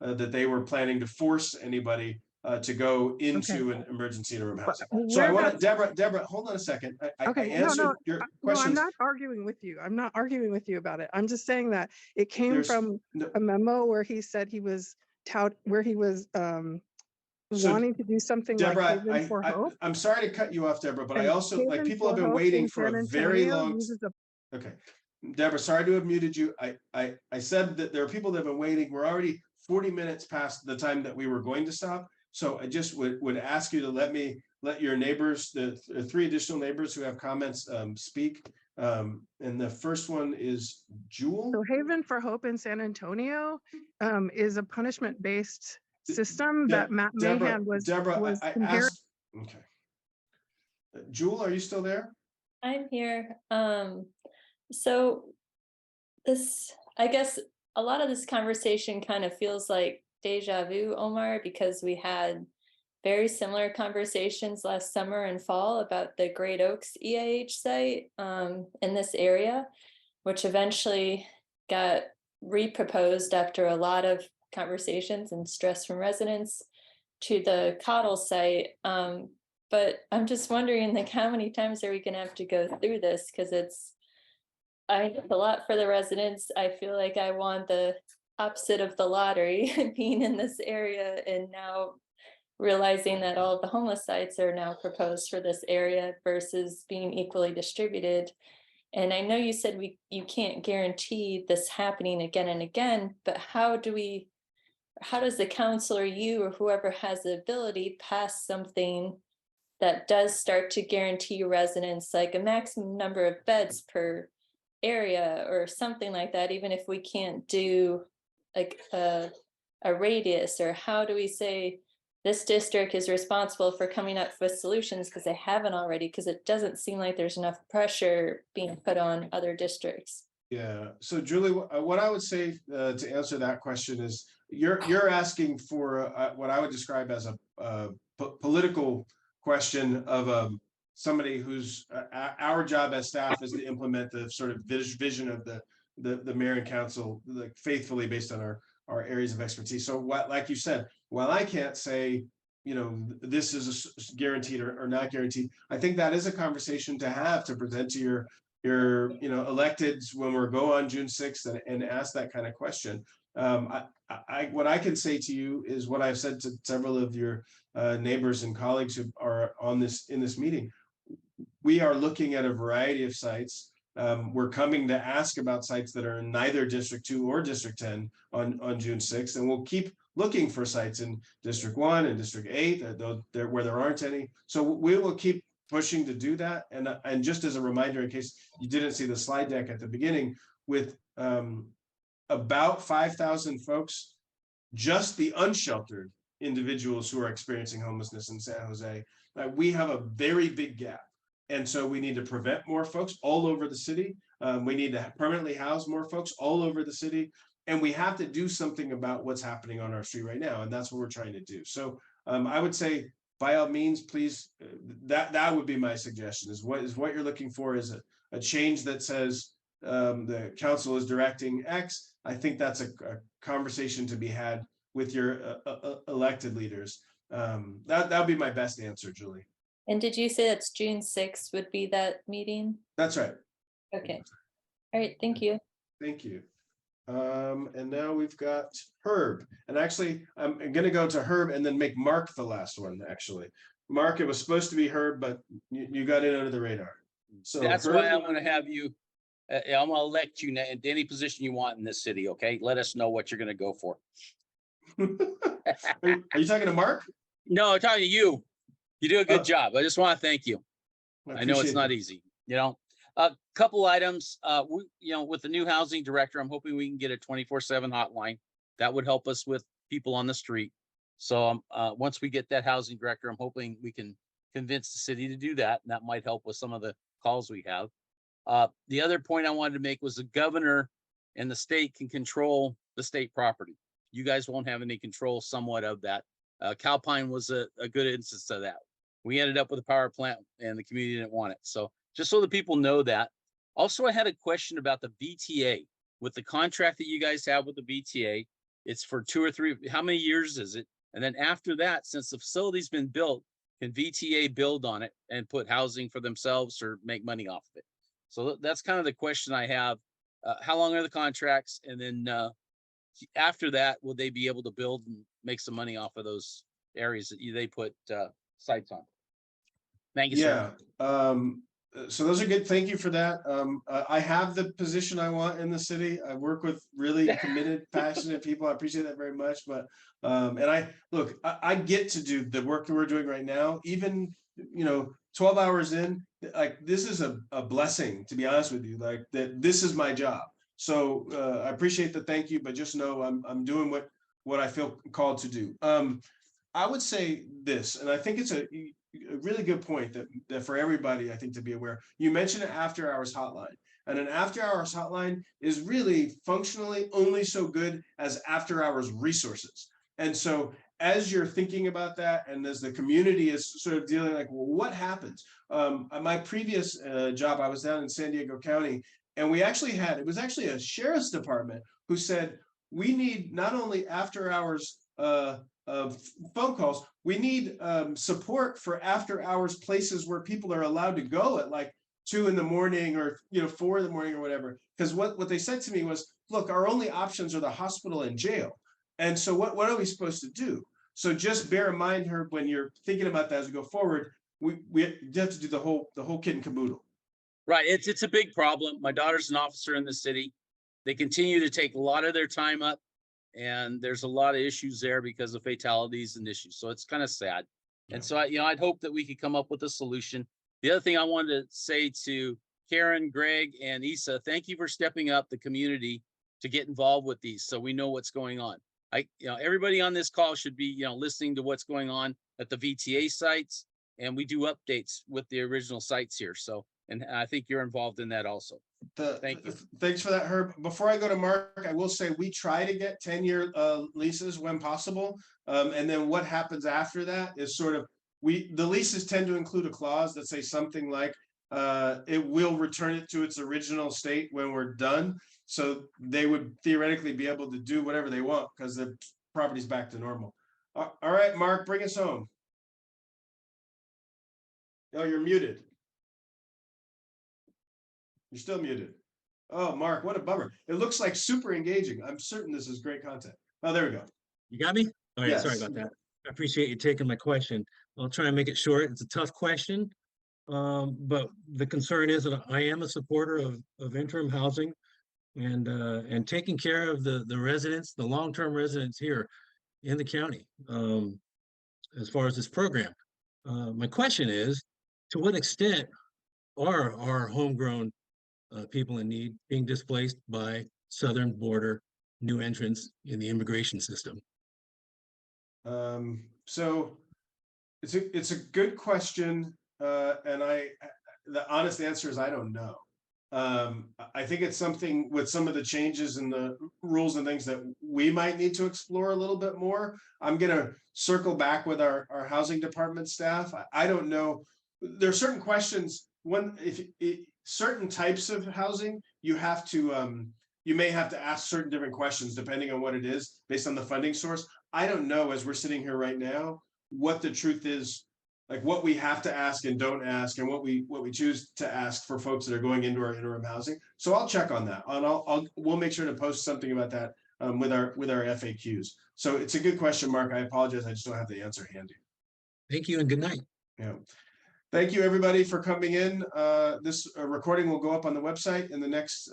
that they were planning to force anybody to go into an emergency interim housing. So I want to, Deborah, hold on a second. I answered your question. No, I'm not arguing with you. I'm not arguing with you about it. I'm just saying that it came from a memo where he said he was wanting to do something Deborah, like Haven for Hope. I'm sorry to cut you off, Deborah, but I And also, like, Haven people have for been Hope waiting in for a San very Antonio long. uses a Okay, Deborah, sorry to have muted you. I said that there are people that have been waiting. We're already 40 minutes past the time that we were going to stop. So I just would ask you to let your neighbors, the three additional neighbors who have comments, speak. And the first one is Jewel. So Haven for Hope in San Antonio is a punishment-based system that Matt Mahan was I comparing. asked. Okay. Jewel, are you still there? I'm here. So this, I guess a lot of this conversation kind of feels like deja vu, Omar, because we had very similar conversations last summer and fall about the Great Oaks EIH site in this area, which eventually got reproposed after a lot of conversations and stress from residents to the Cottle site. But I'm just wondering, like, how many times are we gonna have to go through this? Because it's a lot for the residents. I feel like I want the opposite of the lottery being in this area, and now realizing that all of the homeless sites are now proposed for this area versus being equally distributed. And I know you said you can't guarantee this happening again and again, but how does the council or you or whoever has the ability pass something that does start to guarantee residents like a maximum number of beds per area or something like that, even if we can't do like a radius? Or how do we say this district is responsible for coming up with solutions because they haven't already, because it doesn't seem like there's enough pressure being put on other districts. Yeah, so Julie, what I would say to answer that question is you're asking for what I would describe as a political question of somebody who's our job as staff is to implement the sort of vision of the mayor and council, like faithfully based on our areas of expertise. So what, like you said, while I can't say, you know, this is a guaranteed or not guaranteed, I think that is a conversation to have to present to your you know, electeds when we go on June 6th and ask that kind of question. What I can say to you is what I've said to several of your neighbors and colleagues who are on in this meeting. We are looking at a variety of sites. We're coming to ask about sites that are in neither District 2 or District 10 on June 6th, and we'll keep looking for sites in District 1 and District 8 where there aren't any. So we will keep pushing to do that. And just as a reminder, in case you didn't see the slide deck at the beginning, with about 5,000 folks, just the unsheltered individuals who are experiencing homelessness in San Jose, we have a very big gap. And so we need to prevent more folks all over the city. We need to permanently house more folks all over the city. And we have to do something about what's happening on our street right now. And that's what we're trying to do. So I would say, by all means, please, that would be my suggestion, is what you're looking for is a change that says the council is directing X. I think that's a conversation to be had with your elected leaders. That would be my best answer, Julie. And did you say that's June 6th would be that meeting? That's right. Okay. All right. Thank you. Thank you. And now we've got Herb. And actually, I'm going to go to Herb and then make Mark the last one, actually. Mark, it was supposed to be Herb, but you got in under the radar. So that's Herb, why I'm going to have you, I'm going to elect you into any position you want in this city, okay? Let us know what you're going to go for. Are you talking to Mark? No, I'm talking to you. You do a good job. I just want to thank you. I know it's not easy, you know. A couple items, with the new housing director, I'm hoping we can get a 24/7 hotline. That would help us with people on the street. So once we get that housing director, I'm hoping we can convince the city to do that. And that might help with some of the calls we have. The other point I wanted to make was the governor and the state can control the state property. You guys won't have any control somewhat of that. Calpine was a good instance of that. We ended up with a power plant and the community didn't want it. So just so the people know that. Also, I had a question about the VTA. With the contract that you guys have with the VTA, it's for 2 or 3, how many years is it? And then after that, since the facility's been built, can VTA build on it and put housing for themselves or make money off of it? So that's kind of the question I have. How long are the contracts? And then after that, will they be able to build and make some money off of those areas that they put sites on? Thank you, sir. So those are good. Thank you for that. I have the position I want in the city. I work with really committed, passionate people. I appreciate that very much. But I get to do the work that we're doing right now, even 12 hours in. Like, this is a blessing, to be honest with you. Like, that this is my job. So I appreciate the thank you, but just know I'm doing what I feel called to do. I would say this, and I think it's a really good point that for everybody, I think, to be aware. You mentioned an after hours hotline, and an after hours hotline is really functionally only so good as after hours resources. And so as you're thinking about that, and as the community is sort of dealing like, well, what happens? My previous job, I was down in San Diego County, and it was actually a sheriff's department who said, we need not only after hours phone calls, we need support for after hours places where people are allowed to go at like 2 in the morning or 4 in the morning or whatever. Because what they said to me was, look, our only options are the hospital and jail. And so what are we supposed to do? So just bear in mind, Herb, when you're thinking about that as we go forward, we have to do the whole kit and caboodle. Right. It's a big problem. My daughter's an officer in the city. They continue to take a lot of their time up, and there's a lot of issues there because of fatalities and issues. So it's kind of sad. Yeah. And so I'd hope that we could come up with a solution. The other thing I wanted to say to Karen, Greg, and Issa, thank you for stepping up the community to get involved with these so we know what's going on. everybody on this call should be, listening to what's going on at the VTA sites. And we do updates with the original sites here. So, and I think you're involved in that also. Thank you. Thanks for that, Herb. Before I go to Mark, I will say we try to get 10-year leases when possible. And then what happens after that is sort of, the leases tend to include a clause that say something like, it will return it to its original state when we're done. So they would theoretically be able to do whatever they want because the property's back to normal. All right, Mark, bring us home. Oh, you're muted. You're still muted. Oh, Mark, what a bummer. It looks like super engaging. I'm certain this is great content. Oh, there we go. You got me? All right, sorry Yes. about that. I appreciate you taking my question. I'll try and make it short. It's a tough question. But the concern is that I am a supporter of interim housing and taking care of the residents, the long-term residents here in the county, as far as this program. My question is, to what extent are our homegrown people in need being displaced by southern border new entrants in the immigration system? So it's a good question. And the honest answer is I don't know. I think it's something with some of the changes in the rules and things that we might need to explore a little bit more. I'm going to circle back with our housing department staff. I don't know. There are certain questions when certain types of housing, you have to, you may have to ask certain different questions depending on what it is based on the funding source. I don't know, as we're sitting here right now, what the truth is, like what we have to ask and don't ask, and what we choose to ask for folks that are going into our interim housing. So I'll check on that, and we'll make sure to post something about that with our FAQs. So it's a good question, Mark. I apologize, I just don't have the answer handy. Thank you and good night. Yeah. Thank you, everybody, for coming in. This recording will go up on the website in the next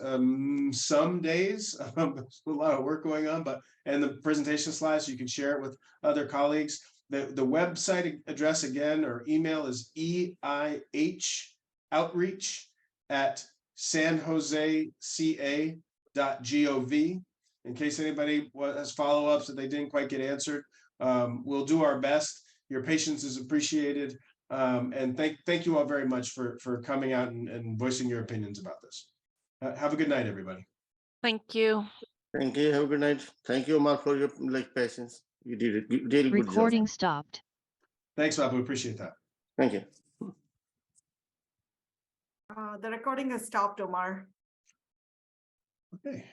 some days. There's a lot of work going on, and the presentation slides, so you can share it with other colleagues. The website address again, or email, is eihoutreach@sanjoseca.gov. In case anybody has follow-ups that they didn't quite get answered, we'll do our best. Your patience is appreciated. And thank you all very much for coming out and voicing your opinions about this. Have a good night, everybody. Thank you. Thank you. Have a good night. Thank you, Omar, for your patience. You did it. Really good job. Recording stopped. Thanks, Babu. Appreciate that. Thank you. The recording has stopped, Omar. Okay.